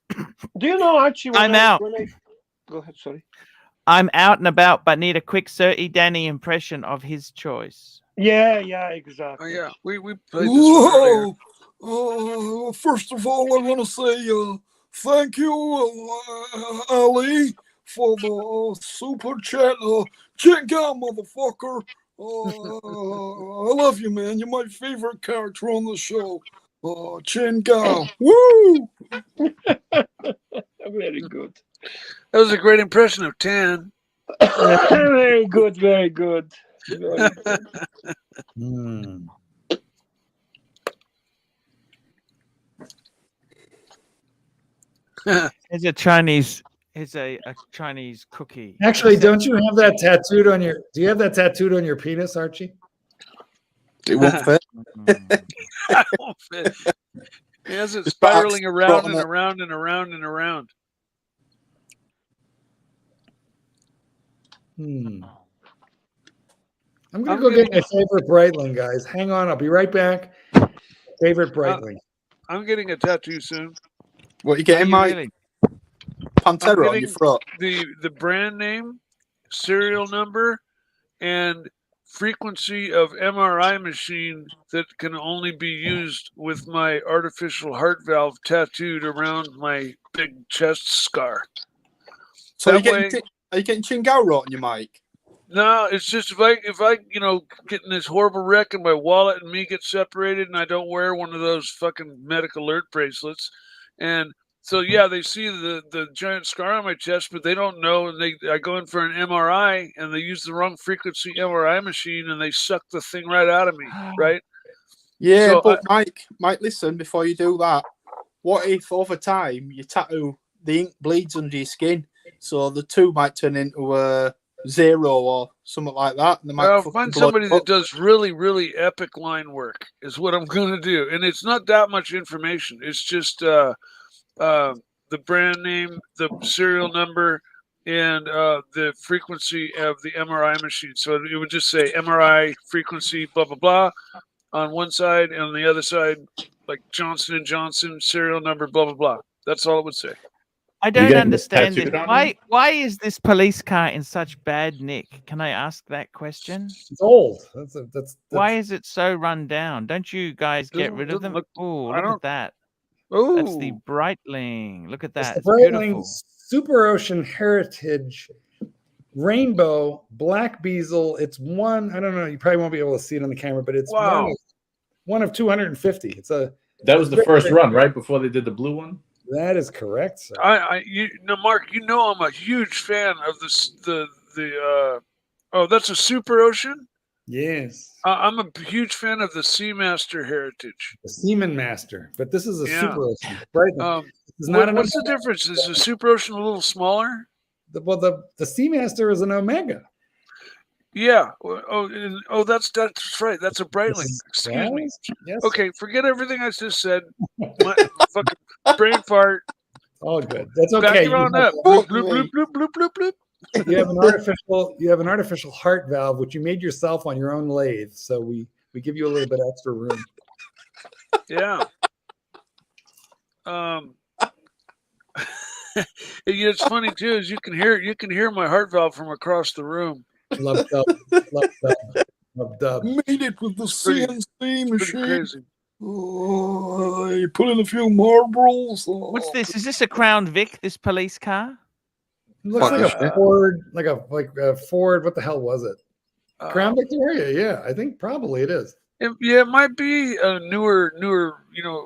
Do you know, Archie? I'm out. Go ahead, sorry. I'm out and about, but need a quick Sir Danny impression of his choice. Yeah, exactly. Oh, yeah, we played this one earlier. First of all, I want to say thank you, Ali, for the super chat. Check out, motherfucker. I love you, man. You're my favorite character on the show. Chen Gao. Woo! Very good. That was a great impression of Tan. Very good. Very good. Very good. It's a Chinese. It's a Chinese cookie. Actually, don't you have that tattooed on your? Do you have that tattooed on your penis, Archie? It won't fit. It won't fit. He has it spiraling around and around and around and around. I'm gonna go get my favorite Breitling, guys. Hang on, I'll be right back. Favorite Breitling. I'm getting a tattoo soon. What you getting, you Mike? really? I'm Pantera on your getting throat. the brand name, serial number, and frequency of MRI machine that can only be used with my artificial heart valve tattooed around my big chest scar. So That are way, you getting Chingao on your mic? no, it's just if I get in this horrible wreck and my wallet and me get separated and I don't wear one of those fucking medic alert bracelets, and so yeah, they see the giant scar on my chest, but they don't know, and I go in for an MRI and they use the wrong frequency MRI machine and they suck the thing right out of me, right? Yeah, So but Mike, listen, before you do that, what if over time you tattoo, the ink bleeds under your skin, so the two might turn into a 0 or something like that, and they might find somebody that does really, really epic line work is what I'm going to do, and it's not that much information. It's just the brand name, the serial number, and the frequency of the MRI machine. So it would just say MRI frequency, blah blah blah, on one side, and on the other side, like Johnson and Johnson serial number, blah blah blah. That's all it would say. I don't understand this. Why is this police car in such bad nick? Can I ask that question? It's old. That's Why is it so run down? Don't you guys get rid of them? Oh, look at that. That's the Breitling. Look at that. It's It's the Breitling beautiful. Super Ocean Heritage Rainbow Black Bezel. It's one. I don't know. You probably won't be able to see it on the camera, but it's one of 250. It's that was the first run, right before they did the blue one. That is correct, sir. Mark, I'm a huge fan of this. Oh, that's a Super Ocean. Yes. I'm a huge fan of the Seamaster Heritage. The Seaman Master, but this is a Yeah. Super Ocean, right? What's the difference? Is the Super Ocean a little smaller? The Seamaster is an Omega. Yeah. That's right. That's a Breitling. Excuse me. Yes. Okay, forget everything I just said. My fucking brain fart. All good. That's okay. Back it on up. Bloop, bloop, bloop, bloop, bloop, bloop, bloop. You have an artificial heart valve, which you made yourself on your own lathe. So we give you a little bit extra room. Yeah. It's funny too, is you can hear my heart valve from across the room. Love dub. Love dub. Made it with the CNC machine. Crazy. You put in a few marbles. What's this? Is this a Crown Vic? This police car? It looks like a Ford, like a Ford. What the hell was it? Crown Victoria. Yeah, I think probably it is. It might be a newer,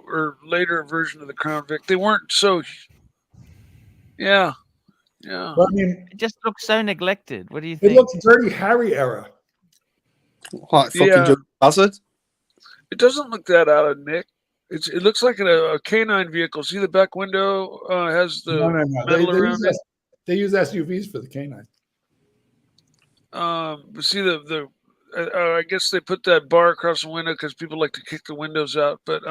or later version of the Crown Vic. They weren't so. Yeah. Yeah. But, I mean, it just looks so neglected. What do you think? It looks Dirty Harry era. Like fucking Buzzard. It doesn't look that out of Nick. It looks like a canine vehicle. See the back window has the metal around it. They use SUVs for the canine. See I guess they put that bar across the window because people like to kick the windows out. But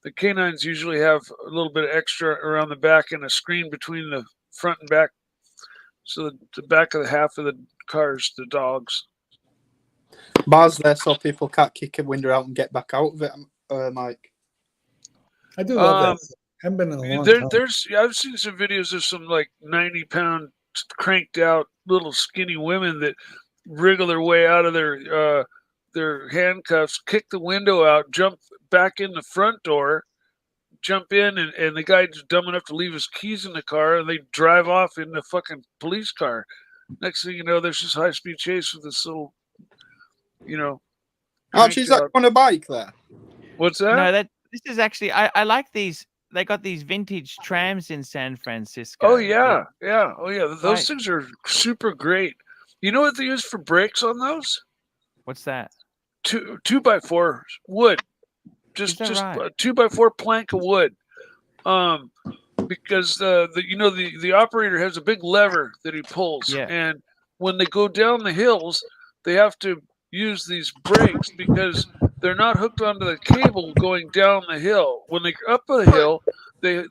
the canines usually have a little bit extra around the back and a screen between the front and back. So the back of the half of the cars, the dogs. Bars there so people can't kick a window out and get back out of it, Mike. I do love that. I haven't been in a long time. I've seen some videos of some like 90-pound cranked out little skinny women that wriggle their way out of their handcuffs, kick the window out, jump back in the front door, jump in, and the guy's dumb enough to leave his keys in the car, and they drive off in the fucking police car. Next thing you know, there's this high-speed chase with this little, Archie's that on a bike there? What's that? No, this is actually I like these. They got these vintage trams in San Francisco. Oh yeah. Oh yeah. Those things are super great. You know what they use for brakes on those? What's that? 2x4 wood. Just a 2x4 plank of wood. Because the operator has a big lever that he pulls, and when they go down the hills, they have to use these brakes because they're not hooked onto the cable going down the hill. When they're up the hill, they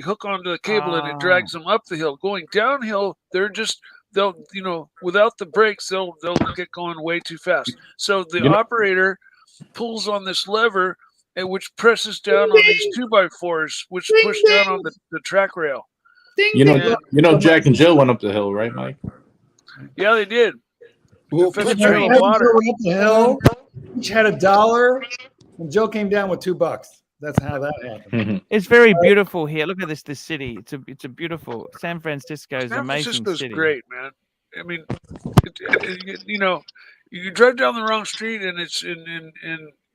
hook onto the cable and it drags them up the hill. Going downhill, they'll without the brakes, they'll get going way too fast. So the operator pulls on this lever and which presses down on these 2x4s, which push down on the track rail. You know, Jack and Jill went up the hill, right, Mike? Yeah, they did. Well, Fifth Jack trail and of Jill water. went up the hill. Each had $1, and Jill came down with $2. That's how that happened. It's very beautiful here. Look at this city. It's a beautiful San Francisco is an San amazing Francisco's city. great, man. I mean, you know, you drive down the wrong street and it's in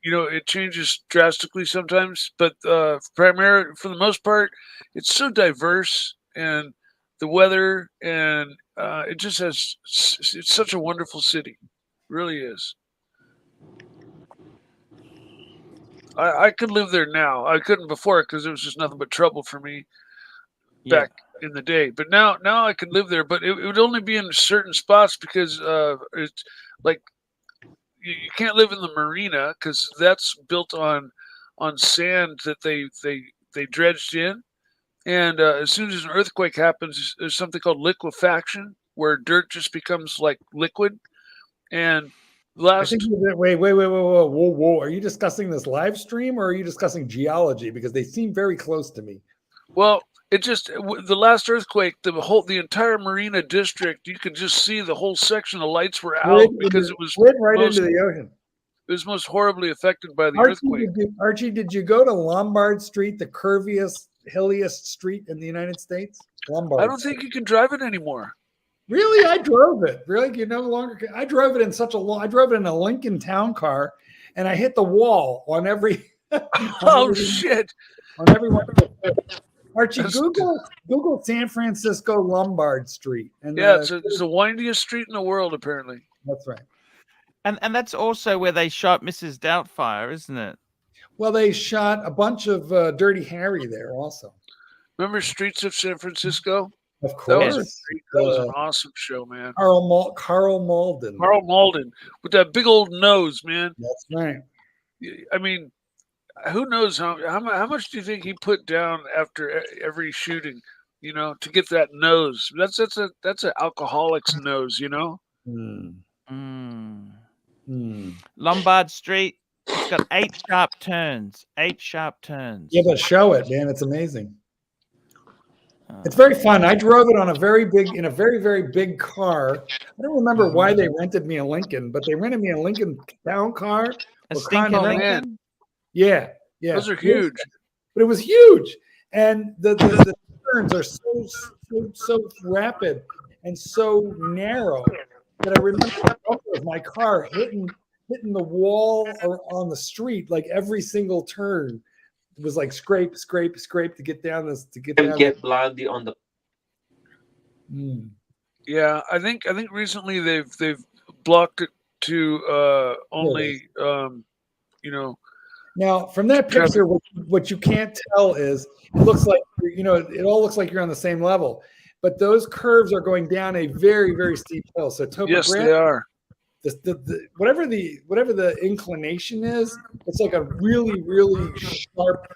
you know, it changes drastically sometimes, but primarily for the most part, it's so diverse, and the weather, and it just has, it's such a wonderful city. It really is. I could live there now. I couldn't before because it was just nothing but trouble for me back in the day. But now I can live there. But it would only be in certain spots because it's like you can't live in the marina because that's built on sand that they dredged in. And as soon as an earthquake happens, there's something called liquefaction, where dirt just becomes like liquid. And I think wait, whoa. Are you discussing this live stream or are you discussing geology? Because they seem very close to me. Well, it just the last earthquake, the entire marina district, you could just see the whole section. The lights were out because it was right into the ocean. It was most horribly affected by the earthquake. Archie, did you go to Lombard Street, the curviest, hilliest street in the United States? Lombard. I don't think you can drive it anymore. Really? I drove it. Really? You no longer I drove it in I drove it in a Lincoln Town Car, and I hit the wall on every shit. On every one. Archie, Google San Francisco Lombard Street. And it's the windiest street in the world, apparently. That's right. And that's also where they shot Mrs. Doubtfire, isn't it? Well, they shot a bunch of Dirty Harry there also. Remember Streets of San Francisco? Of course. That was an awesome show, man. Carl Malden. Carl Malden with that big old nose, man. That's right. I mean, who knows how much do you think he put down after every shooting, you know, to get that nose? That's an alcoholic's nose, you know. Lombard Street. It's got 8 sharp turns. 8 sharp turns. Yeah, but show it, man. It's amazing. It's very fun. I drove it on in a very, very big car. I don't remember why they rented me a Lincoln, but they rented me a Lincoln Town Car. A stinking Lincoln? Yeah. Those are huge. But it was huge. And the turns are so rapid and so narrow that I remember the bumper of my car hitting the wall or on the street, like every single turn. It was like scrape to get down this get blondie on the. Yeah, I think recently they've blocked it to only you know. Now from that picture, what you can't tell is it looks like it all looks like you're on the same level, but those curves are going down a very, very steep hill. So yes, they are. Whatever the inclination is, it's like a really, really sharp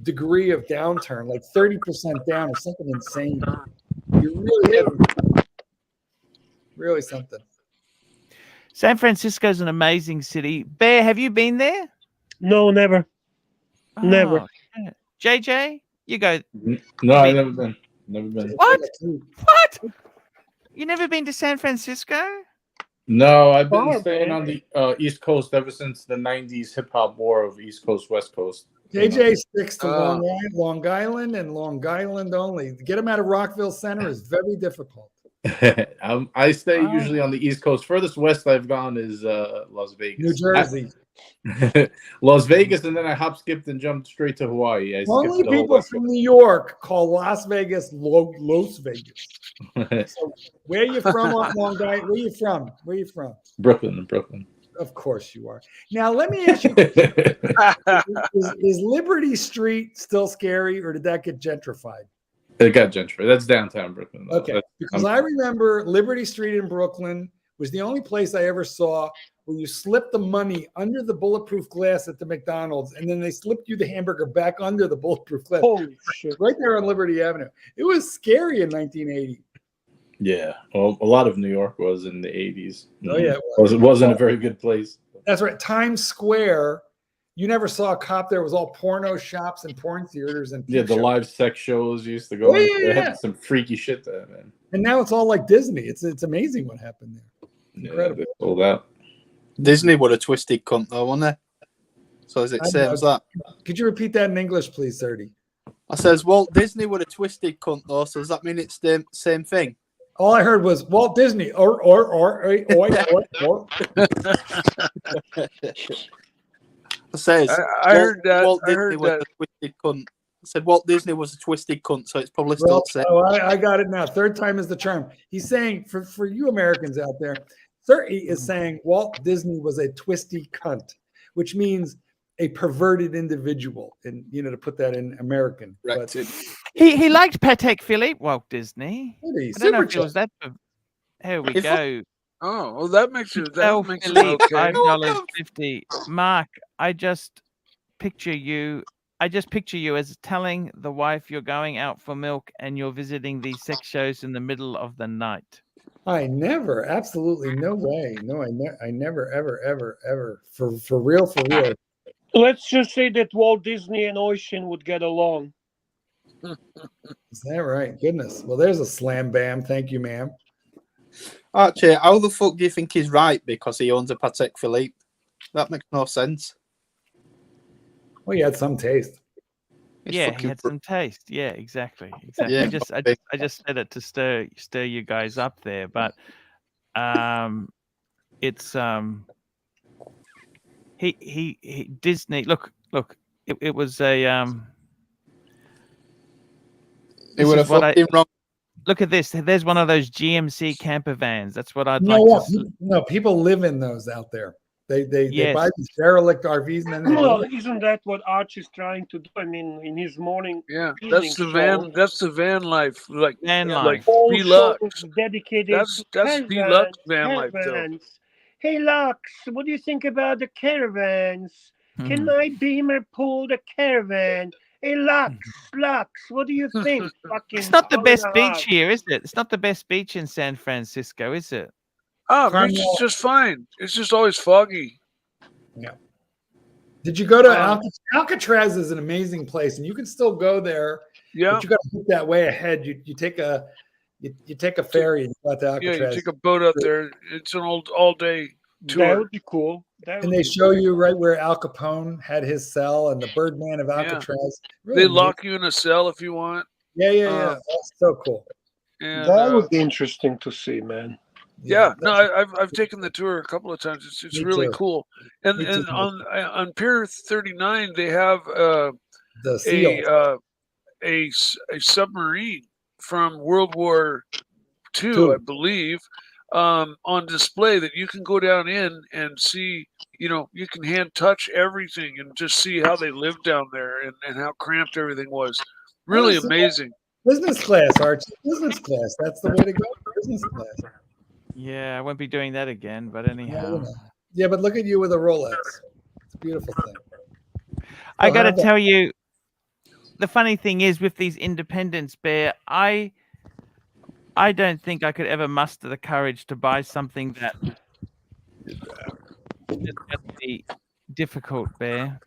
degree of downturn, like 30% down or something insane. You're really something. San Francisco is an amazing city. Bear, have you been there? No, never. Never. JJ, you go. No, I've never been. Never been. What? What? You never been to San Francisco? No, I've been staying on the East Coast ever since the 90s hip hop war of East Coast, West Coast. JJ sticks to Long Island and Long Island only. To get him out of Rockville Center is very difficult. I stay usually on the East Coast. Furthest west I've gone is Las Vegas. New Jersey. Las Vegas, and then I hop, skipped, and jumped straight to Hawaii. Only people from New York call Las Vegas Los Vegas. So where are you from on Long Island? Where are you from? Brooklyn. Of course you are. Now let me ask you: is Liberty Street still scary, or did that get gentrified? It got gentrified. That's downtown Brooklyn. Though. Okay, because I remember Liberty Street in Brooklyn was the only place I ever saw where you slipped the money under the bulletproof glass at the McDonald's, and then they slipped you the hamburger back under the bulletproof glass. Holy shit! Right there on Liberty Avenue. It was scary in 1980. Yeah, well, a lot of New York was in the 80s. Oh yeah, it wasn't a very good place. That's right. Times Square you never saw a cop there. It was all porno shops and porn theaters and Yeah, peep the shows. live sex shows used to go. Oh, yeah, They yeah. had some freaky shit there, man. And now it's all like Disney. It's amazing what happened there. Incredible. Yeah, they sold out. Disney would have twisted cunt though, wouldn't they? So is it I same know. as that? Could you repeat that in English, please, 30? I says Walt Disney would have twisted cunt though, so does that mean it's the same thing? All I heard was Walt Disney or. I says I heard that. Walt I Disney heard was that. a twisted cunt. I said Walt Disney was a twisted cunt, so it's probably still Well, the same. oh, I got it now. Third time is the charm. He's saying for you Americans out there, 30 is saying Walt Disney was a twisty cunt, which means a perverted individual, and to put that in American. Right. But He liked Patek Philippe, Walt Disney. Really? I don't know Super if it was that. Here we If go. Oh, well, that makes it Philippe, okay. $5.50. Mark, I just picture you as telling the wife you're going out for milk and you're visiting these sex shows in the middle of the night. I never, absolutely no way. No, I never, ever, for real. Let's just say that Walt Disney and Ocean would get along. Is that right? Goodness. Well, there's a slam bam. Thank you, ma'am. Archie, how the fuck do you think he's right because he owns a Patek Philippe? That makes no sense. Well, he had some taste. It's Yeah, he fucking had some taste. Yeah, exactly. Yeah, I just said it to stir you guys up there, but it's he Disney. Look, it was a He would have fucked him wrong. Look at this. There's one of those GMC camper vans. That's what I'd No, like to. no, people live in those out there. They Yes. buy these derelict RVs and then they Well, live. isn't that what Archie's trying to do? I mean, in his morning. Yeah, evening that's the show, van. That's the van life, like Van like life. whole deluxe. show is dedicated That's to deluxe van life, though. caravans. Hey, Lux, what do you think about the caravans? Can my Beamer pull the caravan? Hey, Lux, what do you think? Fucking It's not the hour best and a beach half. here, is it? It's not the best beach in San Francisco, is it? Oh, beach is just fine. It's just always foggy. Yeah. Did you go to Alcatraz? Is an amazing place, and you can still go there. Yeah. But you got to look that way ahead. You take a ferry and go out to Yeah, Alcatraz. you take a boat out there. It's an all day That tour. would be cool. And they show you right where Al Capone had his cell and the Birdman of Alcatraz. Really They neat. lock you in a cell if you want. Yeah. That's so cool. And, That would be interesting to see, man. Yeah, no, I've taken the tour a couple of times. It's Me really too. cool. And Me too. on Pier 39 they have The seal. a submarine from World War II, Two. I believe, on display that you can go down in and see. You can hand touch everything and just see how they lived down there and how cramped everything was. Really Well, amazing. Business class, Archie. Business class. That's the way to go. Business class. Yeah, I won't be doing that again. But anyhow, Yeah, but look at you with a Rolex. It's a beautiful thing. I got to how about- tell you, the funny thing is with these independents, Bear, I don't think I could ever muster the courage to buy something that is going to be difficult, Bear.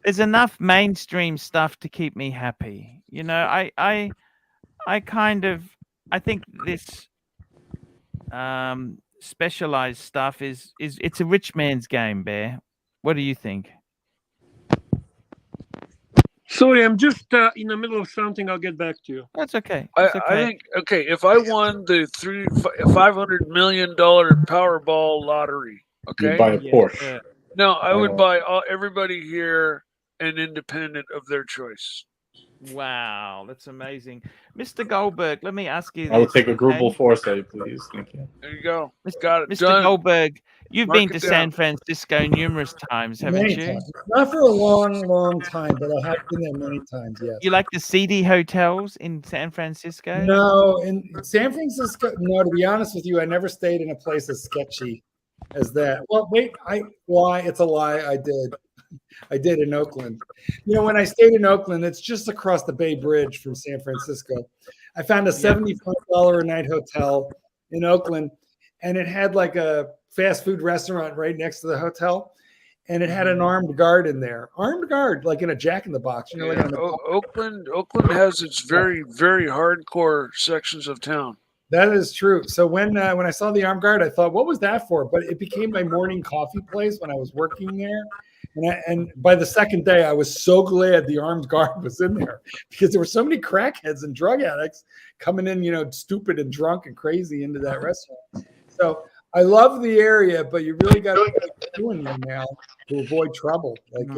There's enough mainstream stuff to keep me happy. I think this specialized stuff is it's a rich man's game, Bear. What do you think? Sorry, I'm just in the middle of something. I'll get back to you. That's okay. I think if I won the $500 million Powerball lottery, You'd buy a Porsche. No, I would buy everybody here an independent of their choice. Wow, that's amazing, Mr. Goldberg. Let me ask you. I would this, take a okay? Grubel Foresight, please. Thank you. There you go. Got it. Mr. Done. Goldberg, you've Mark been it to down. San Francisco numerous times, haven't Many you? times. Not for a long time, but I have been there many times, yes. You like the seedy hotels in San Francisco? No, in San Francisco, no, to be honest with you, I never stayed in a place as sketchy as that. Well, wait, lie. It's a lie. I did. I did in Oakland. When I stayed in Oakland, it's just across the Bay Bridge from San Francisco. I found a $75 a night hotel in Oakland, and it had like a fast food restaurant right next to the hotel. and it had an armed guard in there. Armed guard, like in a Jack in the Box. You know, like in Oakland has its very, very hardcore sections of town. That is true. So when I saw the armed guard, I thought, what was that for? But it became my morning coffee place when I was working there. And by the second day, I was so glad the armed guard was in there because there were so many crackheads and drug addicts coming in, you know, stupid and drunk and crazy into that restaurant. So I love the area, but you really got to be doing it now to avoid trouble. Like I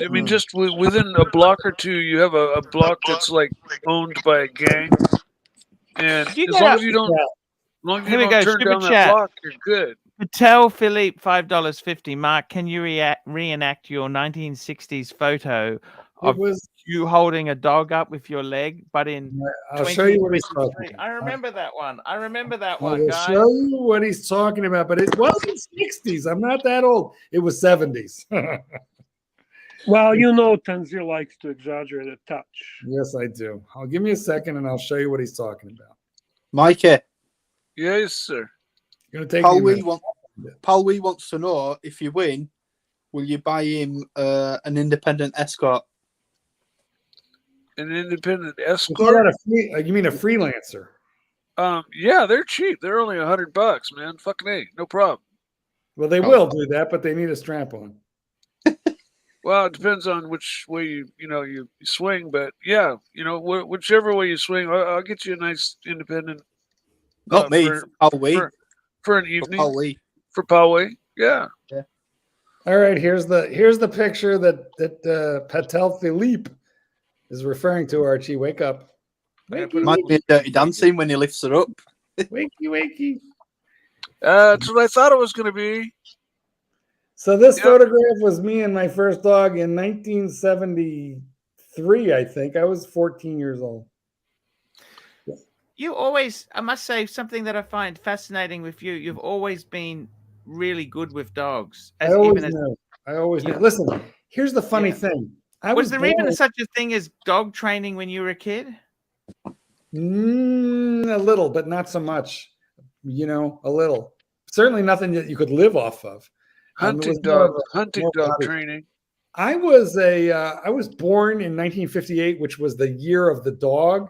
mean, just within a block or two, you have a block that's like owned by a gang. And as long as you don't, Here we go, turn super down chat. that block, you're good. Patel Philippe, $5.50. Mark, can you reenact your 1960s photo of you holding a dog up with your leg, but in I'll show you what he's talking 2023? about. I remember that one. I remember that I one, will guys. show you what he's talking about, but it wasn't 60s. I'm not that old. It was 70s. Well, you know, Tanzir likes to exaggerate a touch. Yes, I do. I'll give me a second and I'll show you what he's talking about. Mikey, Yes, sir. Gonna take Pal me a Wee minute. wants to know if you win, will you buy him an independent escort? An independent Is that escort. you mean a freelancer? Yeah, they're cheap. They're only $100, man. Fucking A, no problem. Well, they will do that, but they need a strap on. Well, it depends on which way you swing, but yeah, whichever way you swing, I'll get you a nice independent. Not me, for Pal Wee. For an evening. Pal Wee. For Pal Wee, yeah. All right, here's the picture that Patel Philippe is referring to. Archie, wake up. Might be a dirty dancing when he lifts her up. Wakey. That's what I thought it was going to be. So this photograph was me and my first dog in 1973, I think. I was 14 years old. You always, I must say, something that I find fascinating with you. You've always been really good with dogs. I always knew. Listen, here's the funny thing. Was there even such a thing as dog training when you were a kid? A little, but not so much. You know, a little. Certainly nothing that you could live off of. Hunting dog training. I was born in 1958, which was the year of the dog,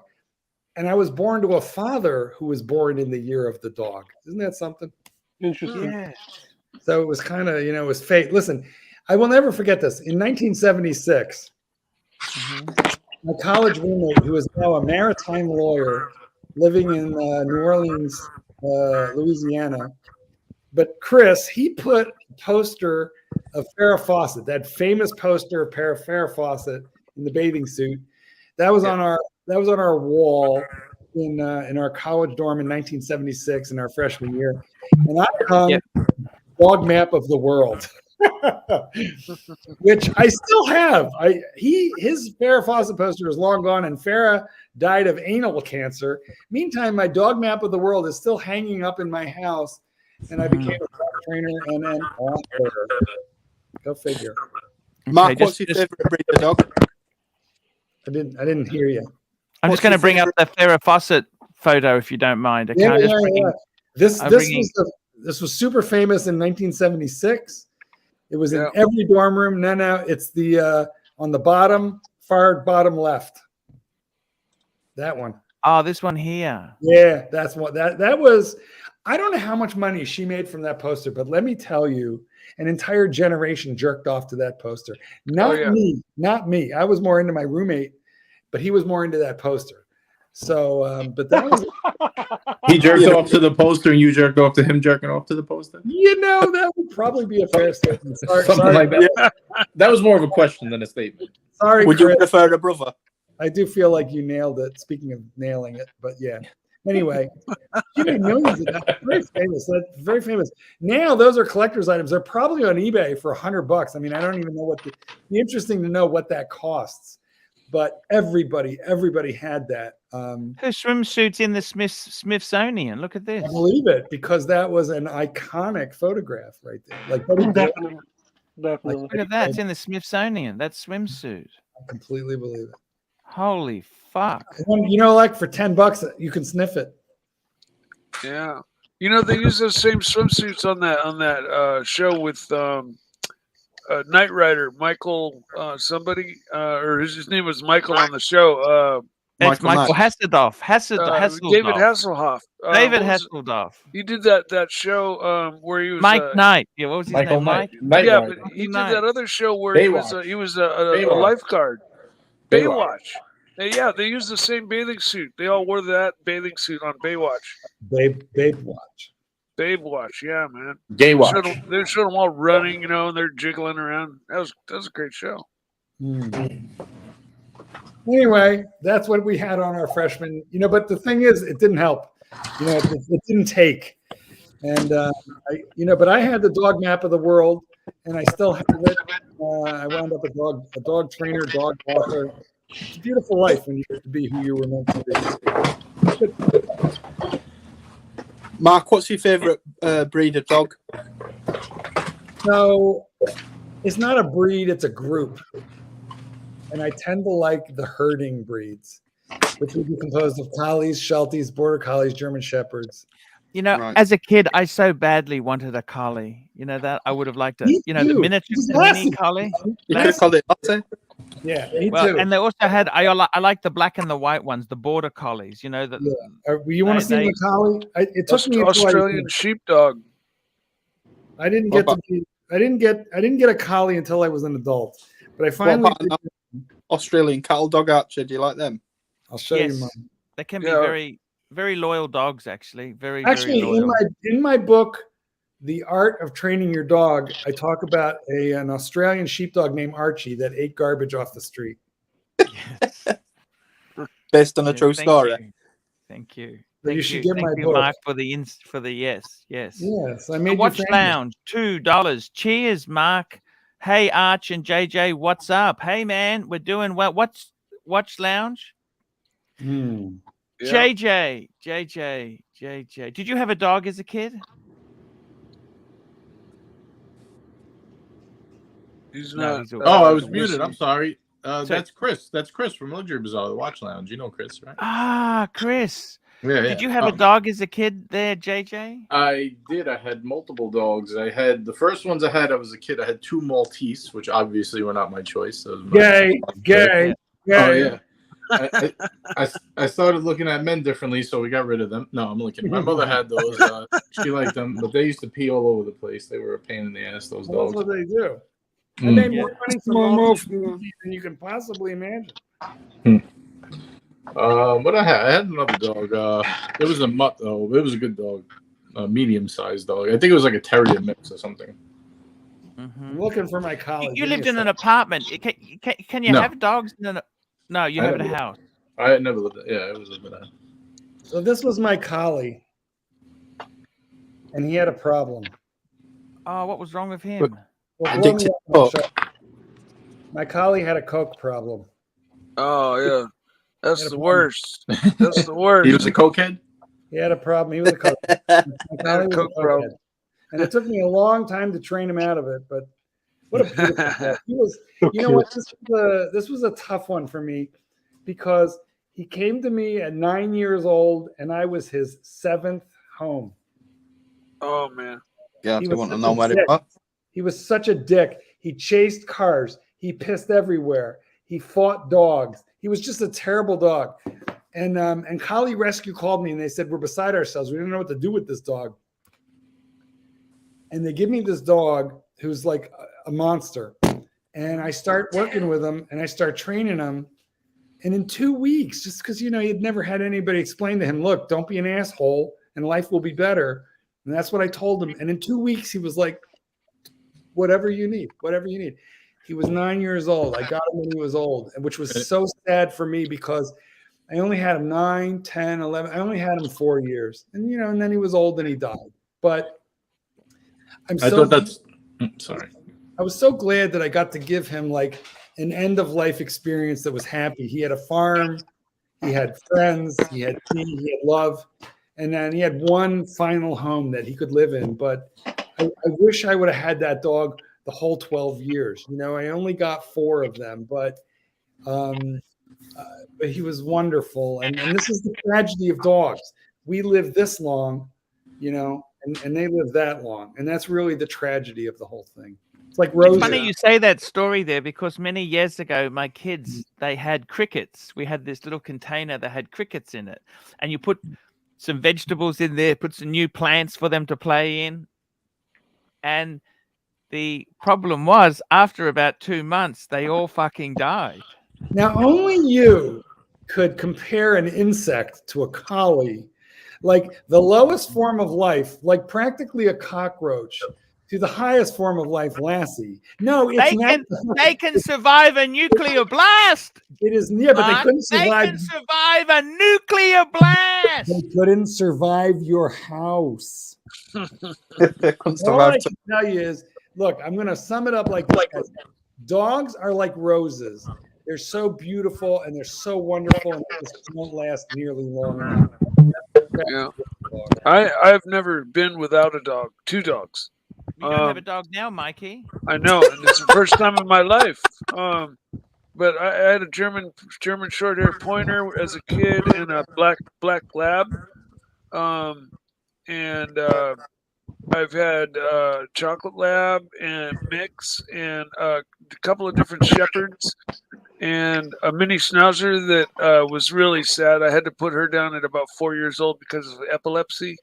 and I was born to a father who was born in the year of the dog. Isn't that something? Interesting. Yeah. So it was kind of, it was fate. Listen, I will never forget this. In 1976, my college roommate, who is now a maritime lawyer living in New Orleans, Louisiana, but Chris, he put a poster of Farrah Fawcett, that famous poster of Farrah Fawcett in the bathing suit. That was on our wall in our college dorm in 1976 in our freshman year, and I hung dog map of the world, which I still have. His Farrah Fawcett poster is long gone, and Farrah died of anal cancer. Meantime, my dog map of the world is still hanging up in my house. And I became a dog trainer and an author. Go figure. Mark, what's your favorite breed of dog? I didn't hear you. I'm just going to bring up the Farrah Fawcett photo, if you don't mind. Okay? This was super famous in 1976. It was in every dorm room. No, it's the on the far bottom left. That one. Oh, this one here. Yeah, that's what that was. I don't know how much money she made from that poster, but let me tell you, an entire generation jerked off to that poster. Not me. I was more into my roommate, but he was more into that poster. So, but that was. He jerked off to the poster, and you jerked off to him jerking off to the poster. That would probably be a fair statement. Something like that. Yeah. That was more of a question than a statement. Sorry, would Chris. you prefer a brother? I do feel like you nailed it. Speaking of nailing it, but yeah. Anyway, she made millions of that. Very famous. That's very famous. Now those are collector's items. They're probably on eBay for $100. I mean, I don't even know what. It'd be interesting to know what that costs. But everybody had that. Her swimsuit's in the Smithsonian. Look at this. I believe it, because that was an iconic photograph right there. Like Definitely. Look at that. It's in the Smithsonian. That swimsuit. I completely believe it. Holy fuck. Like for $10, you can sniff it. Yeah. They use those same swimsuits on that show with Knight Rider, Michael somebody, or his name was Michael on the show. It's Michael Hasselhoff. David Hasselhoff. David What was it? Hasselhoff. He did that show where he was Mike Knight. Yeah, what was his Michael name? Knight. Mike. Knight Yeah, Rider. but he did Knight. that other show where Baywatch. he was a Baywatch. lifeguard. Baywatch. Yeah, they used the same bathing suit. They all wore that bathing suit on Baywatch. Babe Watch. Baywatch, yeah, man. Gay watch. They showed them all running, and they're jiggling around. That was a great show. Anyway, that's what we had on our freshman. But the thing is, it didn't help. It didn't take. And but I had the dog map of the world, and I still have it. I wound up a dog trainer, dog walker. It's a beautiful life when you get to be who you were meant to be. Mark, what's your favourite breed of dog? So it's not a breed, it's a group. And I tend to like the herding breeds, which would be composed of collies, shelties, border collies, German shepherds. As a kid, I so badly wanted a collie. That I would have liked it. The miniature, the mini collie. You could have called it Latte. Yeah, me Well, too. and they also had I like the black and the white ones, the border collies. You want to see the collie? It took me Australian sheepdog. I didn't get to be. I didn't get a collie until I was an adult. But I finally Australian cattle dog, Archie. Do you like them? I'll show you mine. They can be very, very loyal dogs. Actually, very Actually, very loyal. in my book, The Art of Training Your Dog, I talk about an Australian sheepdog named Archie that ate garbage off the street. Based on a true story. Thank you. You should get my you, book. Mark, for the yes. Yes, I made Watch you Lounge, $2. Cheers, Mark. Hey, Arch and JJ, what's up? Hey, man, we're doing well. What's Watch Lounge? JJ. Did you have a dog as a kid? He's No, not. he's all- Oh, I was muted. I'm sorry. That's Chris. That's Chris from Luxury Bazaar, the Watch Lounge. You know Chris, right? Ah, Chris. Yeah. Did you have a dog as a kid there, JJ? I did. I had multiple dogs. I had the first ones I had. I was a kid. I had 2 Maltese, which obviously were not my choice. Gay. Oh yeah. I started looking at men differently, so we got rid of them. No, I'm looking. My mother had those. She liked them, but they used to pee all over the place. They were a pain in the ass. Those Well, dogs. that's what they do. And they more money from than you can possibly imagine. What I had another dog. It was a mutt though. It was a good dog, a medium-sized dog. I think it was like a terrier mix or something. I'm looking for my collie. You lived in an apartment. Can you No. have dogs in an? No, you have a house. I had never lived. Yeah, it was a bit. So this was my collie, and he had a problem. Oh, what was wrong with him? My collie had a coke problem. Oh yeah, that's the worst. That's the worst. He was a cokehead. He had a problem. He was a coke. My collie was a cokehead. And it took me a long time to train him out of it. But what a beautiful dog. He was. You know what? This was a tough one for me because he came to me at 9 years old, and I was his 7th home. Oh man. Yeah, He I was want to such know a where it dick. was. He was such a dick. He chased cars. He pissed everywhere. He fought dogs. He was just a terrible dog. And Collie Rescue called me and they said, we're beside ourselves. We didn't know what to do with this dog. And they give me this dog who's like a monster. And I start working with him and I start training him. And in 2 weeks, just because, he'd never had anybody explain to him, look, don't be an asshole and life will be better. And that's what I told him. And in 2 weeks, he was like, whatever you need. He was 9 years old. I got him when he was old, which was so sad for me because I only had him 9, 10, 11. I only had him 4 years. And, and then he was old and he died. But I was so glad that I got to give him like an end of life experience that was happy. He had a farm, he had friends, he had tea, he had love. And then he had one final home that he could live in. But I wish I would have had that dog the whole 12 years. I only got 4 of them, but he was wonderful. And this is the tragedy of dogs. We live this long, and they live that long. And that's really the tragedy of the whole thing. It's like It's roses. funny you say that story there because many years ago, my kids, they had crickets. We had this little container that had crickets in it. And you put some vegetables in there, put some new plants for them to play in. And the problem was, after about 2 months, they all fucking died. Now, only you could compare an insect to a collie, like the lowest form of life, like practically a cockroach, to the highest form of life, Lassie. No, it's They can survive a nuclear blast. It is, yeah, but they Mark. couldn't survive. They can survive a nuclear blast. They couldn't survive your house. Couldn't All I survive can tell you is, look, I'm going to sum it up like this. Dogs are like roses. They're so beautiful and they're so wonderful, and they just don't last nearly long enough. Yeah, I've never been without a dog. 2 dogs. You don't have a dog now, Mikey. I know, and it's the first time in my life. But I had a German short-haired pointer as a kid and a black lab. And I've had chocolate lab and mix and a couple of different shepherds and a mini schnauzer that was really sad. I had to put her down at about 4 years old because of epilepsy.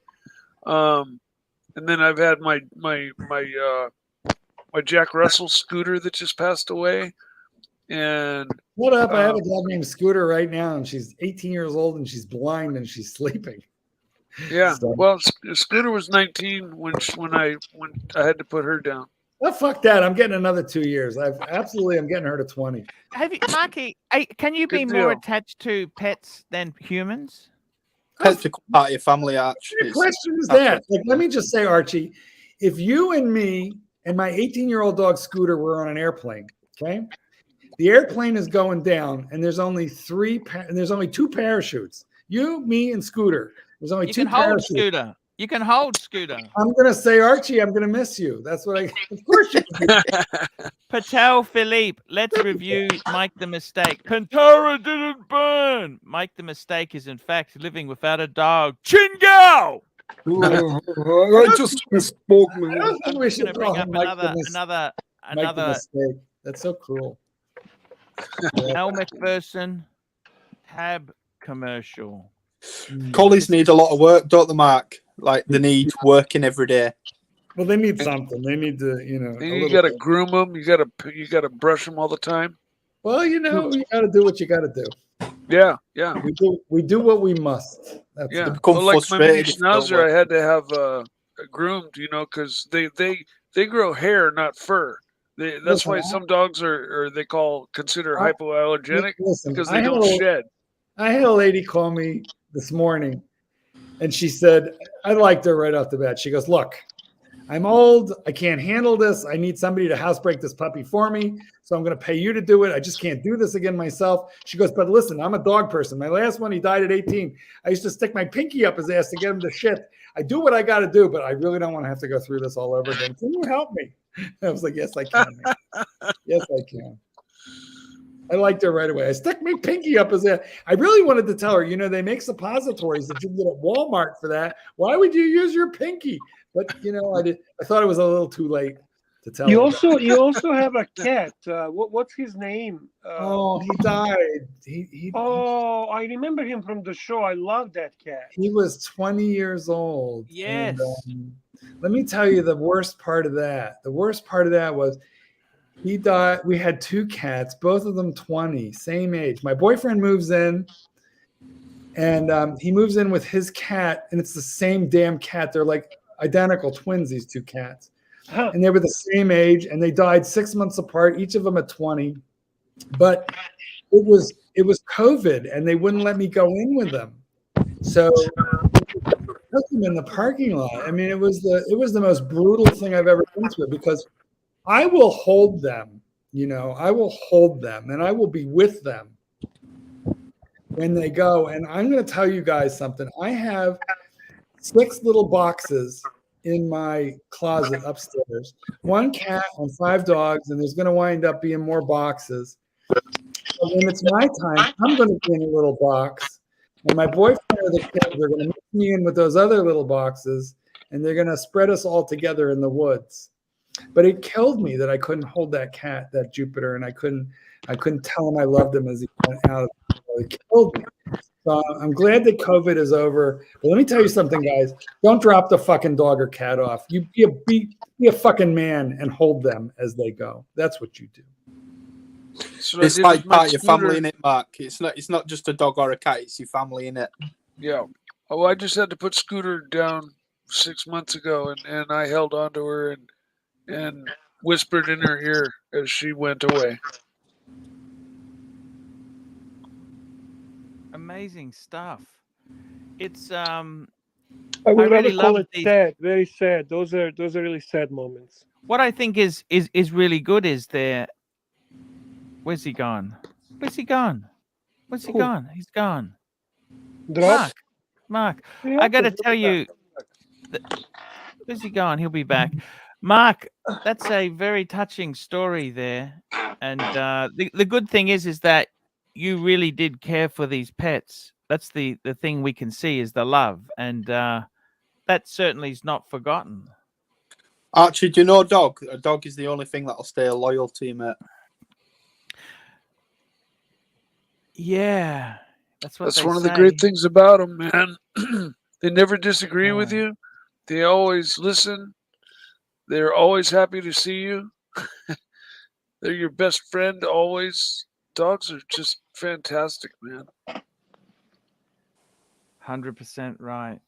And then I've had my Jack Russell scooter that just passed away. And what up? I have a dog named Scooter right now, and she's 18 years old, and she's blind, and she's sleeping. Yeah, So- well, Scooter was 19 when I had to put her down. Oh, fuck that! I'm getting another 2 years. I'm getting her to 20. Have you, Marky? Can you be Good more deal. attached to pets than humans? Pets become part of your family, Arch. The question is that. Like, let me just say, Archie, if you and me and my 18-year-old dog Scooter were on an airplane, okay, the airplane is going down, and there's only 2 parachutes. You, me, and Scooter. There's only You 2 can hold parachutes. Scooter. You can hold Scooter. I'm gonna say, Archie, I'm gonna miss you. That's what I. Of course you can. Patel Philippe, let's review Mike the Mistake. Pantera didn't burn. Mike the Mistake is in fact living without a dog. Chingo! I just misspoke, I man. don't think we should Gonna bring call up him Mike the another Mike the Mistake. That's so cruel. Elle McPherson tab commercial. Collies need a lot of work, don't they, Mark? Like they need working every day. Well, they need something. They need to, You got to groom them. You got to brush them all the time. Well, you got to do what you got to do. Yeah. We do what we must. That's Yeah. become Well, like my mini frustrated if they don't schnauzer, work. I had to have groomed, because they grow hair, not fur. That's Listen, why some dogs are consider hypoallergenic Listen, because I they had don't shed. I had a lady call me this morning, and she said, I liked her right off the bat. She goes, look, I'm old. I can't handle this. I need somebody to housebreak this puppy for me. So I'm going to pay you to do it. I just can't do this again myself. She goes, but listen, I'm a dog person. My last one, he died at 18. I used to stick my pinky up his ass to get him to shit. I do what I got to do, but I really don't want to have to go through this all over again. Can you help me? I was like, yes, I can. Yes, I can. I liked her right away. I stuck my pinky up his ass. I really wanted to tell her, they make suppositories that you can get at Walmart for that. Why would you use your pinky? But I thought it was a little too late to tell You her. also have a cat. What's his name? He died. I remember him from the show. I love that cat. He was 20 years old. Yes. And, let me tell you the worst part of that. The worst part of that was he died. We had 2 cats, both of them 20, same age. My boyfriend moves in, and he moves in with his cat, and it's the same damn cat. They're like identical twins, these 2 cats. And they were the same age, and they died 6 months apart, each of them at 20. But it was COVID, and they wouldn't let me go in with them. So I took them in the parking lot. I mean, it was the most brutal thing I've ever been through, because I will hold them, I will hold them, and I will be with them when they go. And I'm going to tell you guys something. I have 6 little boxes in my closet upstairs, 1 cat and 5 dogs, and there's going to wind up being more boxes. So when it's my time, I'm going to be in a little box, and my boyfriend or the kids are going to mix me in with those other little boxes, and they're going to spread us all together in the woods. But it killed me that I couldn't hold that cat, that Jupiter, and I couldn't tell him I loved him as he went out. It killed me. So I'm glad that COVID is over. But let me tell you something, guys. Don't drop the fucking dog or cat off. You be a fucking man and hold them as they go. That's what you do. So It's like part of your family in it, Mark. It's not just a dog or a cat. It's your family in it. Yeah. Oh, I just had to put Scooter down 6 months ago, and I held on to her and whispered in her ear as she went away. Amazing stuff. It's I would I rather really call love it these. sad, very sad. Those are really sad moments. What I think is really good is there. Where's he gone? Where's he gone? Where's he Who? gone? He's gone. Drop. Mark, He I got to happens, tell look at you, where's he gone? He'll be back. Mark, that's a very touching story there. And the good thing is that you really did care for these pets. That's the thing we can see is the love. And that certainly is not forgotten. Archie, do you know a dog? A dog is the only thing that'll stay loyal to you, mate. Yeah, that's what That's they one of say. the great things about them, man. They never disagree with Yeah. you. They always listen. They're always happy to see you. They're your best friend always. Dogs are just fantastic, man. 100% right.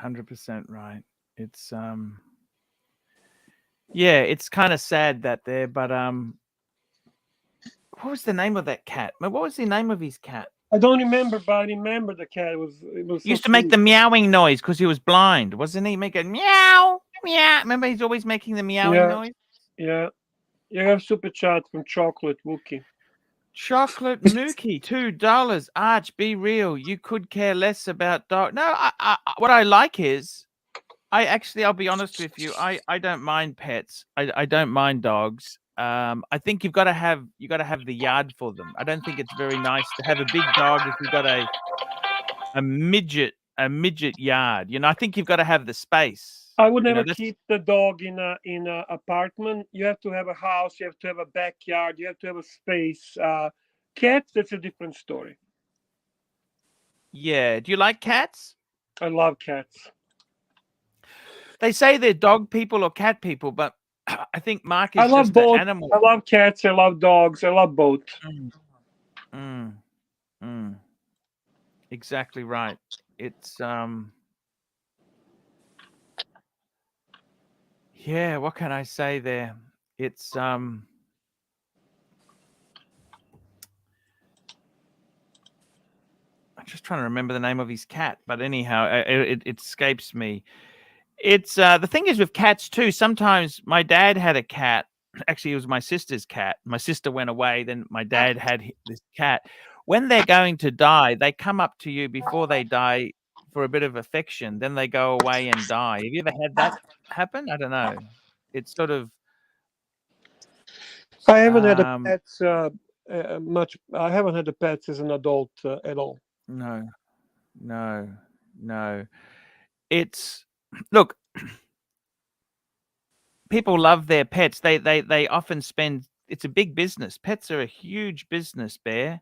100% right. It's yeah, it's kind of sad that there, but what was the name of that cat? What was the name of his cat? I don't remember, but I remember the cat. It was He used to make the meowing noise because he was blind, wasn't he? Making meow, meow. Remember, he's always making the meowing noise. Yeah. You have super chat from Chocolate Wookie. Chocolate Mookie, $2. Arch, be real. You could care less about dog. No, what I like is, I'll be honest with you. I don't mind pets. I don't mind dogs. I think you've got to have the yard for them. I don't think it's very nice to have a big dog if you've got a midget yard. You know, I think you've got to have the space. I would You know, never that's- keep the dog in a apartment. You have to have a house. You have to have a backyard. You have to have a space. Cats, that's a different story. Yeah. Do you like cats? I love cats. They say they're dog people or cat people, but I think Mark is I love just both. an animal. I love cats. I love dogs. I love both. Exactly right. It's yeah, what can I say there? It's I'm just trying to remember the name of his cat, but anyhow, it escapes me. It's the thing is with cats too. Sometimes my dad had a cat. Actually, it was my sister's cat. My sister went away. Then my dad had this cat. When they're going to die, they come up to you before they die for a bit of affection. Then they go away and die. Have you ever had that happen? I don't know. It's sort of. I haven't had a pets much. I haven't had a pets as an adult at all. No. It's look. People love their pets. They often spend. It's a big business. Pets are a huge business, Bear,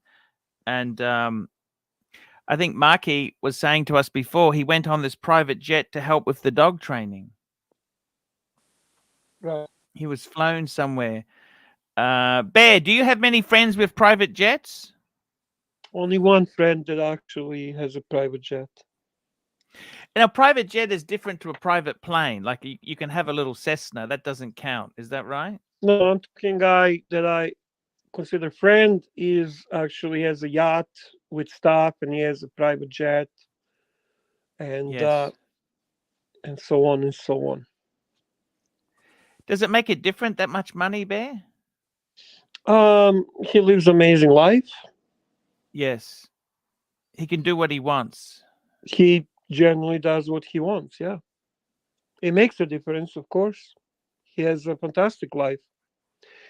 and I think Marky was saying to us before he went on this private jet to help with the dog training. Right. He was flown somewhere. Bear, do you have many friends with private jets? Only one friend that actually has a private jet. And a private jet is different to a private plane. Like you can have a little Cessna. That doesn't count. Is that right? No, I'm talking guy that I consider friend is actually has a yacht with stuff, and he has a private jet, and Yes. and so on and so on. Does it make it different, that much money, Bear? He lives amazing life. Yes. He can do what he wants. He generally does what he wants. Yeah, it makes a difference, of course. He has a fantastic life,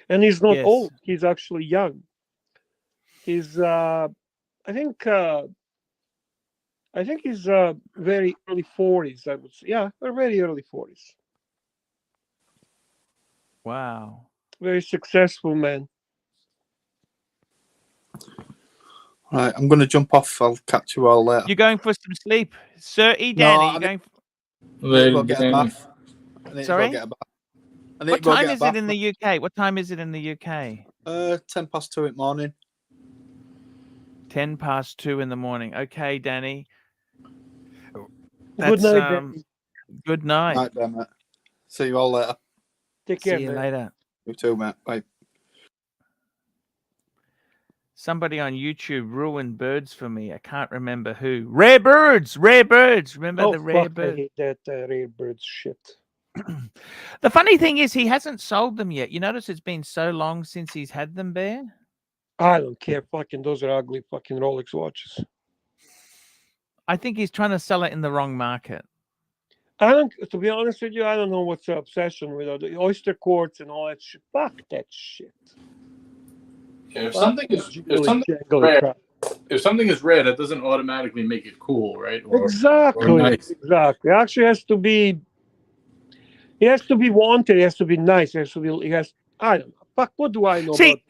and he's not Yes. old. He's actually young. He's I think he's very early 40s. I would say, yeah, or very early 40s. Wow. Very successful man. Right, I'm going to jump off. I'll catch you all later. You're going for some sleep, Sir E. No, Danny. I You're going. need to go get a bath. I need to Sorry. go get a bath. I need What to go time get a is bath. it in the UK? What time is it in the UK? 2:10 in the morning. 2:10 in the morning. Okay, Danny. Good That's night, Danny. good night. Night, then, mate. See you all later. Take care, See you man. later. You too, mate. Bye. Somebody on YouTube ruined birds for me. I can't remember who. Rare birds. Rare birds. Remember Oh the rare fuck! I birds? hate that rare birds shit. The funny thing is, he hasn't sold them yet. You notice it's been so long since he's had them, Bear? I don't care. Fucking those are ugly fucking Rolex watches. I think he's trying to sell it in the wrong market. I don't. To be honest with you, I don't know what's the obsession with the oyster quartz and all that shit. Fuck that shit. Yeah, if Fuck something that is jiggly rare, crap. if something is rare, that doesn't automatically make it cool, right? Or Exactly. nice. Exactly. Actually, has to be. It has to be wanted. It has to be nice. It has to be. It has. I don't know. Fuck. What do I know See,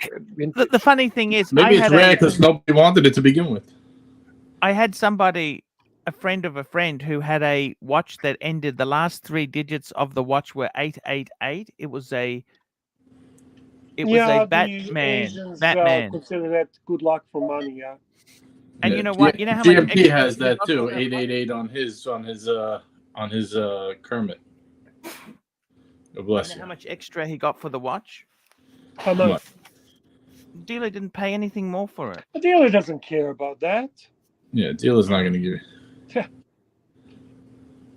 about? the funny thing is, Maybe I it's had rare because nobody wanted it to begin with. I had somebody, a friend of a friend, who had a watch that ended, the last 3 digits of the watch were 888. It was a The Batman. Asians Batman. consider that good luck for money. Yeah. And you know what? You know how much GMP extra has he that got too. for that? 888 on his Kermit. God bless You know you. how much extra he got for the watch? How much? What? Dealer didn't pay anything more for it. The dealer doesn't care about that. Yeah, dealer's not going to give you.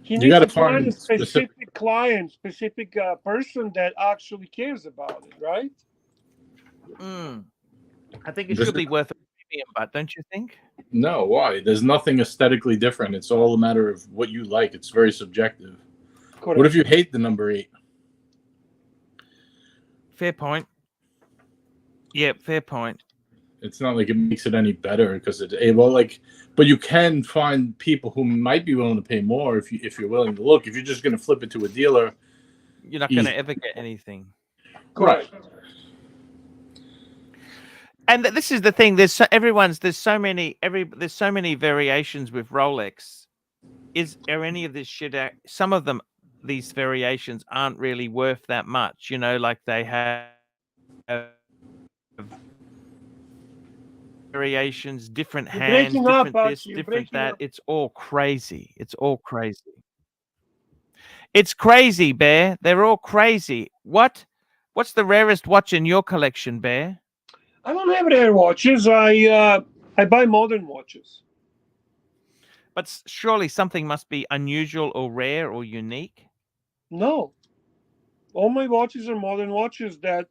He You needs gotta to find find a specific client, specific person that actually cares about it, right? I think it should be worth a premium, but don't you think? No, why? There's nothing aesthetically different. It's all a matter of what you like. It's very subjective. Correct. What if you hate the number 8? Fair point. Yeah, fair point. It's not like it makes it any better because it's but you can find people who might be willing to pay more if you're willing to look. If you're just going to flip it to a dealer, You're not going to ever get anything. Right. And this is the thing. There's so many variations with Rolex. Are any of this shit? Some of them, these variations aren't really worth that much. You know, like they have variations, different You're hands, breaking up, different this, Archie. You're different breaking that. up. It's all crazy. It's all crazy. It's crazy, Bear. They're all crazy. What's the rarest watch in your collection, Bear? I don't have rare watches. I buy modern watches. But surely something must be unusual or rare or unique. No, all my watches are modern watches. Rare.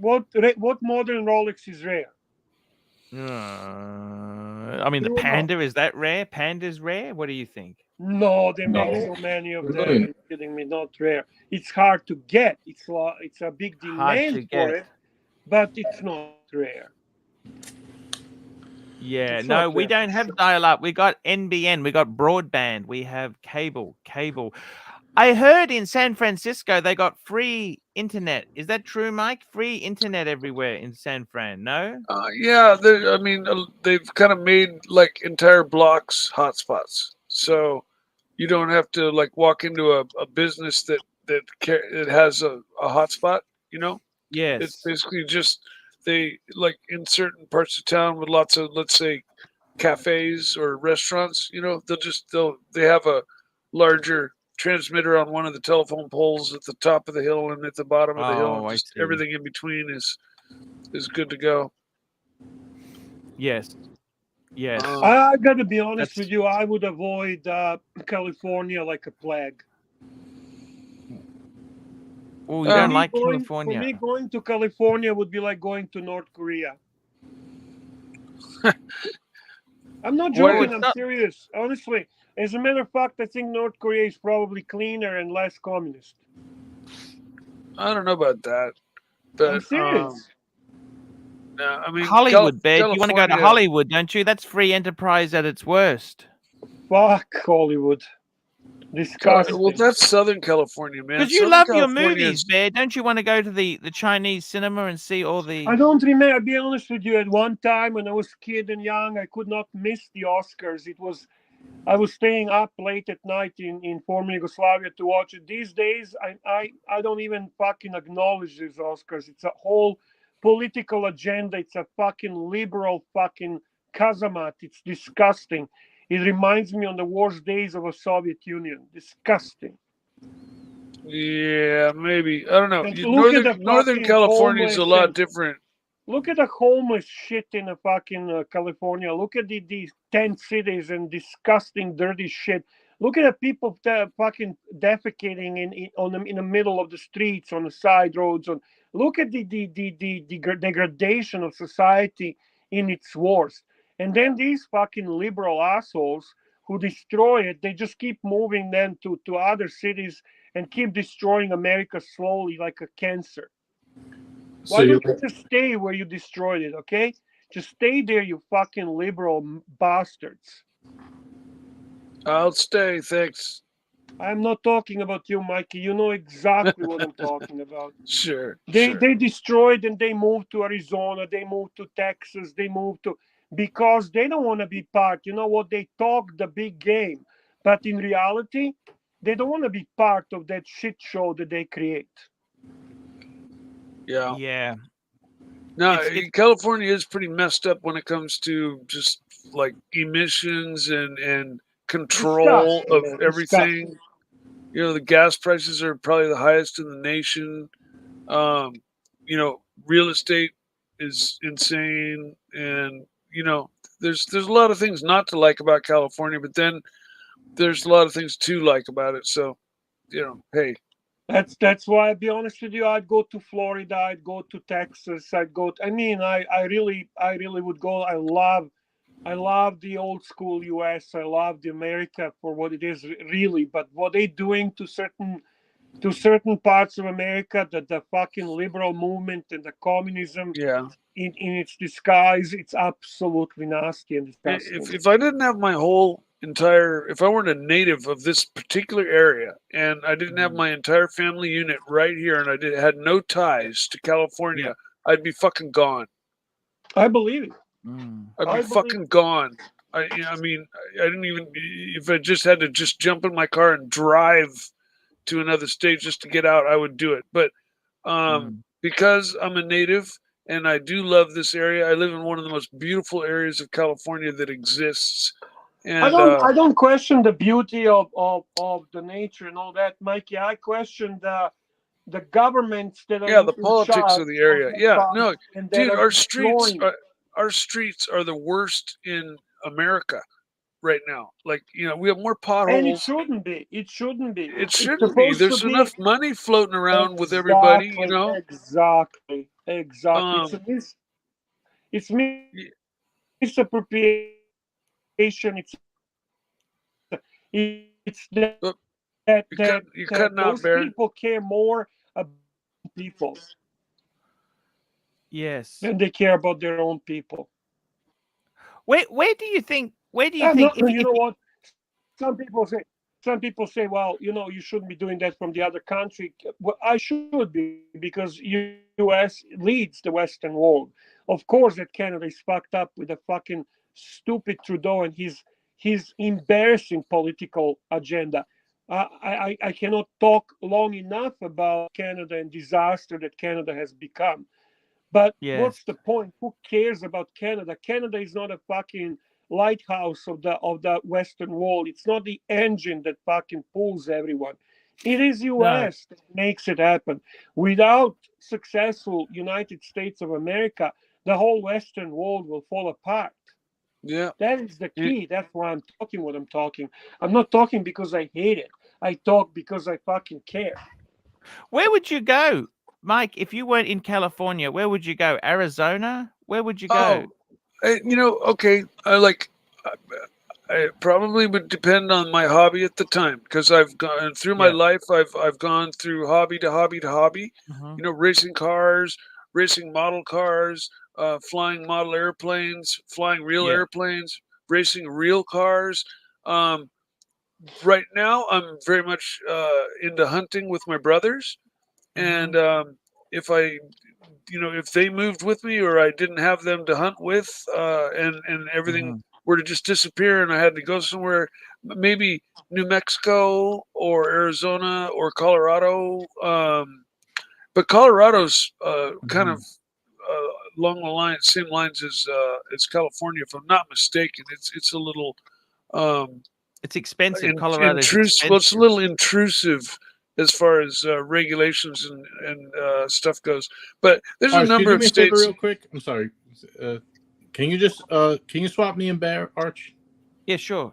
What modern Rolex is rare? I mean, the True or not? Panda, is that rare? Panda's rare? What do you think? No, they make No. so many of them. Really? Are you kidding me? Not rare. It's hard to get. It's a big Hard to demand get. for it, but it's not rare. Yeah, It's no, not we rare. don't have dial-up. We got NBN. We got broadband. We have cable. I heard in San Francisco they got free internet. Is that true, Mike? Free internet everywhere in San Fran? No? Yeah, they've kind of made like entire blocks hotspots, so you don't have to like walk into a business that has a hotspot. You know, Yes. it's basically just they like in certain parts of town with lots of, let's say, cafes or restaurants. You know, they have a larger transmitter on one of the telephone poles at the top of the hill and at the bottom of the hill, Oh, and I just see. everything in between is good to go. Yes. Yes. I got to be honest with you. I would avoid California like a plague. Oh, you don't like For California? me, going to California would be like going to North Korea. I'm not Well, joking. it's I'm not- serious. Honestly, as a matter of fact, I think North Korea is probably cleaner and less communist. I don't know about that, but I'm serious. no, I mean Hollywood, Bear. You want to go to California- Hollywood, don't you? That's free enterprise at its worst. Fuck Hollywood. Disgusting. Well, that's Southern California, man. Because you Southern love your California movies, is- Bear. Don't you want to go to the Chinese cinema and see all the? I don't remember. I'll be honest with you. At one time, when I was a kid and young, I could not miss the Oscars. I was staying up late at night in former Yugoslavia to watch it. These days, I don't even fucking acknowledge these Oscars. It's a whole political agenda. It's a fucking liberal fucking cazamat. It's disgusting. It reminds me on the worst days of a Soviet Union. Disgusting. Yeah, maybe. I don't know. And look at the Northern fucking California is a homeless lot and- different. Look at the homeless shit in the fucking California. Look at these tent cities and disgusting, dirty shit. Look at the people fucking defecating in the middle of the streets, on the side roads. Look at the degradation of society in its worst. And then these fucking liberal assholes who destroy it, they just keep moving them to other cities and keep destroying America slowly like a cancer. Why don't you just stay where you destroyed it, okay? Just stay there, you fucking liberal bastards. I'll stay, thanks. I'm not talking about you, Mikey. You know exactly what I'm talking about. Sure. They destroyed and they moved to Arizona, they moved to Texas, they moved to because they don't want to be part. You know what? They talk the big game, but in reality, they don't want to be part of that shit show that they create. Yeah. Yeah. No, California is pretty messed up when it comes to just like emissions and control Disgusting, of man, everything. disgusting. You know, the gas prices are probably the highest in the nation. You know, real estate is insane, and you know, there's a lot of things not to like about California, but then there's a lot of things to like about it. So, you know, hey. That's why, I'll be honest with you, I'd go to Florida, I'd go to Texas, I really would go. I love the old school US. I love the America for what it is really, but what they doing to certain parts of America, the fucking liberal movement and the communism in its disguise, it's absolutely nasty and disgusting. If I didn't have my whole if I weren't a native of this particular area and I didn't have my entire family unit right here and I had no ties to California, I'd be fucking gone. I believe it. I'd be fucking gone. I mean, I didn't even, if I just had to just jump in my car and drive to another state just to get out, I would do it. But because I'm a native and I do love this area, I live in one of the most beautiful areas of California that exists. And I don't question the beauty of the nature and all that, Mikey. I question the governments that are the politics of the area. No, dude, our streets are the worst in America right now. Like, you know, we have more potholes. And it shouldn't be. It shouldn't be. It shouldn't be. There's enough money floating around with everybody, you know. Exactly. It's misappropriation. It's that those people care more about people. Yes. Than they care about their own people. Where do you think? Where do you think? think? You know what? Some people say, well, you know, you shouldn't be doing that from the other country. Well, I should be, because U.S. leads the Western world. Of course, that Canada is fucked up with a fucking stupid Trudeau and his embarrassing political agenda. I cannot talk long enough about Canada and disaster that Canada has become. But what's the point? Who cares about Canada? Canada is not a fucking lighthouse of the Western world. It's not the engine that fucking pulls everyone. It is US that makes it happen. Without successful United States of America, the whole Western world will fall apart. Yeah. That is the key. That's why I'm talking what I'm talking. I'm not talking because I hate it. I talk because I fucking care. Where would you go, Mike, if you weren't in California? Where would you go? Arizona? Where would you go? You know, okay, I probably would depend on my hobby at the time, because I've gone through my life. I've gone through hobby to hobby to hobby. You know, racing cars, racing model cars, flying model airplanes, flying real airplanes, racing real cars. right now I'm very much into hunting with my brothers, and if I, if they moved with me or I didn't have them to hunt with, and everything were to just disappear and I had to go somewhere, maybe New Mexico or Arizona or Colorado. But Colorado's kind of along the same lines as California, if I'm not mistaken. It's a little it's expensive. Colorado's expensive. Well, it's a little intrusive as far as regulations and stuff goes. But there's a number of states. Real quick, I'm sorry. Can you swap me and Bear, Arch? Yeah, sure.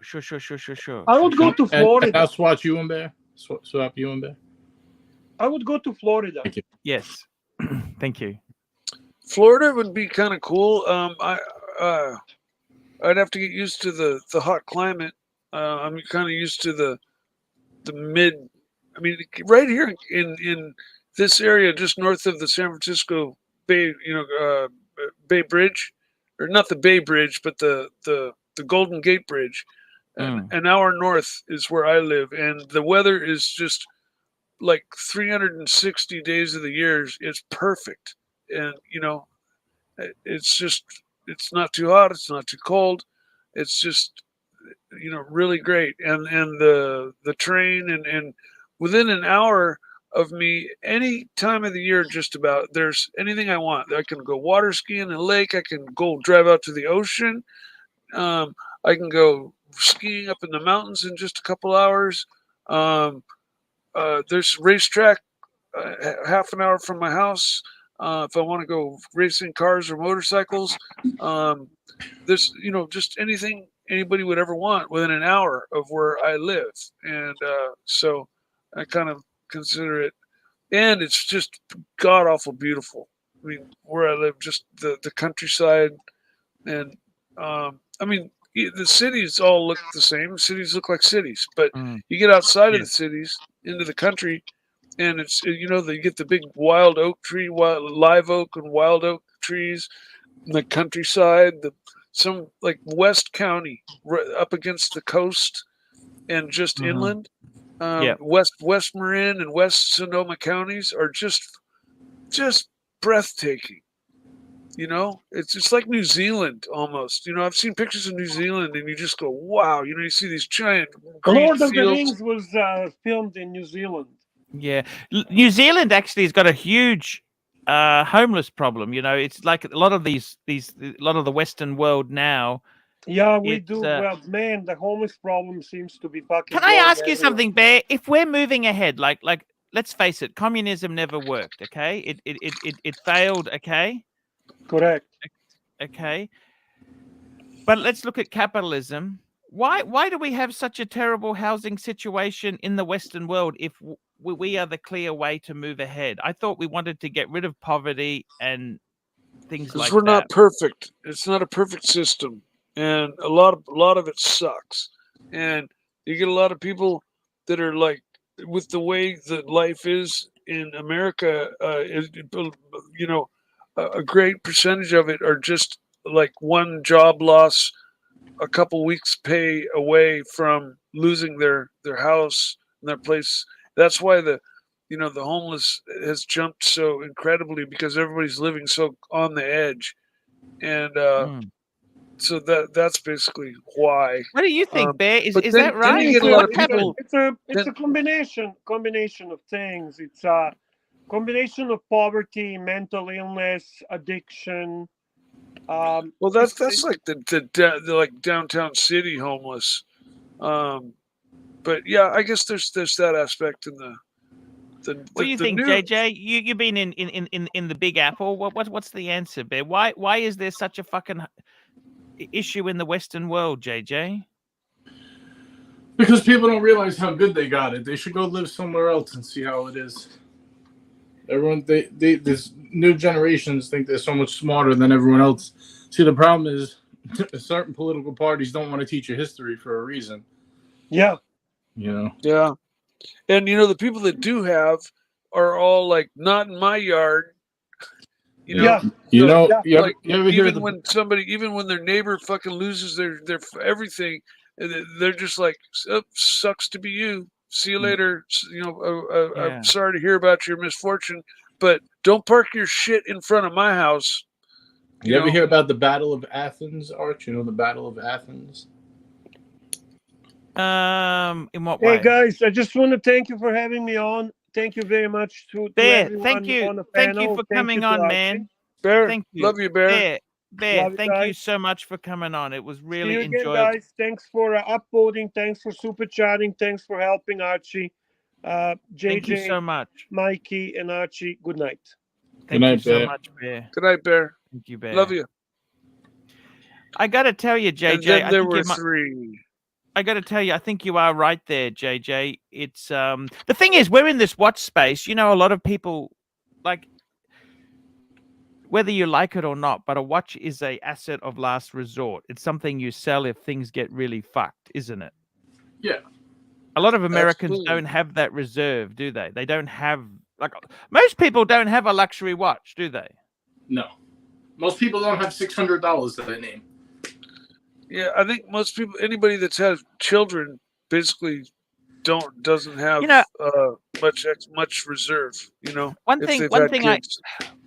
I would go to Florida. And I'll swap you and Bear. Swap you and Bear. I would go to Florida. Thank you. Yes. Thank you. Florida would be kind of cool. I'd have to get used to the hot climate. I'm kind of used to the mid. I mean, right here in this area, just north of the San Francisco Bay, Bay Bridge, or not the Bay Bridge, but the Golden Gate Bridge. An hour north is where I live, and the weather is just like 360 days of the year. It's perfect, and it's not too hot, it's not too cold. It's just really great, and the train and within an hour of me, any time of the year, just about, there's anything I want. I can go water skiing in a lake. I can go drive out to the ocean. I can go skiing up in the mountains in just a couple hours. There's racetrack half an hour from my house. If I want to go racing cars or motorcycles, there's just anything anybody would ever want within an hour of where I live, and so I kind of consider it, and it's just god awful beautiful. I mean, where I live, just the countryside, and I mean, the cities all look the same. Cities look like cities, but you get outside of the cities into the country, and it's you get the big wild oak tree, live oak and wild oak trees in the countryside. Some like West County, right up against the coast, and just inland. West Marin and West Sonoma counties are just breathtaking. It's just like New Zealand almost. I've seen pictures of New Zealand, and you just go, wow. You see these giant green Lord of the fields. Rings was filmed in New Zealand. Yeah, New Zealand actually has got a huge homeless problem. It's like a lot of a lot of the Western world now. Yeah, we do. Well, man, the homeless problem seems to be fucking. Can I ask you something, Bear? If we're moving ahead, like let's face it, communism never worked. Okay, it failed. Okay, correct. Okay, but let's look at capitalism. Why do we have such a terrible housing situation in the Western world if we are the clear way to move ahead? I thought we wanted to get rid of poverty and things like that. Because we're not perfect. It's not a perfect system, and a lot of it sucks. And you get a lot of people that are like, with the way that life is in America, a great percentage of it are just like one job loss, a couple weeks pay away from losing their house and their place. That's why the homeless has jumped so incredibly, because everybody's living so on the edge, and so that's basically why. What do you think, Bear? Is then, that right? Then you get a lot of people. It's a combination of things. It's a combination of poverty, mental illness, addiction. Well, that's like the like downtown city homeless. But yeah, I guess there's that aspect in the. What do you think, JJ? You've been in the Big Apple. What's the answer, Bear? Why is there such a fucking issue in the Western world, JJ? Because people don't realize how good they got it. They should go live somewhere else and see how it is. Everyone, these new generations think they're so much smarter than everyone else. See, the problem is certain political parties don't want to teach you history for a reason. Yeah. Yeah. And the people that do have are all like, not in my yard. You ever hear even when their neighbor fucking loses their everything, And they're just like, oh, sucks to be you. See you later. You know, Yeah. I'm sorry to hear about your misfortune, but don't park your shit in front of my house. You ever hear about the Battle of Athens, Arch? You know the Battle of Athens? In what Hey way? guys, I just want to thank you for having me on. Thank you very much to Bear, everyone thank you. on the Thank panel. you for Thank coming you to on, Archie. man. Bear, Thank you. love you, Bear. Bear, Love you thank you guys. so much for coming on. It was See really you again, enjoyable. guys. Thanks for upvoting. Thanks for super chatting. Thanks for helping Archie. Thank you JJ, so much. Mikey, and Archie. Good night. Thank night, you so Bear. much, Bear. Good night, Bear. Thank you, Bear. Love you. I got to tell you, And JJ. then I there think were you might. 3. I got to tell you, I think you are right there, JJ. It's the thing is, we're in this watch space. You know, a lot of people like, whether you like it or not, but a watch is a asset of last resort. It's something you sell if things get really fucked, isn't it? Yeah. A lot of Americans Absolutely. don't have that reserve, do they? They don't have, like, most people don't have a luxury watch, do they? No. Most people don't have $600 to their name. Yeah, I think most people, anybody that's had children, basically doesn't have You know, much reserve. You know, one if thing they've one had thing kids.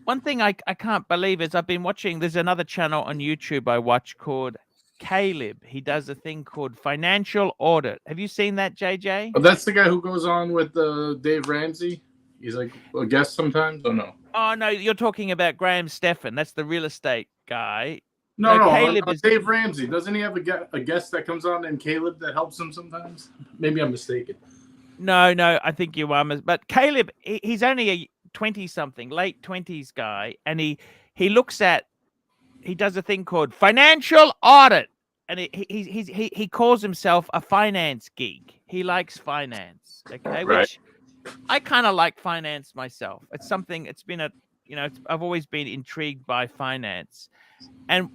I can't believe is I've been watching, there's another channel on YouTube I watch called Caleb. He does a thing called Financial Audit. Have you seen that, JJ? Oh, that's the guy who goes on with Dave Ramsey. He's like a guest sometimes. Oh no. Oh no, you're talking about Graham Stephan. That's the real estate guy. No, Caleb is Dave Ramsey. Doesn't he have a guest that comes on named Caleb that helps him sometimes? Maybe I'm mistaken. No, I think you are. But Caleb, he's only a 20-something, late 20s guy, and he does a thing called Financial Audit, and he calls himself a finance geek. He likes finance, okay? Right. Which I kind of like finance myself. It's something. It's been I've always been intrigued by finance, and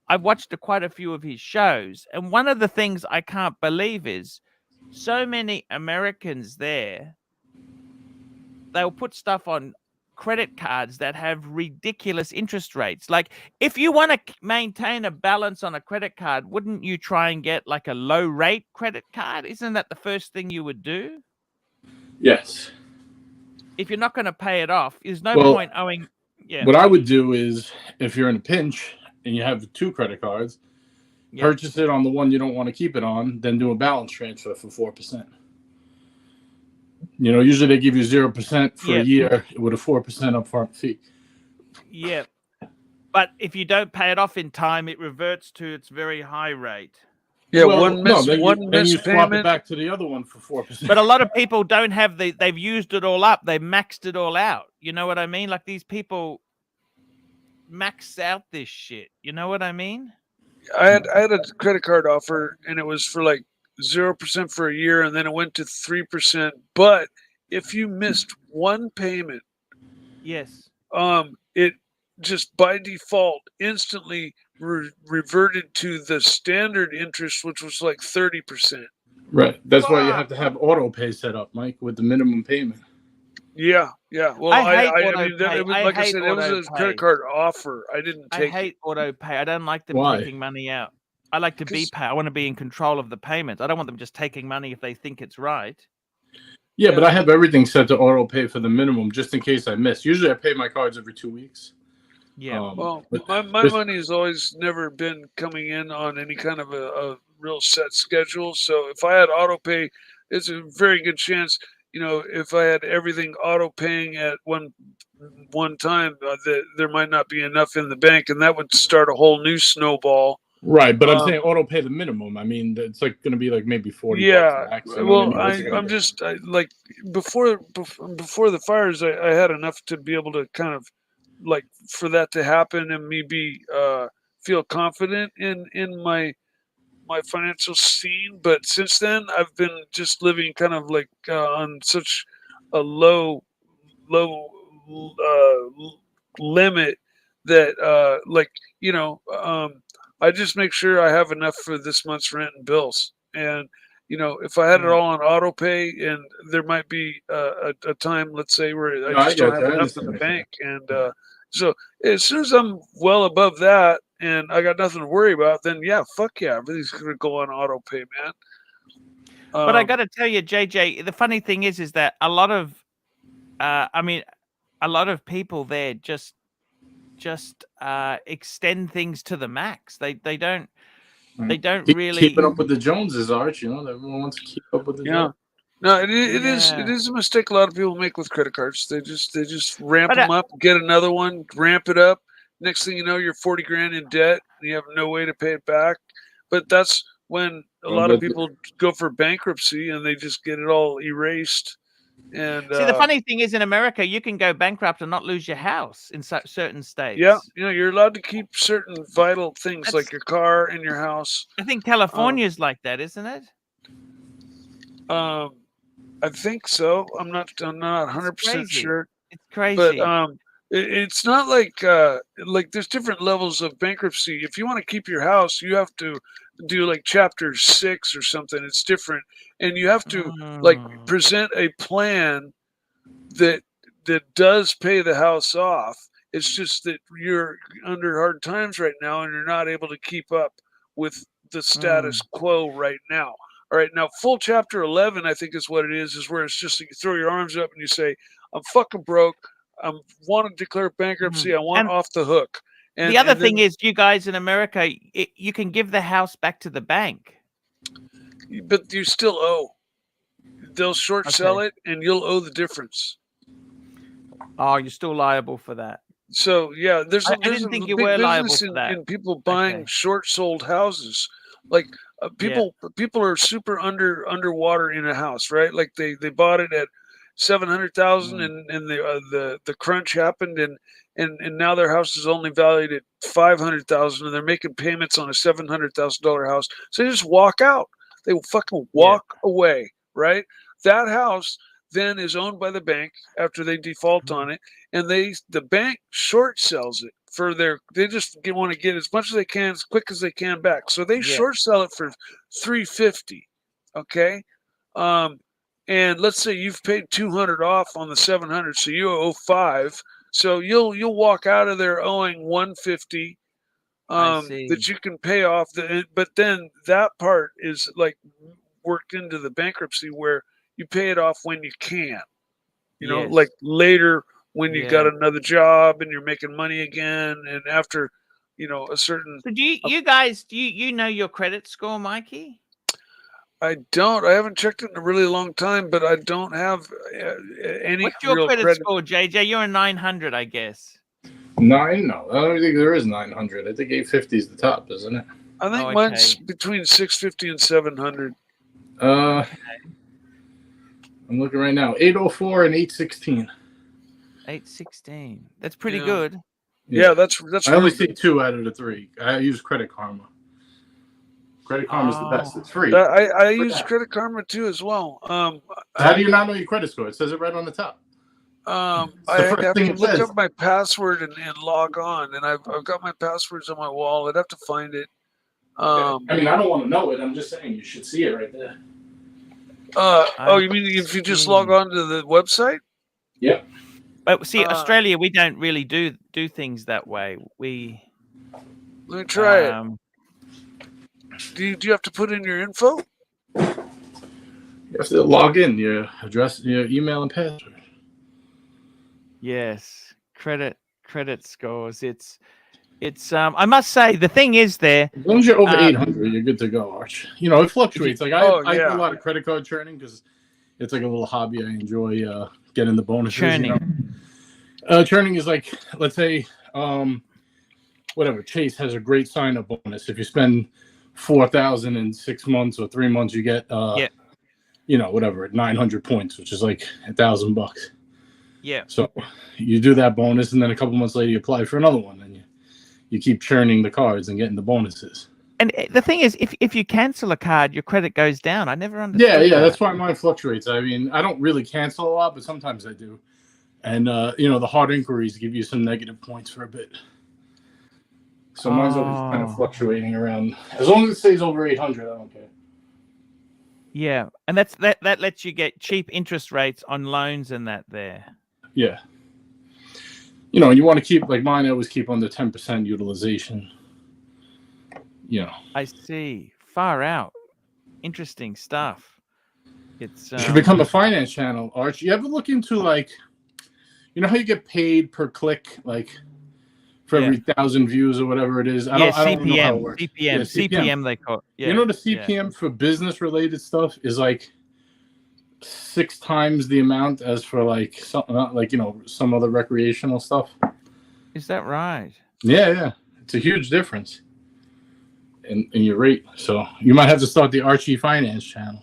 I've watched quite a few of his shows. And one of the things I can't believe is so many Americans there, they'll put stuff on credit cards that have ridiculous interest rates. Like, if you want to maintain a balance on a credit card, wouldn't you try and get like a low rate credit card? Isn't that the first thing you would do? Yes. If you're not going to pay it off, there's no point owing. Yeah. What I would do is, if you're in a pinch and you have 2 credit cards, purchase it on the one you don't want to keep it on, then do a balance transfer for 4%. You know, usually they give you 0% for a year with a 4% upfront fee. Yeah. But if you don't pay it off in time, it reverts to its very high rate. Yeah, Well, one then you swap it mispayment. back to the other one for 4%. But a lot of people don't have they've used it all up. They've maxed it all out. You know what I mean? Like, these people max out this shit. You know what I mean? I had a credit card offer, and it was for like 0% for a year, and then it went to 3%. But if you missed one payment, yes, it just by default instantly reverted to the standard interest, which was like 30%. Right. That's why you have to have auto pay set up, Mike, with the minimum payment. Yeah. Well, I hate I auto mean, pay. it was, I like I hate said, it was auto a credit pay. card offer. I didn't I take hate auto pay. I don't like them Why? taking money out. I like to be pay. I want to be in control of the payments. I don't want them just taking money if they think it's right. Yeah, but I have everything set to auto pay for the minimum just in case I miss. Usually I pay my cards every 2 weeks. Yeah. Well, my money has always never been coming in on any kind of a real set schedule. So if I had auto pay, it's a very good chance, you know, if I had everything auto paying at one time, that there might not be enough in the bank, and that would start a whole new snowball. Right, but I'm saying auto pay the minimum. I mean, it's like going to be like maybe 40 bucks max. You know well, what I mean? I'm just like before the fires, I had enough to be able to kind of like for that to happen and me be feel confident in my financial scene. But since then, I've been just living kind of like on such a low limit that like, you know, I just make sure I have enough for this month's rent and bills. And, you know, if I had it all on auto pay, and there might be a time, let's say, where I just don't have enough in the bank. And so as soon as I'm well above that, and I got nothing to worry about, then yeah, fuck yeah, everything's gonna go on auto pay, man. But I got to tell you, JJ, the funny thing is that a lot of, I mean, a lot of people there just extend things to the max. They don't really keep it up with the Joneses, Arch. You know, everyone wants to keep up with the Joneses. No, it is a mistake a lot of people make with credit cards. They just ramp But, them up, get another one, ramp it up. Next thing you know, you're 40 grand in debt, and you have no way to pay it back. But that's when a lot of people go for bankruptcy, and they just get it all erased. And see, the funny thing is, in America, you can go bankrupt and not lose your house in certain states. yeah, you know, you're allowed to keep certain vital things like your car and your house. I think California's like that, isn't it? I think so. I'm not 100% sure. It's crazy. But it's not like there's different levels of bankruptcy. If you want to keep your house, you have to do like chapter 6 or something. It's different, and you have to like present a plan that does pay the house off. It's just that you're under hard times right now, and you're not able to keep up with the status quo right now. All right, now full chapter 11, I think is what it is where it's just you throw your arms up and you say, I'm fucking broke. I want to declare bankruptcy. I want off the hook. And the other thing is, you guys in America, you can give the house back to the bank. But you still owe. They'll short sell it, and you'll owe the difference. Oh, you're still liable for that. So, yeah, there's I didn't think you were liable for that. In people buying short sold houses. Like, people are super underwater in a house, right? Like they bought it at 700,000 and the crunch happened and now their house is only valued at 500,000 and they're making payments on a $700,000 house. So they just walk out. They will fucking walk away, right? That house then is owned by the bank after they default on it, and the bank short sells it. They just want to get as much as they can, as quick as they can back. So they short sell it for $350. Okay. And let's say you've paid $200 off on the $700, so you owe $500. So you'll walk out of there owing $150 that you can pay off. But then that part is like worked into the bankruptcy where you pay it off when you can. You know, like later when you got another job and you're making money again, and after, you know, a certain. So do you know your credit score, Mikey? I don't. I haven't checked it in a really long time, but I don't have any. What's your real credit score, JJ? You're a 900, I guess. 9? No, I don't think there is 900. I think 850 is the top, isn't it? I think mine's between 650 and 700. I'm looking right now. 804 and 816. 816. That's pretty good. Yeah, that's. I only see 2 out of the 3. I use Credit Karma. Credit Karma is the best. It's free. I use Credit Karma too as well. How do you not know your credit score? It says it right on the top. I have to look up my password and log on, and I've got my passwords on my wall. I'd have to find it. I mean, I don't want to know it. I'm just saying you should see it right there. You mean if you just log on to the website? Yeah. But see, Australia, we don't really do things that way. Let me try it. Do you have to put in your info? You have to log in your address, your email, and password. Yes, credit scores. It's. I must say, the thing is there. As long as you're over 800, you're good to go, Arch. You know, it fluctuates. Like I do a lot of credit card churning because it's like a little hobby. I enjoy getting the bonuses. Churning. You know? Churning is like, let's say, whatever. Chase has a great sign-up bonus. If you spend $4,000 in 6 months or 3 months, you get you know, whatever, 900 points, which is like $1,000. Yeah. So you do that bonus, and then a couple months later, you apply for another one, and you keep churning the cards and getting the bonuses. And the thing is, if you cancel a card, your credit goes down. I never understood. Yeah, that's why mine fluctuates. I mean, I don't really cancel a lot, but sometimes I do. And you know, the hard inquiries give you some negative points for a bit. So mine's always kind of fluctuating around. As long as it stays over 800, I don't care. Yeah, and that lets you get cheap interest rates on loans and that there. Yeah. You know, you want to keep, like mine, I always keep under 10% utilization. you know. I see. Far out. Interesting stuff. It's You should become a finance channel, Archie. You ever look into like, you know how you get paid per click, like for every 1,000 views or whatever it is? I don't know how it works. CPM they call it. Yeah. You know the CPM for business related stuff is like 6 times the amount as for like something like, you know, some other recreational stuff. Is that right? Yeah. It's a huge difference in your rate. So you might have to start the Archie finance channel.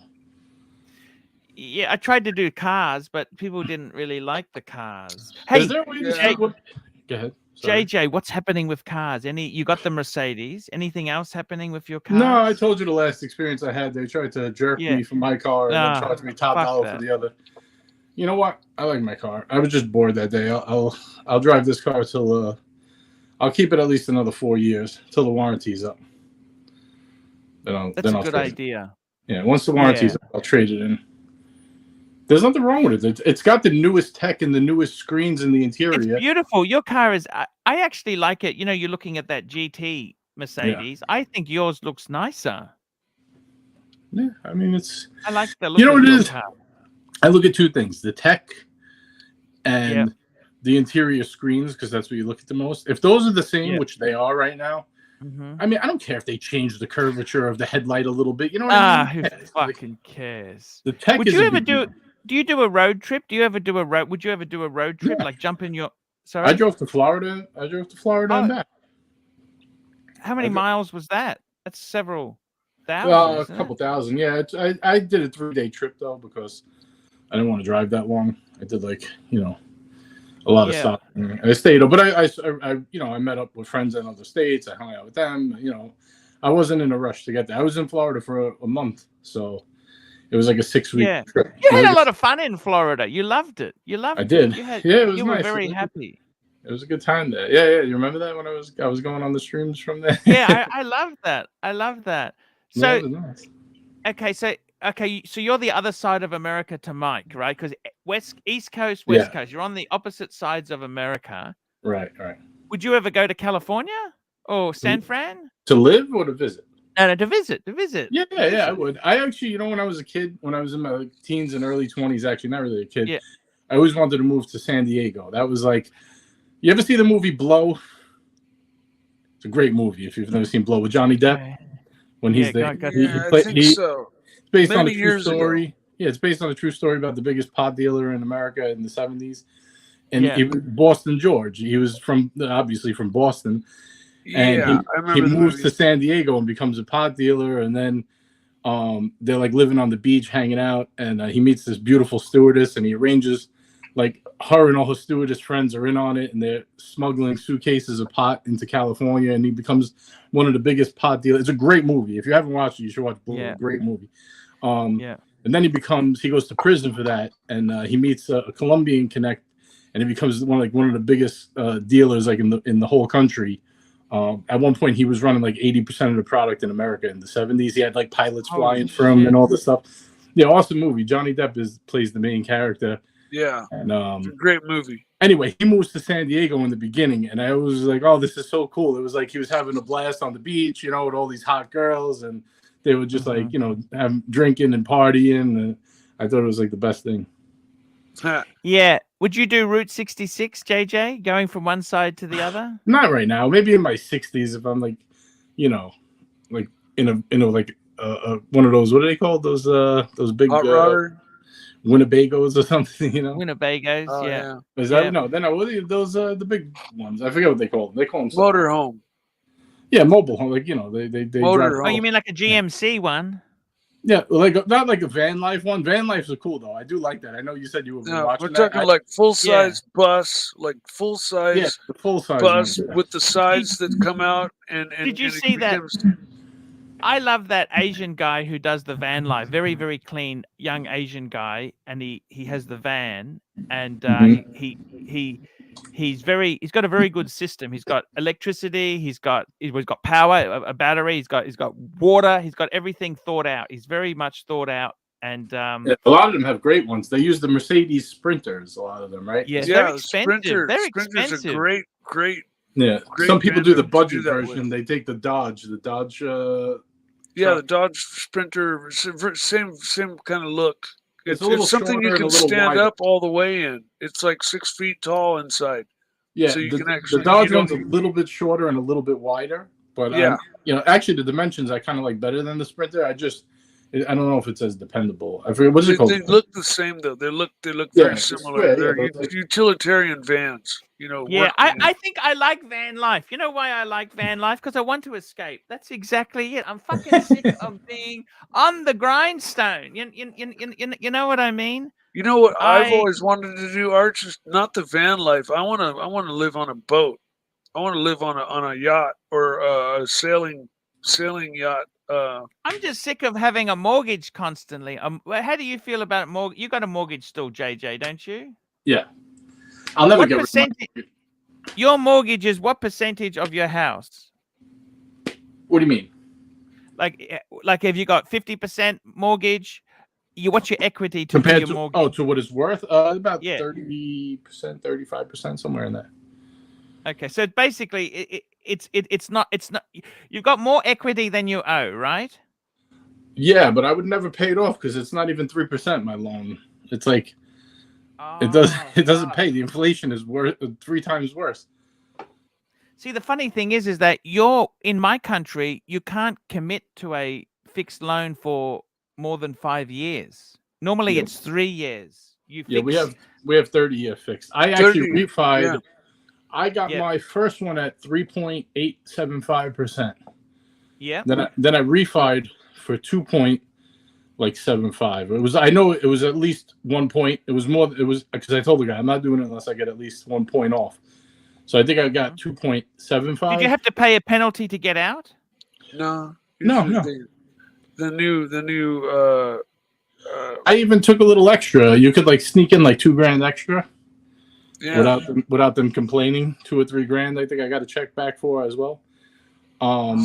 Yeah, I tried to do cars, but people didn't really like the cars. Hey, Is there a way to see what... Go ahead. Sorry. JJ, what's happening with cars? You got the Mercedes? Anything else happening with your cars? No, I told you the last experience I had. They tried to jerk me from my car and then charge me top dollar for the other. You know what? I like my car. I was just bored that day. I'll drive this car till I'll keep it at least another 4 years till the warranty's up. That's a good idea. Yeah, once the warranty's up, I'll trade it in. There's nothing wrong with it. It's got the newest tech and the newest screens in the interior. It's beautiful. Your car is. I actually like it. You know, you're looking at that GT Mercedes. Yeah. I think yours looks nicer. Yeah, I mean it's. I like the look. You know of what it your is? car. I look at two things: the tech and the interior screens, because that's what you look at the most. If those are the same, which they are right now. I mean, I don't care if they change the curvature of the headlight a little bit. You know what I mean? Who fucking cares? The tech. Would you ever do? Do you do a road trip? Do you ever do a road? Would you ever do a road trip? Like jump in your? Sorry. I drove to Florida. And back. How many miles was that? That's several thousand. Well, a couple thousand. Yeah, I did a 3-day trip though because I didn't want to drive that long. I did like a lot of stuff. And I stayed, but I met up with friends in other states. I hung out with them. I wasn't in a rush to get there. I was in Florida for a month, so. It was like a 6-week trip. You had a lot of fun in Florida. You loved it. I did. It was you nice. Were very happy. It was a good time there. Yeah. You remember that when I was going on the streams from there? Yeah, I love that. So, it was nice. So you're the other side of America to Mike, right? Because East Coast, West Coast. You're on the opposite sides of America. Right. Would you ever go to California or San Fran? To live or to visit? No, to visit. Yeah, I would. I actually, when I was a kid, when I was in my teens and early 20s, actually not really a kid, I always wanted to move to San Diego. That was like, you ever see the movie Blow? It's a great movie if you've never seen Blow with Johnny Depp. When he's there, I think so. It's based on a Many true years story. ago. Yeah, it's based on a true story about the biggest pot dealer in America in the 70s, and Boston George. He was obviously from Boston. And he moves to San Diego and becomes a pot dealer, and then they're like living on the beach, hanging out, and he meets this beautiful stewardess, and he arranges, like, her and all her stewardess friends are in on it, and they're smuggling suitcases of pot into California, and he becomes one of the biggest pot dealers. It's a great movie. If you haven't watched it, you should watch it. Great movie. And then he goes to prison for that, and he meets a Colombian connect, and he becomes one of the biggest dealers like in the whole country. At one point, he was running like 80% of the product in America in the 70s. He had like pilots flying for him and all this stuff. Yeah, awesome movie. Johnny Depp plays the main character. Yeah, and it's a great movie. Anyway, he moves to San Diego in the beginning, and I was like, "Oh, this is so cool!" It was like he was having a blast on the beach, with all these hot girls, and they were just like, have drinking and partying. And I thought it was like the best thing. Yeah. Would you do Route 66, JJ, going from one side to the other? Not right now. Maybe in my 60s, if I'm like, like in a like one of those. What are they called? Those big Winnebagos or something. Winnebagos. Oh, yeah. Is that no? Then what are those? The big ones. I forget what they call them. They call them motorhome. Yeah, mobile home. Like they motorhome. Oh, you mean like a GMC one? Yeah, like not like a van life one. Van lives are cool though. I do like that. I know you said you were watching. We're talking like full size bus, like full size. the full size bus with the sides that come out. And did you see that? I love that Asian guy who does the van life. Very, very clean young Asian guy, and he has the van, and he's got a very good system. He's got electricity. He's got power, a battery. He's got water. He's got everything thought out. He's very much thought out. And a lot of them have great ones. They use the Mercedes Sprinters. A lot of them, right? Yeah, very expensive. Very Sprinters expensive. are great Yeah, Great some people do the tandem to budget do that version. with. They take the Dodge. Yeah, the Dodge Sprinter, same kind of look. It's a It's little something shorter you and a can little stand wider. up all the way in. It's like 6 feet tall inside. Yeah, So you can the actually Dodge you one's don't, a little bit shorter and a little bit wider. But Yeah. actually the dimensions I kind of like better than the Sprinter. I don't know if it's as dependable. I forget what's it called. They look the same though. They look Yeah, very it's similar. square, yeah, They're but like- utilitarian vans. Yeah, work I think I like van life. You know why I like van life? Because I want to escape. That's exactly it. I'm fucking sick of being on the grindstone. You know what I mean? You know what I've I- always wanted to do, Arch, is not the van life. I want to live on a boat. I want to live on a yacht or a sailing yacht. I'm just sick of having a mortgage constantly. How do you feel about mortgage? You got a mortgage still, JJ, don't you? Yeah, I'll never What get rid of my percentage? Your mortgage is what percentage of your house? What do you mean? Like have you got 50% mortgage? What's your equity to Compared your to mortgage? to what it's worth? About 30%, 35%, somewhere in there. Okay, so basically, it's not. You've got more equity than you owe, right? Yeah, but I would never pay it off because it's not even 3%. My loan. It's like it doesn't pay. The inflation is worth 3 times worse. See, the funny thing is that you're in my country. You can't commit to a fixed loan for more than 5 years. Normally, it's 3 years. We have 30-year fixed. I actually refied. Yeah. I got my first one at 3.875%. Yeah. Then I refied for 2.75. It was. I know it was at least 1 point. It was more. It was because I told the guy I'm not doing it unless I get at least 1 point off. So I think I got 2.75. Did you have to pay a penalty to get out? No. No. The new. I even took a little extra. You could like sneak in like $2,000 extra. Yeah. Without them complaining, $2 or $3,000. I think I got a check back for as well. I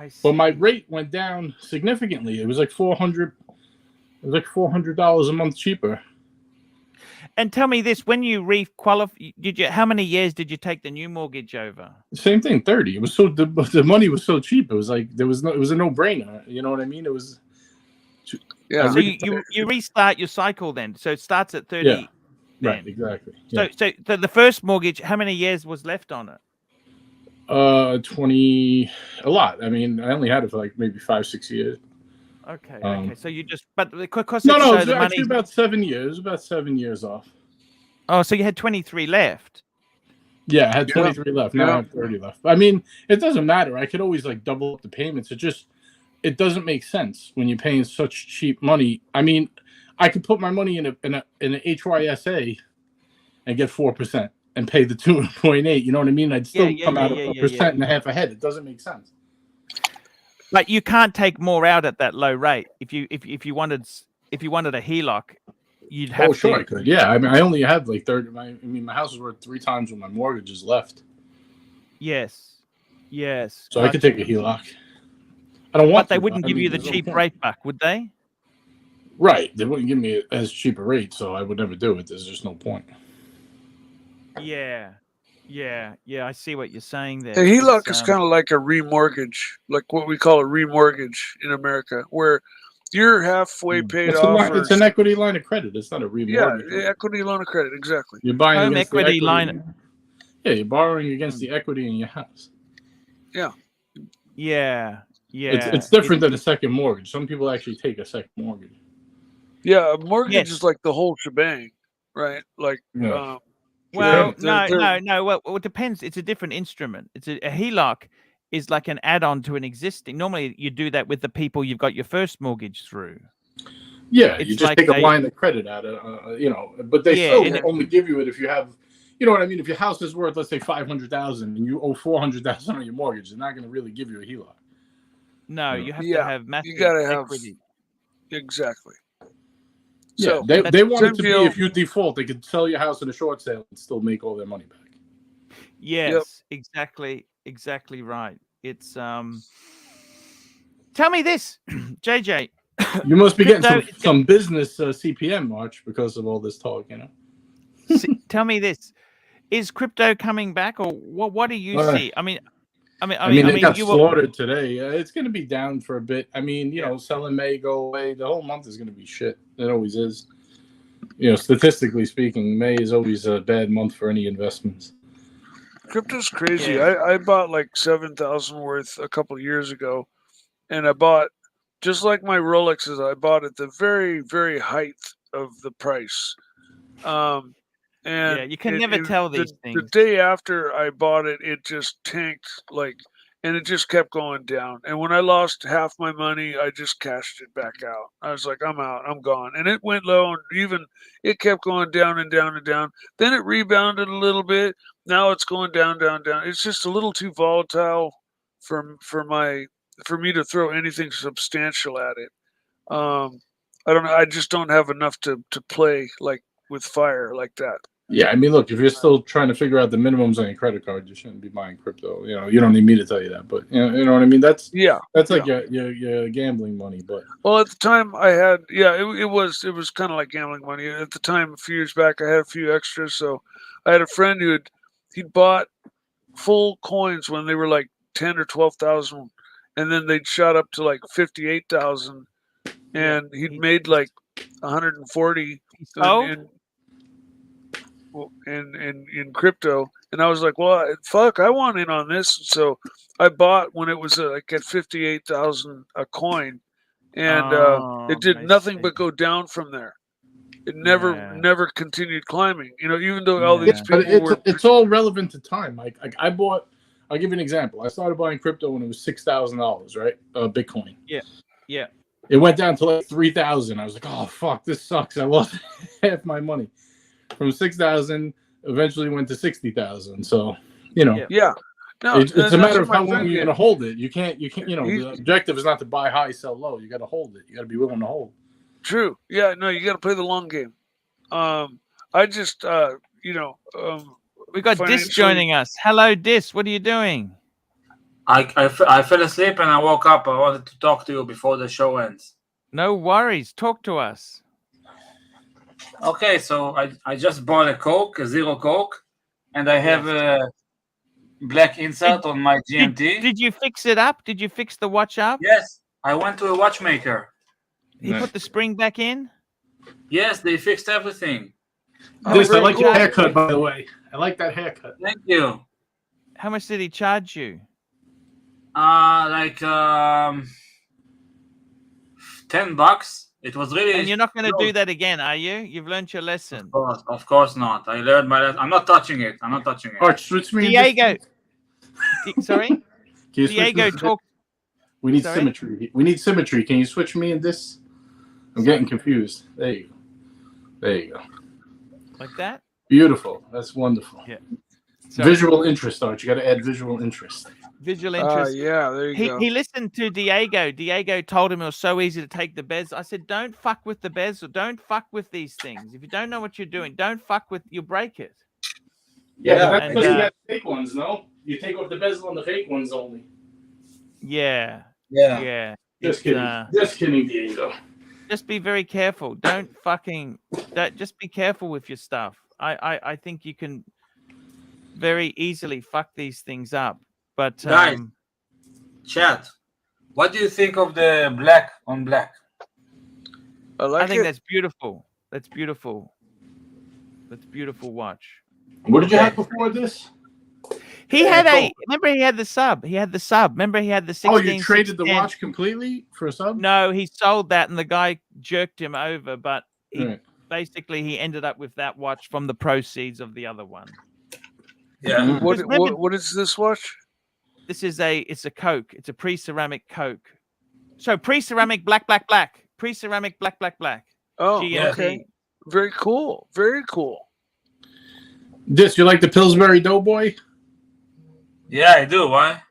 see. But my rate went down significantly. It was like $400. It was like $400 a month cheaper. And tell me this: when you re-qualify, how many years did you take the new mortgage over? Same thing, 30. It was so the money was so cheap. It was like it was a no-brainer. You know what I mean? It was. Yeah. So you restart your cycle then. So it starts at 30. Yeah. Right, exactly. Yeah. So the first mortgage, how many years was left on it? 20, a lot. I mean, I only had it for like maybe 5-6 years. Okay. Okay. So you just, but because No, so it's the actually money. about 7 years. About 7 years off. Oh, so you had 23 left. Yeah, I had 23 left. Now I have 30 left. I mean, it doesn't matter. I could always like double up the payments. It doesn't make sense when you're paying such cheap money. I mean, I could put my money in an HYSA and get 4% and pay the 2.8. You know what I mean? I'd still come out of 1.5% ahead. It doesn't make sense. Like you can't take more out at that low rate. If you wanted a HELOC, you'd have to. Sure I could. Yeah, I mean, I only had like 30. My house is worth 3 times what my mortgage is left. Yes. So I could take a HELOC. I don't want. But they wouldn't give you the cheap rate back, would they? Right. They wouldn't give me as cheap a rate, so I would never do it. There's just no point. Yeah. I see what you're saying there. A HELOC is kind of like a remortgage, like what we call a remortgage in America, where you're halfway paid off. It's an equity line of credit. It's not a remortgage. Yeah, equity line of credit, exactly. You're buying Home against equity the equity. line. Yeah, you're borrowing against the equity in your house. Yeah. It's different than a second mortgage. Some people actually take a second mortgage. Yeah, a mortgage is like the whole shebang, right? Like, Yeah. Well, no. Well, it depends. It's a different instrument. It's a HELOC is like an add-on to an existing. Normally, you do that with the people you've got your first mortgage through. Yeah, It's you just like take a line of credit out of, but they still only give you it if you have, you know what I mean? If your house is worth, let's say, $500,000 and you owe $400,000 on your mortgage, they're not going to really give you a HELOC. No, you have to have massive you gotta have equity. Exactly. Yeah, So they want it to be if you default, they could sell your house in a short sale and still make all their money back. Yes, exactly right. It's Tell me this, JJ. You must be getting Crypto- some business CPM, Arch, because of all this talk, you know. Tell me this. is crypto coming back, or what do you see? I mean, it got you slaughtered today. It's going to be down for a bit. I mean, you know, selling may go away. The whole month is going to be shit. It always is. You know, statistically speaking, May is always a bad month for any investments. Crypto's crazy. I bought like 7,000 worth a couple of years ago, and I bought just like my Rolexes. I bought at the very, very height of the price. And yeah, you can never tell these things. The day after I bought it, it just tanked and it just kept going down. And when I lost half my money, I just cashed it back out. I was like, I'm out, I'm gone. And it went low, and it kept going down and down and down. Then it rebounded a little bit. Now it's going down, down, down. It's just a little too volatile for me to throw anything substantial at it. I don't know. I just don't have enough to play with fire like that. Yeah, I mean, look, if you're still trying to figure out the minimums on your credit card, you shouldn't be buying crypto. You know, you don't need me to tell you that, but you know what I mean. That's like your gambling money. But at the time I had, it was kind of like gambling money. At the time, a few years back, I had a few extras, so I had a friend he'd bought full coins when they were like 10 or 12,000, and then they'd shot up to like 58,000, and he'd made like 140 in crypto, and I was like, well, fuck, I want in on this. So I bought when it was like at 58,000 a coin, and it did nothing but go down from there. It never continued climbing. You know, even though all these people it's all relevant to time. Like I bought. I'll give you an example. I started buying crypto when it was $6,000, right? Bitcoin. Yeah. It went down to like 3,000. I was like, oh fuck, this sucks. I lost half my money. From 6,000, eventually went to 60,000. So, you know, no, it's a matter of how long you're going to hold it. You can't. You know, the objective is not to buy high, sell low. You got to hold it. You got to be willing to hold. True. Yeah. No, you got to play the long game. I just, we got Dis joining us. Hello, Dis. What are you doing? I fell asleep and I woke up. I wanted to talk to you before the show ends. No worries. Talk to us. Okay, so I just bought a Coke, a Zero Coke, and I have a black insert on my GMT. Did you fix it up? Did you fix the watch up? Yes, I went to a watchmaker. He put the spring back in? Yes, they fixed everything. I like your haircut, by the way. I like that haircut. Thank you. How much did he charge you? Like $10. It was really. And you're not going to do that again, are you? You've learned your lesson. Of course not. I learned my lesson. I'm not touching it. Arch, switch me. Diego. Sorry? Diego, talk. We need symmetry. We need symmetry. Can you switch me in this? I'm getting confused. There you go. Like that? Beautiful. That's wonderful. Yeah. Visual interest, Arch. You got to add visual interest. Visual interest. Yeah, there you go. He listened to Diego. Diego told him it was so easy to take the bezel. I said, don't fuck with the bezel. Don't fuck with these things. If you don't know what you're doing, don't fuck with. You'll break it. Yeah, that's because you got fake ones, no? You take off the bezel on the fake ones only. Yeah. Just kidding, Diego. Just be very careful. Don't just be careful with your stuff. I think you can very easily fuck these things up. But guys, chat. What do you think of the black on black? I think that's beautiful. That's beautiful. That's beautiful watch. What did you have before this? He had remember he had the sub. Remember he had the 16. Oh, you traded the watch completely for a sub? No, he sold that and the guy jerked him over, but basically he ended up with that watch from the proceeds of the other one. Yeah. What is this watch? This is it's a Coke. It's a pre-ceramic Coke. So pre-ceramic black. Pre-ceramic black. Oh, GMT. Okay. Very cool. Very cool. You like the Pillsbury Doughboy? Yeah, I do. Why?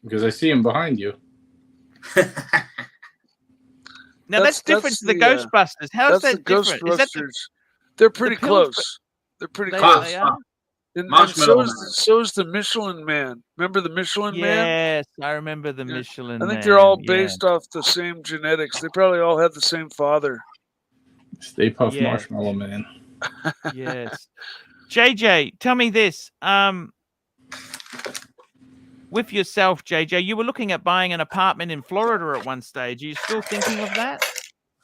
Because I see him behind you. Now that's different to the Ghostbusters. How's that different? They're pretty close. They're pretty close. They are? And so is the Michelin Man. Remember the Michelin Man? Yes, I remember the Michelin Man. I think they're all based off the same genetics. They probably all have the same father. Stay Puft Marshmallow Man. Yes. JJ, tell me this. With yourself, JJ, you were looking at buying an apartment in Florida at one stage. Are you still thinking of that?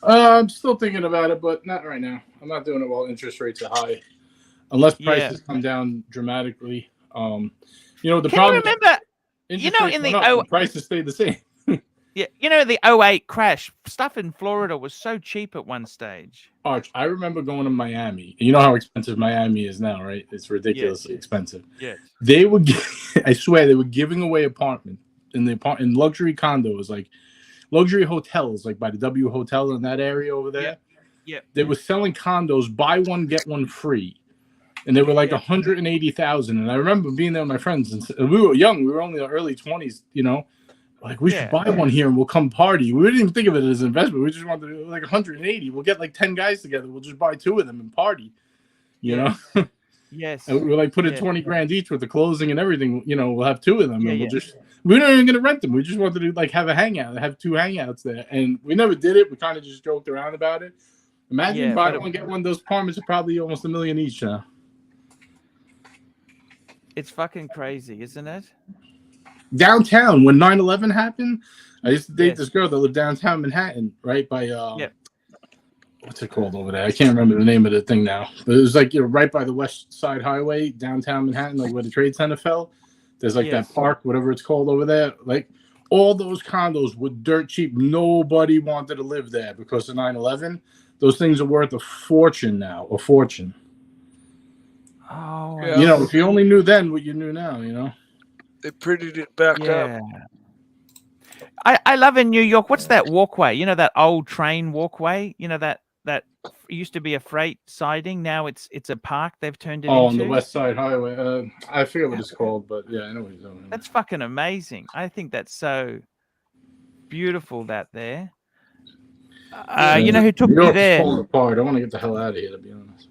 I'm still thinking about it, but not right now. I'm not doing it while interest rates are high, unless prices come down dramatically. The Can problem. you remember? Interest rates in went the up, and prices stayed the same. Yeah, the 08 crash, stuff in Florida was so cheap at one stage. Arch, I remember going to Miami. You know how expensive Miami is now, right? It's ridiculously expensive. Yes. They would, I swear, they were giving away apartments in luxury condos, like luxury hotels, like by the W Hotel in that area over there. Yeah. They were selling condos, buy one get one free, and they were like 180,000. And I remember being there with my friends, and we were young. We were only in our early 20s, Like, we should buy one here and we'll come party. We didn't even think of it as an investment. We just wanted to do like 180. We'll get like 10 guys together. We'll just buy 2 of them and party, Yes. And we'll like put in 20 grand each with the closing and everything. We'll have 2 of them and we're not even going to rent them. We just wanted to like have a hangout, have 2 hangouts there. And we never did it. We kind of just joked around about it. Imagine buy one, get one. Those apartments are probably almost $1 million each now. It's fucking crazy, isn't it? Downtown, when 9/11 happened, I used to date this girl that lived downtown Manhattan, right by what's it called over there? I can't remember the name of the thing now, but it was like right by the West Side Highway, downtown Manhattan, like where the Trade Center fell. There's like that park, whatever it's called over there. Like all those condos were dirt cheap. Nobody wanted to live there because of 9/11. Those things are worth a fortune now, a fortune. Oh, if you only knew then what you knew now, They prettied it back up. I love in New York. What's that walkway? That old train walkway. That used to be a freight siding. Now it's a park. They've turned it into. On the West Side Highway. I forget what it's called, but yeah, I know what he's doing. That's fucking amazing. I think that's so beautiful. That there. Who took New me York's there? falling apart. I want to get the hell out of here, to be honest.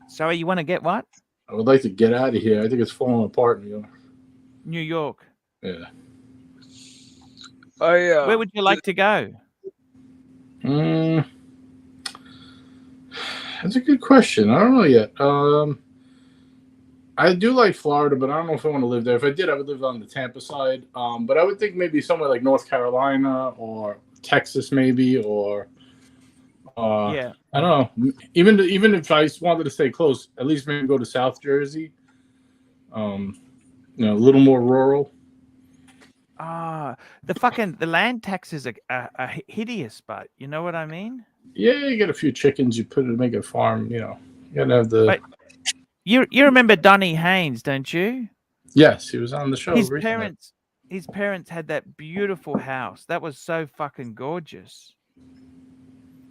Sorry, you want to get what? I would like to get out of here. I think it's falling apart in New York. New York. Yeah. Where would you like to go? That's a good question. I don't know yet. I do like Florida, but I don't know if I want to live there. If I did, I would live on the Tampa side. But I would think maybe somewhere like North Carolina or Texas, maybe, or I don't know. Even if I wanted to stay close, at least maybe go to South Jersey. A little more rural. The land taxes are hideous, but you know what I mean? Yeah, you get a few chickens, you put it to make a farm, you gotta have the. But you remember Donnie Haynes, don't you? Yes, he was on the show. His parents had that beautiful house. That was so fucking gorgeous.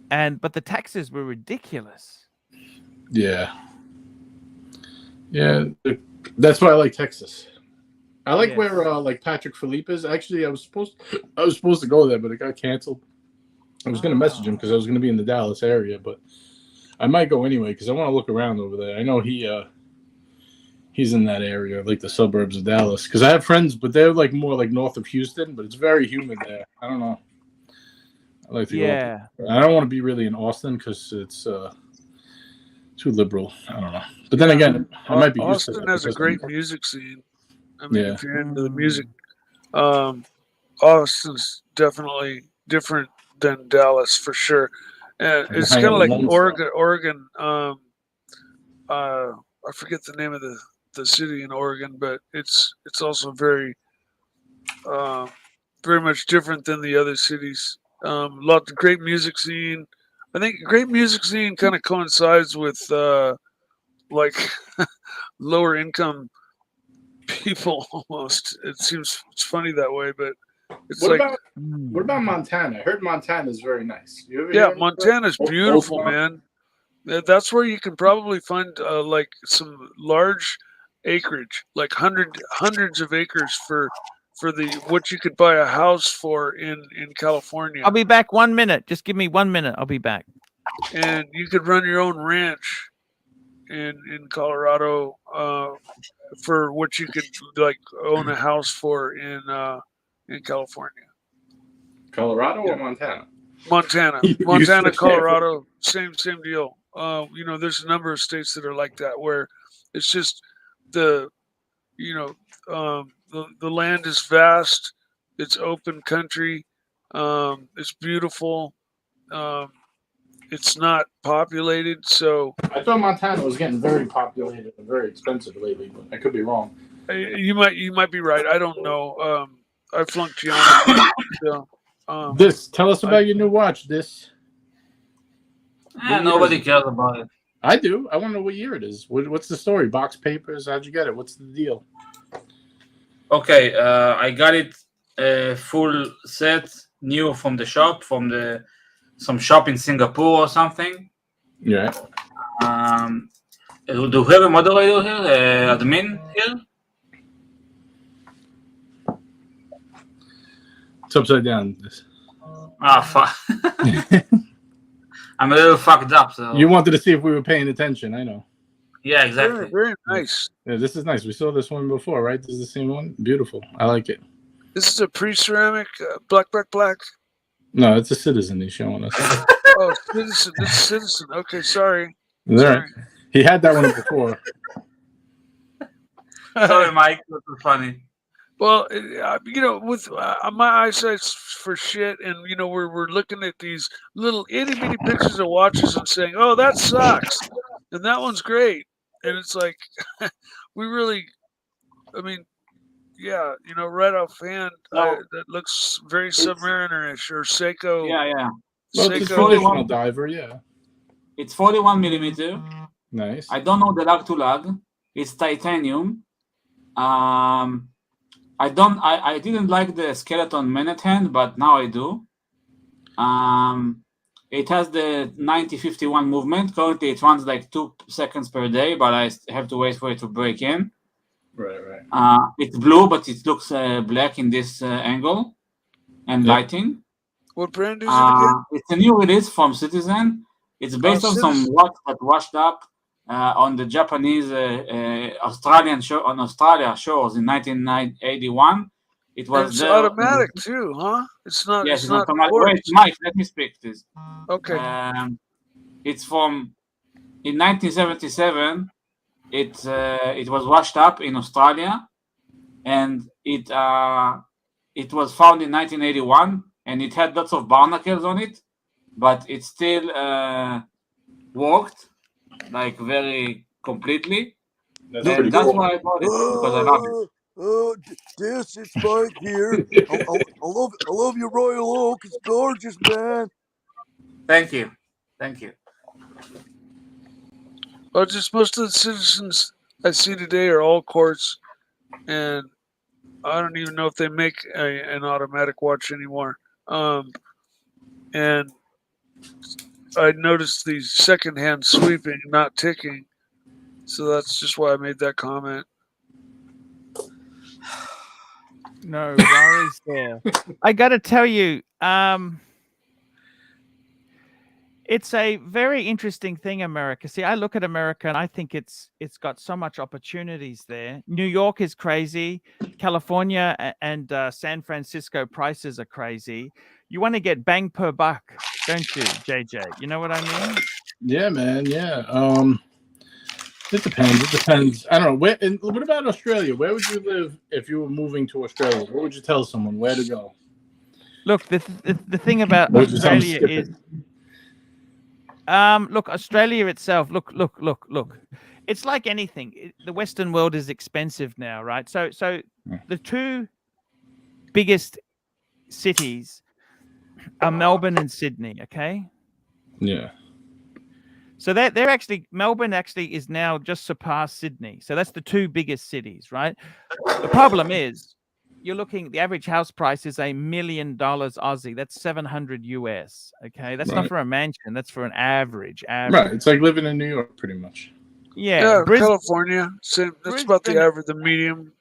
But the taxes were ridiculous. Yeah. Yeah, that's why I like Texas. I like where like Patrick Philippe is. Actually, I was supposed to go there, but it got canceled. I was going to message him because I was going to be in the Dallas area, but I might go anyway because I want to look around over there. I know he's in that area, like the suburbs of Dallas. Because I have friends, but they're like more like north of Houston, but it's very humid there. I don't know. I like to go. I don't want to be really in Austin because it's too liberal. I don't know. But then again, I might be. Austin has a great music scene. I mean, if you're into the music, Austin's definitely different than Dallas for sure. And it's kind of like Oregon. I forget the name of the city in Oregon, but it's also very much different than the other cities. Lot of great music scene. I think great music scene kind of coincides with like lower income people almost. It seems it's funny that way, but it's what about Montana? I heard Montana is very nice. Montana's beautiful, man. That's where you can probably find like some large acreage, like hundreds of acres for what you could buy a house for in California. I'll be back 1 minute. Just give me 1 minute. I'll be back. And you could run your own ranch in Colorado for what you could like own a house for in California. Colorado or Montana? Montana, Colorado, same deal. There's a number of states that are like that where It's just the the land is vast. It's open country. It's beautiful. It's not populated, so I thought Montana was getting very populated and very expensive lately, but I could be wrong. you might be right. I don't know. I flunked geometry. So, Tell us about your new watch. Nobody cares about it. I do. I want to know what year it is. What's the story? Box papers? How'd you get it? What's the deal? Okay, I got it full set, new from the shop, from some shop in Singapore or something. Yeah. Do we have a moderator here? Admin here? It's upside down. Fuck. I'm a little fucked up. So You wanted to see if we were paying attention. I know. yeah, exactly. very nice. Yeah, this is nice. We saw this one before, right? This is the same one. Beautiful. I like it. This is a pre-ceramic black. No, it's a Citizen he's showing us. Oh, Citizen. This is Citizen. Okay, sorry. All right. He had that one before. Sorry, Mike. That was funny. Well, with my eyesight's for shit, and we're looking at these little itty bitty pictures of watches and saying, "Oh, that sucks," and that one's great, and it's like we really, I mean, yeah, right offhand, that looks very Submarinerish or Seiko. Yeah. Well, it's a traditional diver, yeah. It's 41 millimeter. Nice. I don't know the lug to lug. It's titanium. I didn't like the skeleton minute hand, but now I do. It has the 90-51 movement. Currently, it runs like 2 seconds per day, but I have to wait for it to break in. Right. It's blue, but it looks black in this angle and lighting. What brand is it again? It's a new release from Citizen. It's based on some watch that washed up on the Japanese Australia shores in 1981. It was it's automatic too, huh? It's not. Yes, it's not automatic. Wait, Mike, let me speak, please. Okay. It's from in 1977. It was washed up in Australia, and it was found in 1981, and it had lots of barnacles on it, but it still worked like very completely. That's why I bought it, because I love it. This it's Mike here. I love your Royal Oak. It's gorgeous, man. Thank you. Well, just most of the Citizens I see today are all quartz, and I don't even know if they make an automatic watch anymore. And I noticed the secondhand sweeping, not ticking, so that's just why I made that comment. No worries there. I got to tell you, it's a very interesting thing, America. See, I look at America and I think it's got so much opportunities there. New York is crazy. California and San Francisco prices are crazy. You want to get bang per buck, don't you, JJ? You know what I mean? Yeah, man. Yeah. It depends. I don't know. What about Australia? Where would you live if you were moving to Australia? What would you tell someone where to go? Look, the thing about Australia is, look, Australia itself. Look. It's like anything. The Western world is expensive now, right? So the two biggest cities are Melbourne and Sydney. Okay. Yeah. So they're actually, Melbourne actually is now just surpassed Sydney. So that's the two biggest cities, right? The problem is you're looking, the average house price is $1 million Aussie. That's 700 US. Okay. That's not for a mansion. That's for an average. Right. It's like living in New York pretty much. Yeah. California. Same, that's about the average, the medium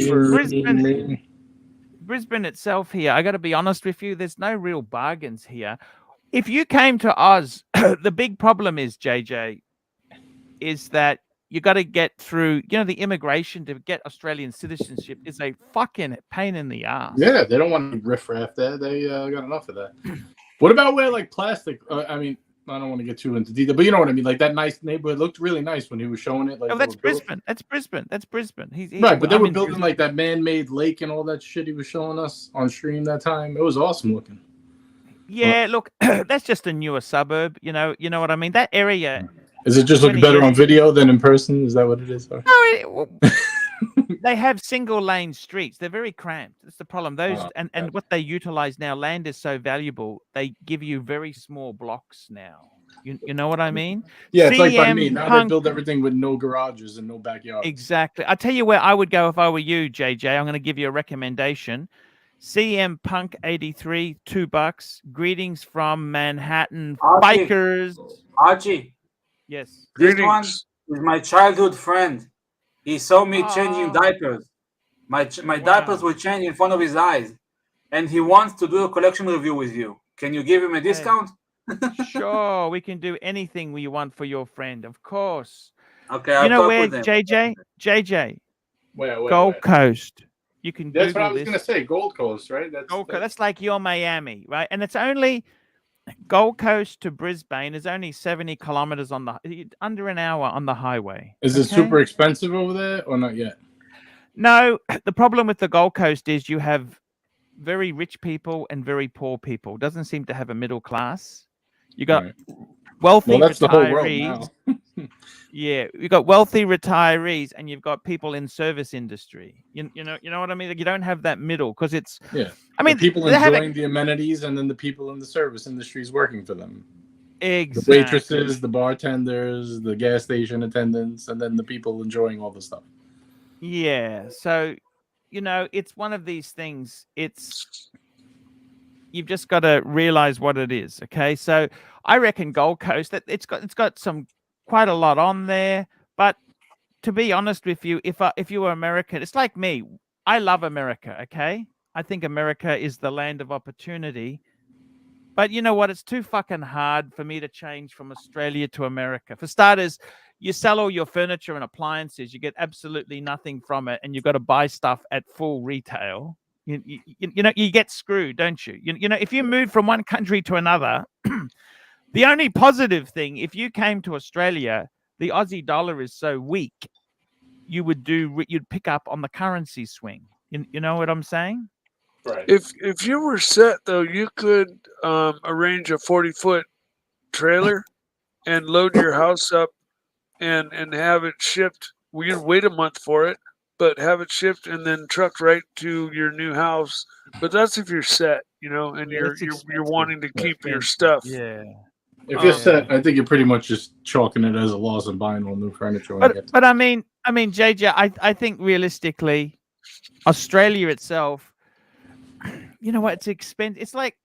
for Brisbane itself here. I got to be honest with you. There's no real bargains here. If you came to Oz, the big problem is, JJ, is that you got to get through, the immigration to get Australian citizenship is a fucking pain in the ass. Yeah, they don't want to riffraff there. They got enough of that. What about where like plastic? I don't want to get too into detail, but you know what I mean. Like that nice neighborhood looked really nice when he was showing it. Like Oh, they that's were built- Brisbane. That's Brisbane. That's Brisbane. He's right, but they I'm were in building Brisbane. like that man-made lake and all that shit he was showing us on stream that time. It was awesome looking. Yeah, look, that's just a newer suburb. You know what I mean. That area. Is it just look 20 better years on video than in person? Is that what it is? Or? No, they have single lane streets. They're very cramped. That's the problem. Those and what they utilize now, land is so valuable. They give you very small blocks now. You know what I mean? Yeah, it's like by me. CM Now Punk, they build everything with no garages and no backyards. exactly. I tell you where I would go if I were you, JJ. I'm going to give you a recommendation. CM Punk 83, $2. Greetings from Manhattan, Archie. bikers. Archie, Yes. this one is my childhood friend. He saw me changing diapers. My diapers were changed in front of his eyes, and he wants to do a collection review with you. Can you give him a discount? Sure, we can do anything we want for your friend, of course. Okay, I'll you know talk where, with him. JJ? Where? Gold Coast. You can That's Google what I was this. gonna say. Gold Coast, right? Gold Coast. That's like your Miami, right? And it's only Gold Coast to Brisbane is only 70 kilometers on the under an hour on the highway. Is it super expensive over there or not yet? No, the problem with the Gold Coast is you have very rich people and very poor people. Doesn't seem to have a middle class. You got wealthy Well, that's the whole world retirees. now. Yeah, you got wealthy retirees and you've got people in service industry. You know what I mean? Like you don't have that middle because it's I mean the people they have enjoying the amenities and then the people in the service industries working for them. Exactly. The waitresses, the bartenders, the gas station attendants, and then the people enjoying all the stuff. Yeah. So, it's one of these things. You've just got to realize what it is. Okay. So I reckon Gold Coast that it's got some quite a lot on there. But to be honest with you, if you were American, it's like me. I love America. Okay. I think America is the land of opportunity. But you know what? It's too fucking hard for me to change from Australia to America. For starters, you sell all your furniture and appliances, you get absolutely nothing from it, and you've got to buy stuff at full retail. You get screwed, don't you? If you move from one country to another, the only positive thing, if you came to Australia, the Aussie dollar is so weak, you'd pick up on the currency swing. You know what I'm saying? Right. If you were set though, you could arrange a 40-foot trailer and load your house up and have it shipped. We'd wait a month for it, but have it shipped and then trucked right to your new house. But that's if you're set, and you're wanting to keep your stuff. Yeah. If you're set, I think you're pretty much just chalking it as a loss and buying all new furniture. But I mean, JJ, I think realistically, Australia itself, you know what? It's expensive. It's like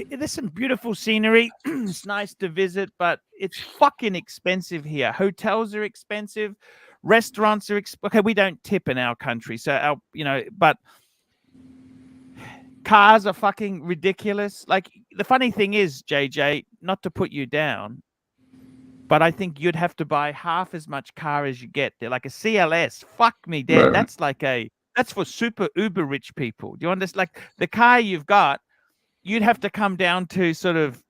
there's some beautiful scenery. It's nice to visit, but it's fucking expensive here. Hotels are expensive. Restaurants are okay. We don't tip in our country, so but cars are fucking ridiculous. Like the funny thing is, JJ, not to put you down, but I think you'd have to buy half as much car as you get there. Like a CLS, fuck me dead. Right. That's for super uber rich people. Do you understand? Like the car you've got, you'd have to come down to sort of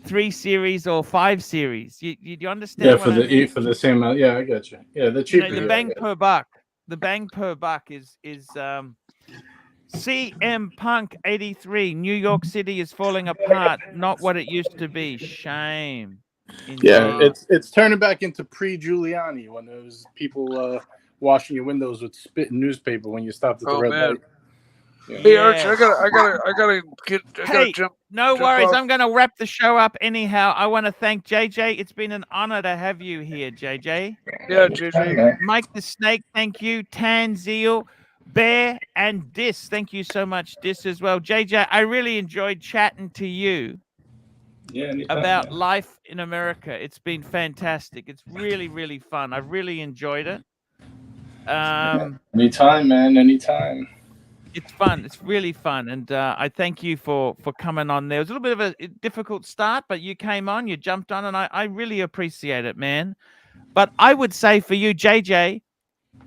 3 Series or 5 Series. You understand? Yeah, for the same amount. Yeah, I got you. Yeah, the cheaper. The bang per buck. The bang per buck is CM Punk 83. New York City is falling apart. Not what it used to be. Shame. Yeah, it's turning back into pre-Giuliani when there was people washing your windows with spit and newspaper when you stopped at the red light. Yeah. Hey Archie, I gotta jump. No jump worries. off. I'm gonna wrap the show up anyhow. I want to thank JJ. It's been an honor to have you here, JJ. Yeah, JJ. Mike the Snake, thank you. Tanzeel, Bear, and Dis. Thank you so much, Dis, as well. JJ, I really enjoyed chatting to you. About life in America. It's been fantastic. It's really, really fun. I've really enjoyed it. Anytime, man. Anytime. It's fun. It's really fun. And I thank you for coming on there. It was a little bit of a difficult start, but you came on, you jumped on, and I really appreciate it, man. But I would say for you, JJ,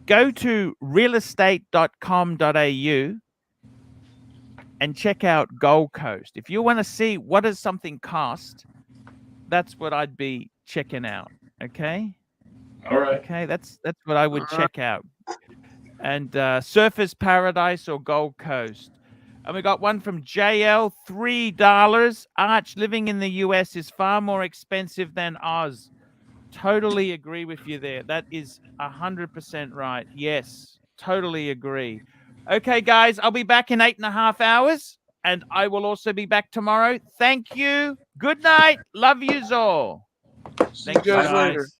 go to realestate.com.au and check out Gold Coast. If you want to see what does something cost, that's what I'd be checking out. Okay. All right. Okay, that's what I would check out. And Surfers Paradise or Gold Coast. And we got one from JL, $3. Arch, living in the US is far more expensive than Oz. Totally agree with you there. That is 100% right. Yes, totally agree. Okay, guys, I'll be back in 8.5 hours, and I will also be back tomorrow. Thank you. Good night. Love yous all. See you guys later.